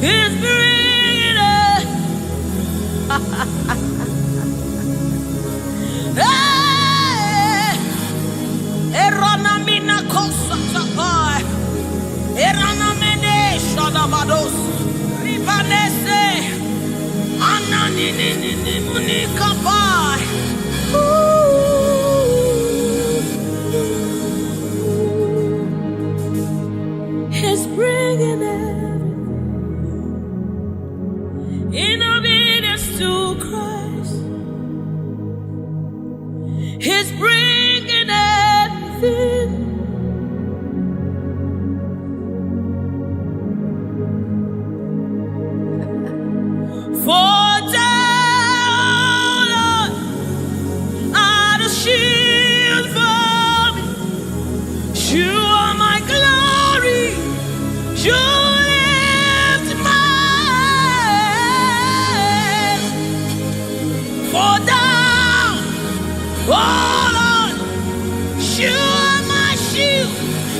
It's bringing it. Hey, Erana mina kosa tapai, Erana mene shadabados, Ribanese, Anani ni muni kapai. He's bringing it. In obedience to Christ, He's bringing everything. For thou art a shield for me. You are my glory. You lift my head. For thou, oh Lord, you are my shield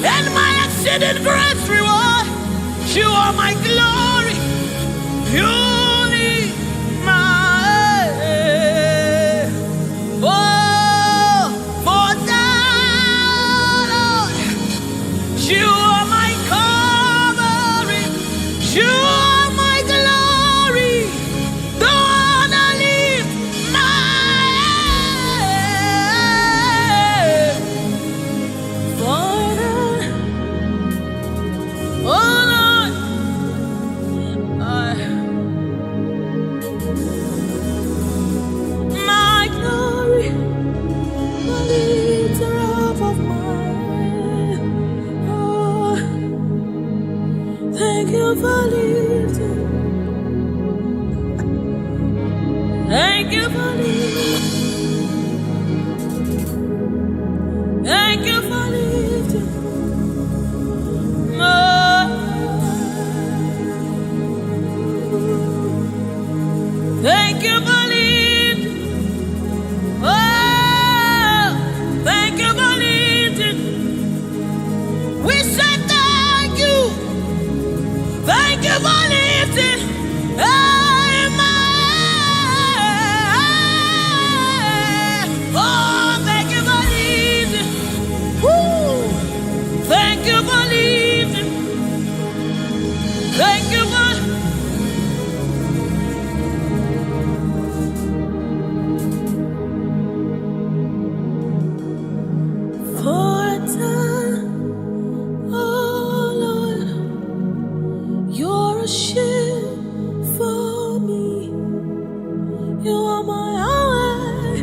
and my exceeding great reward. You are my glory. You lift my head. Oh, for thou, Lord, you are my covering. You are my glory. The one I lift my head. For thou, oh Thank you for lifting. Thank you for lifting. Thank you for lifting. Oh, thank you for lifting. We say thank you. Thank you for lifting. Oh, thank you for lifting. Woo. Thank you for lifting. Thank you for. For a time, oh Lord, you're a shield for me. You are my Yahweh,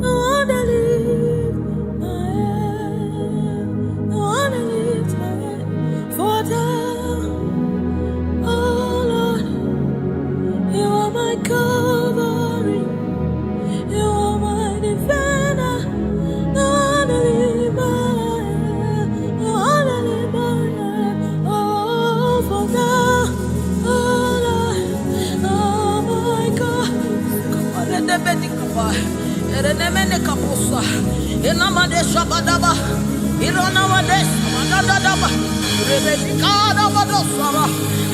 no one to lift my head, no one to lift my head. For a time, oh Lord, you are my covering, you are my defender. No one to lift my head, no one to lift my head. Oh, for thou, oh Lord, oh my God. Come on, let them be the cover. Let them be the kapusa. Inamade shabadaba. Ironawade shabadadaba. Rebekada badosara.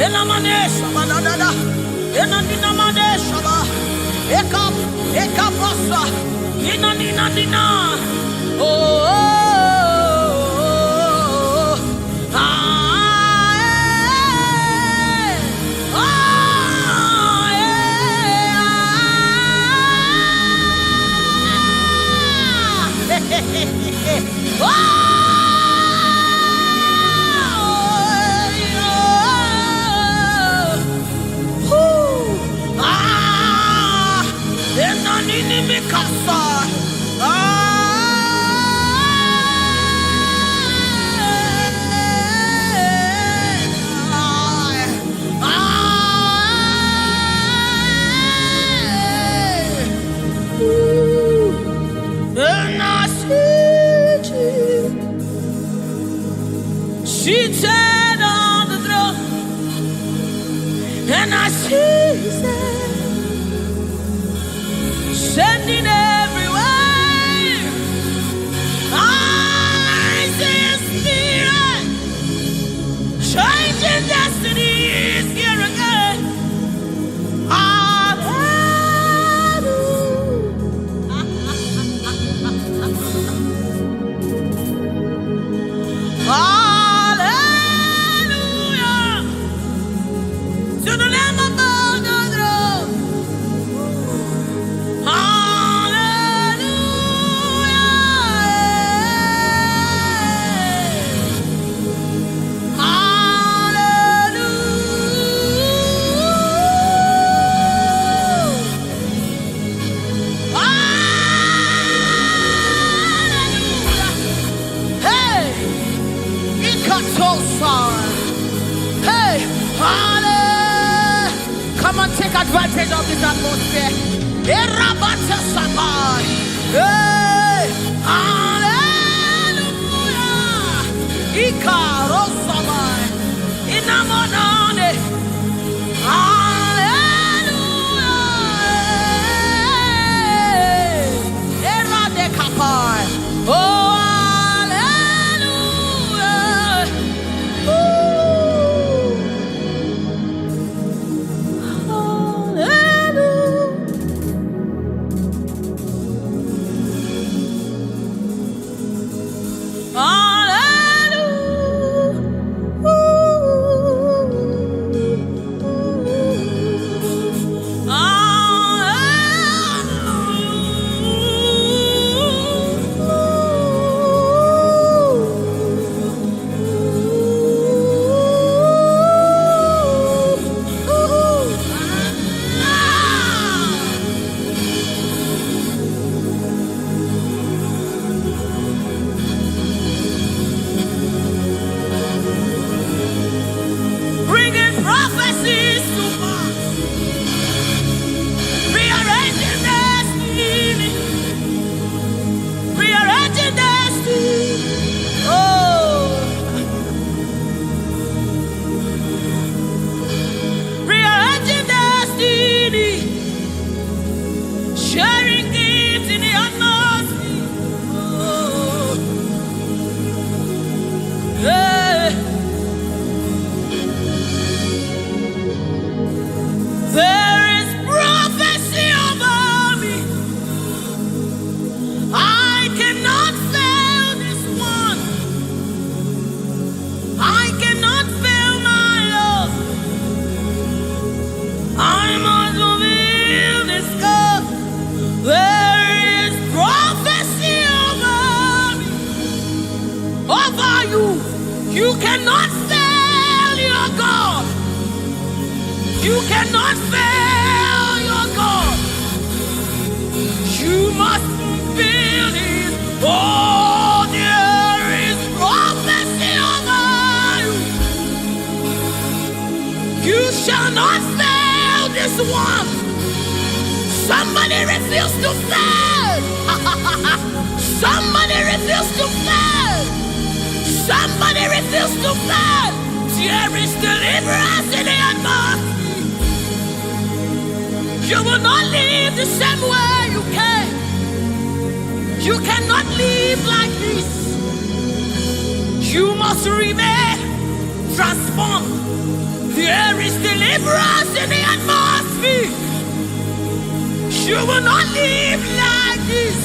Inamade shabadadada. Inandinamade shaba. Ekapasa. Inandinadina. Oh, oh, oh, ah, seated on the throne, and I see his hand sending everywhere. I see his spirit changing destinies here again. Hallelujah. To the Lamb above the throne. Hallelujah. Hallelujah. Hey, hey, hallelujah. Come on, take advantage of this atmosphere. Hey, hallelujah. Ikarosamai. Inamonane. Hallelujah. Eradekapai. Oh, hallelujah. one. Somebody refuse to fail. Somebody refuse to fail. Somebody refuse to fail. There is deliverance in the atmosphere. You will not live the same way you came. You cannot live like this. You must remain transformed. There is deliverance in the atmosphere. You will not live like this.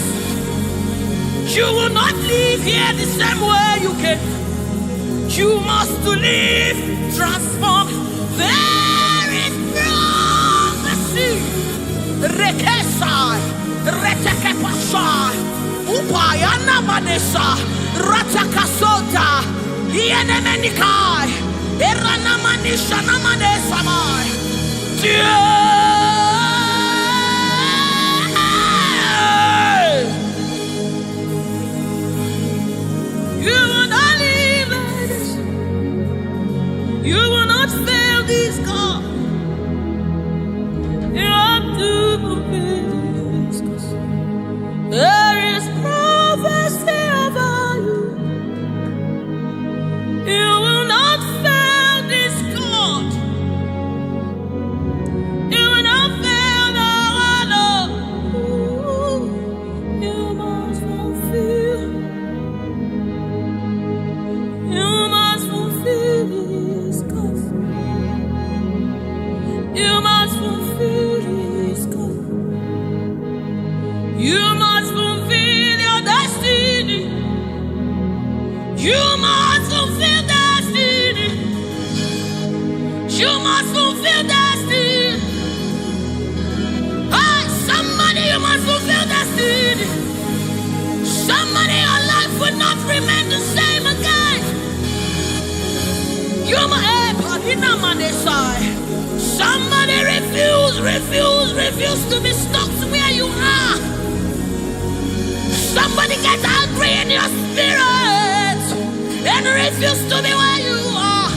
You will not live here the same way you came. You must live transformed. There is prophecy. Rekesai, retekepasai, upayana manesa, ratakasota, ienemenikai, eranamanisha namanesamai. You will not live like this. You will not fail this God. You have to fulfill this cause there is prophecy over you. You will not fail this God. You will not fail the Lord. You must fulfill. You must fulfill this cause. You must fulfill this cause. You must fulfill your destiny. You must fulfill destiny. You must fulfill destiny. Hey, somebody, you must fulfill destiny. Somebody, your life will not remain the same again. You must. Somebody refuse to be stuck where you are. Somebody get angry in your spirit and refuse to be where you are.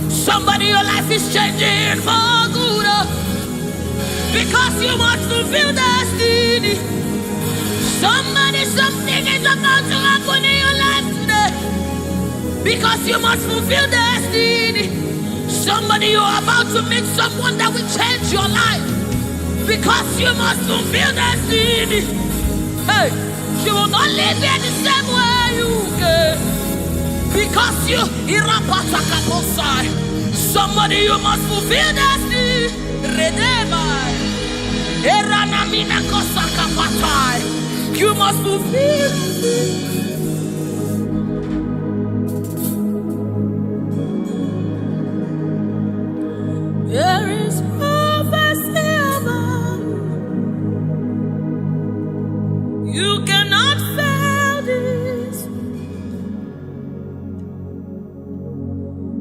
Somebody, your life is changing for good because you must fulfill destiny. Somebody, something is about to happen in your life today because you must fulfill destiny. Somebody, you are about to meet someone that will change your life because you must fulfill destiny. Hey, you will not live here the same way you came because you somebody, you must fulfill destiny. You must fulfill. There is prophecy about you. You cannot fail this.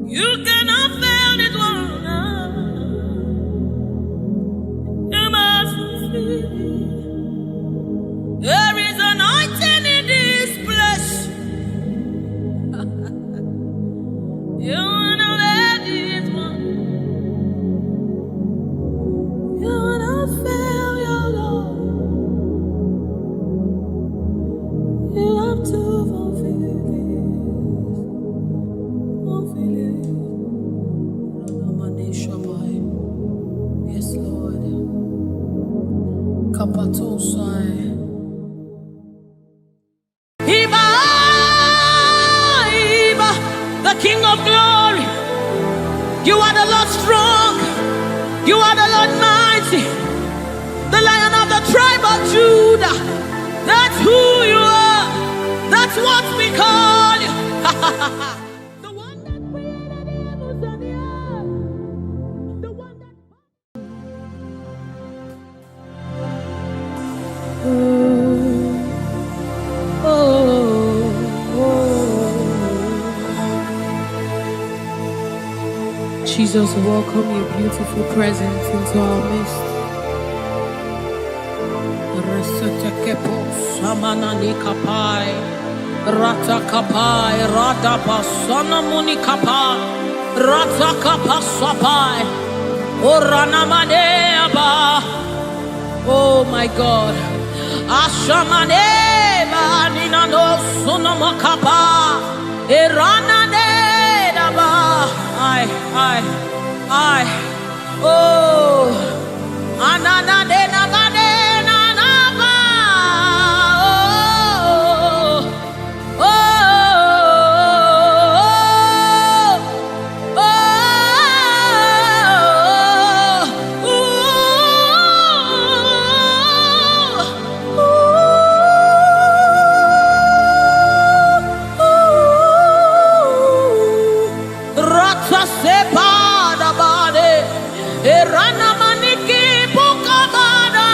You cannot fail it one. You must fulfill. There is anointing in this place. You wanna let this one. You wanna fail your Lord. You have to fulfill this. Fulfill it. Yes, Lord. Kapatosai. The King of glory, you are the Lord strong, you are the Lord mighty, the Lion of the tribe of Judah. That's who you are, that's what we call you. The one that created the heavens and the earth, the one that... Jesus, welcome your beautiful presence into our midst. Ratakapai, Radabasana Munikapai, Ratakapasapai, Oranamaneaba. Oh my God. Ashamaneba Ninano Sunamakapa, Erananeba. I. Oh, Ananadena Badena Naba. Oh, Rata sepa da bade, Erana maniki bukabada.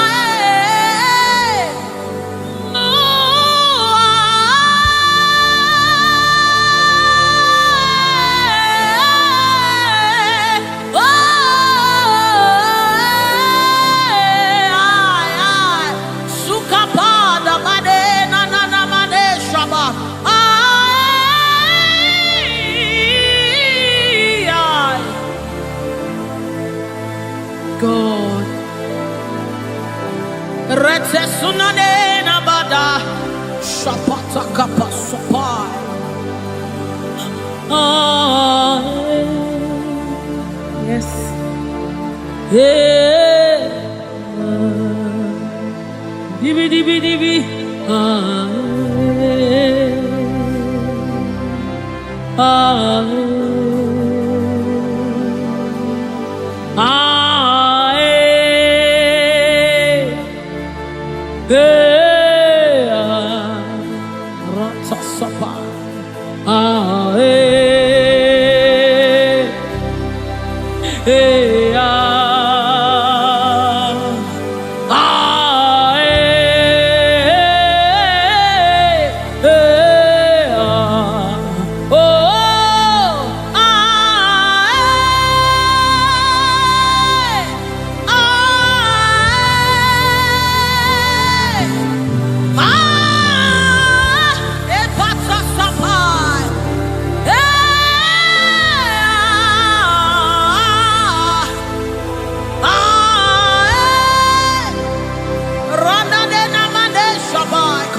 Sukapada bade na made shaba. God, Rete sunane na bada, shapata kapasopai. Yes. Yeah. Dibi.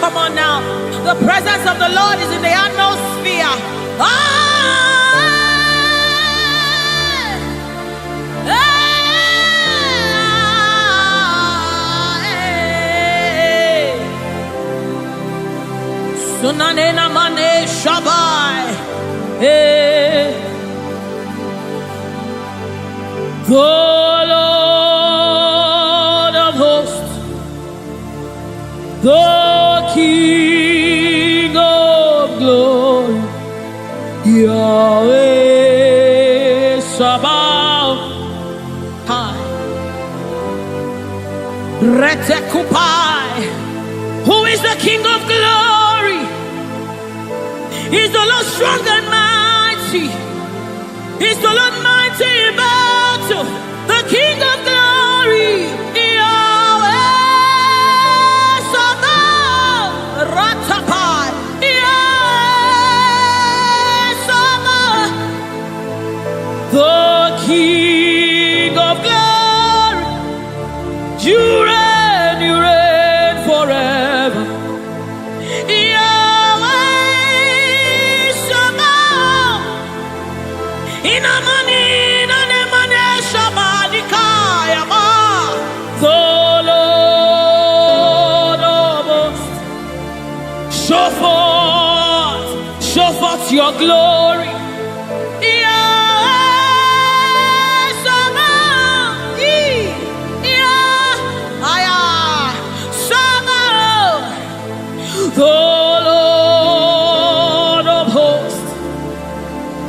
Come on now. The presence of the Lord is in the atmosphere. Sunanena mane shabai. The Lord of hosts, the King of glory, Yahweh Sabaoth. Retekupai. Who is the King of glory? He's the Lord strong and mighty. He's the Lord mighty in battle. The King of glory, Yahweh Sabaoth. Ratapai. Yahweh Sabaoth. The King of glory. You reign forever. Yahweh Sabaoth. Inamani nanemane shabalikaya ma. The Lord of hosts. Show forth your glory. The Lord of hosts,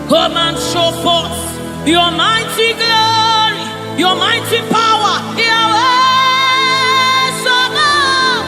come and show forth your mighty glory, your mighty power, Yahweh Sabaoth.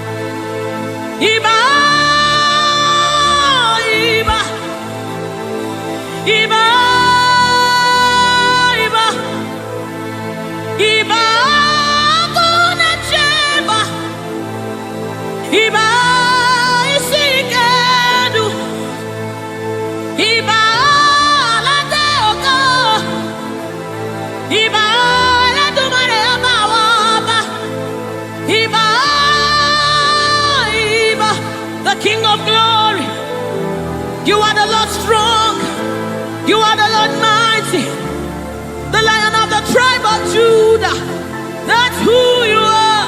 glory. You are the Lord strong. You are the Lord mighty. The Lion of the tribe of Judah. That's who you are.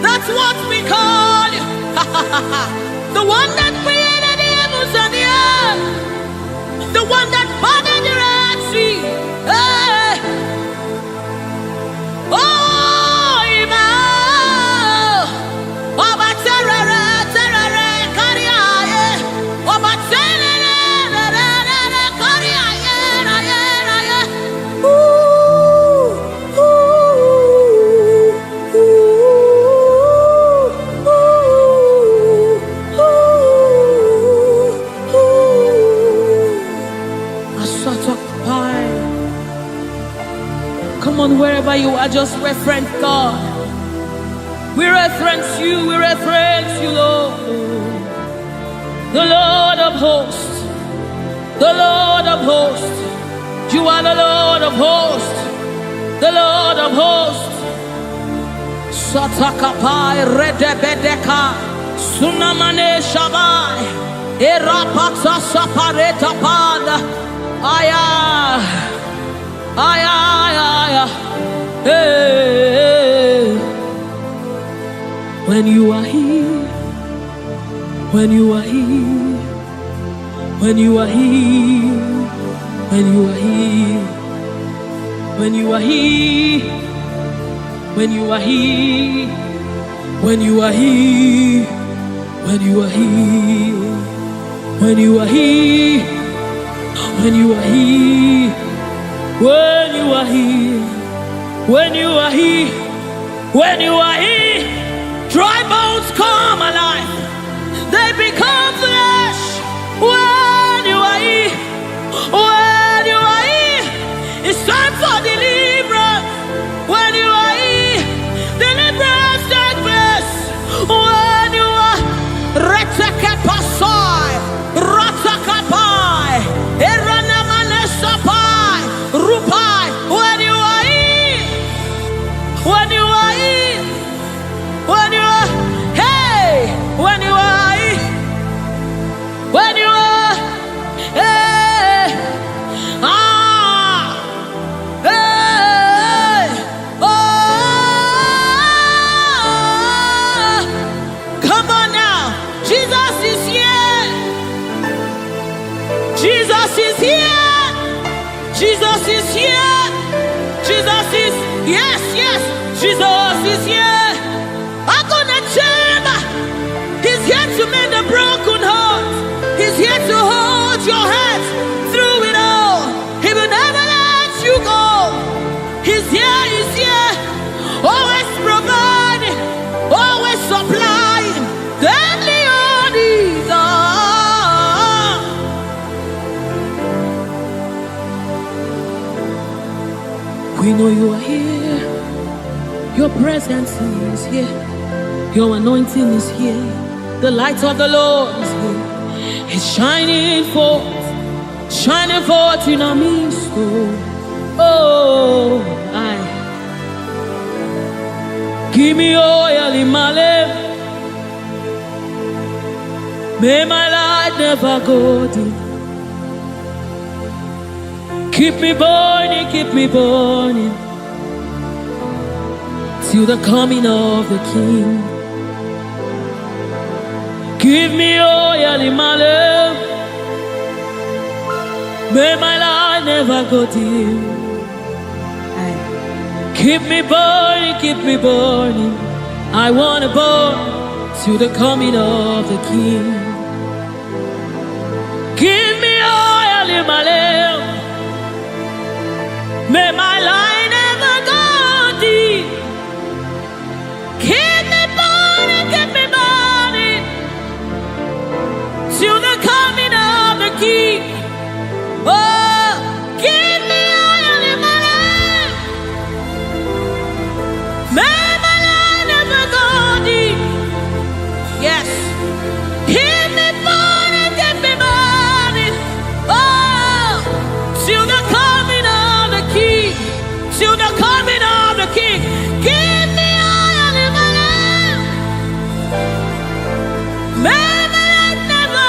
That's what we call you. The one that created the heavens and the earth. The one that parted the Red Sea. Hey. Oh, Emmanuel. Oba terere, terere, kariaye. Oba terere, terere, kariaye, raye, raye. Ooh, ooh, ooh, ooh. A sort of pie. Come on, wherever you are, just reference God. We reference you, Lord. The Lord of hosts. The Lord of hosts. You are the Lord of hosts. The Lord of hosts. Satakapai redebedeka. Sunamane shabai. Erapata sapareta pada. Aya. Aya, aya, hey. When you are here, when you are here, when you are here, when you are here, when you are here, when you are here, when you are here, when you are here, when you are here, when you are here. When you are here, when you are here, when you are here, dry bones come alive, they become flesh. When you are here, when you are here, it's time for deliverance. When you are here, deliverance takes place. When you are retekepasai, ratakapai, eranamanesapai. Rupai, when you are here, when you are here, when you are, hey, when you are here, when you are, hey, ah, hey, oh, come on now, Jesus is here, Jesus is here. Jesus is here. Jesus is, yes, yes, Jesus is here. I'm gonna chamber. He's here to mend the broken heart. He's here to hold your hands through it all. He will never let you go. He's here, he's here. Always providing, always supplying. Then the needs are. We know you are here. Your presence is here. Your anointing is here. The light of the Lord is here. It's shining forth in our midst. Oh, I give me oil in my lamp. May my light never go dim. Keep me burning, till the coming of the King. Give me oil in my lamp. May my light never go dim. Keep me burning. I wanna burn till the coming of the King. Give me oil in my lamp. May my light never go dim. Keep me burning, till the coming of the King. Oh, give me oil in my lamp. May my light never go dim. Yes. Keep me burning, oh, till the coming of the King. Till the coming of the King. Give me oil in my lamp. May my light never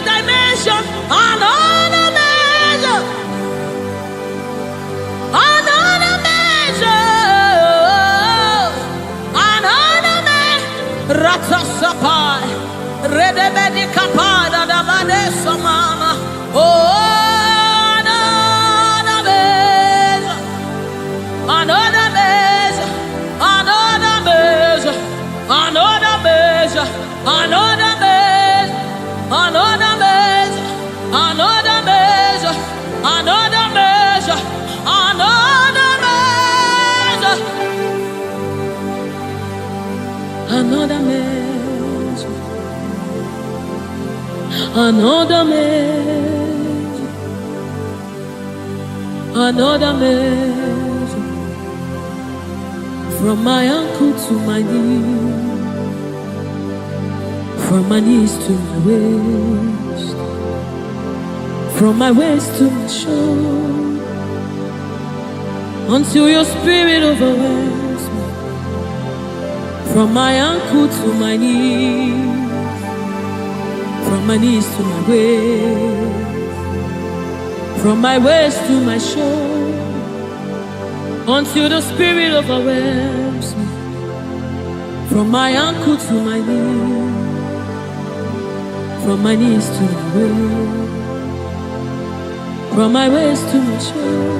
dimension, another measure, another measure, another measure. Ratasapai, redebedi kapada da badesa mama. Oh, another measure, another measure, another measure, another measure, another measure, another measure, another measure, another measure, another measure, another measure, another measure, another measure, from my ankle to my knee, from my knees to my waist, from my waist to my shoulder, until your spirit overwhelms me. From my ankle to my knees, from my knees to my waist, from my waist to my shoulder, until the spirit overwhelms me. From my ankle to my knees, from my knees to my waist, from my waist to my shoulder,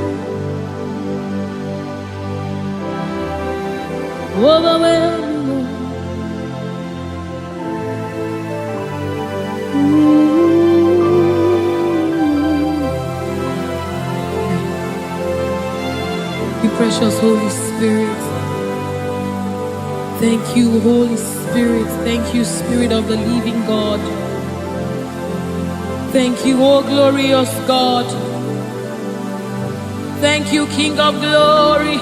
overwhelm me, Lord. You precious Holy Spirit. Thank you, Holy Spirit. Thank you, Spirit of the living God. Thank you, oh glorious God. Thank you, King of glory.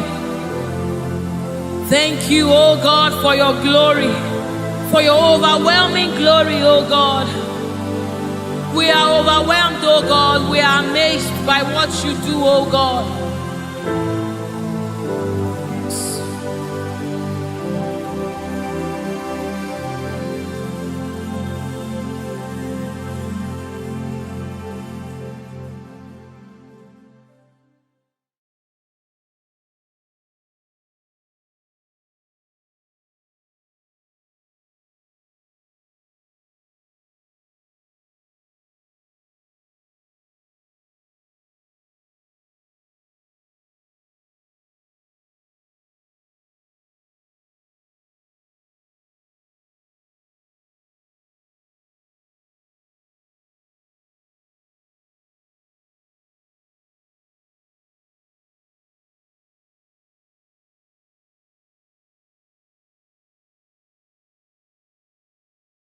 Thank you, oh God, for your glory, for your overwhelming glory, oh God. We are overwhelmed, oh God. We are amazed by what you do, oh God.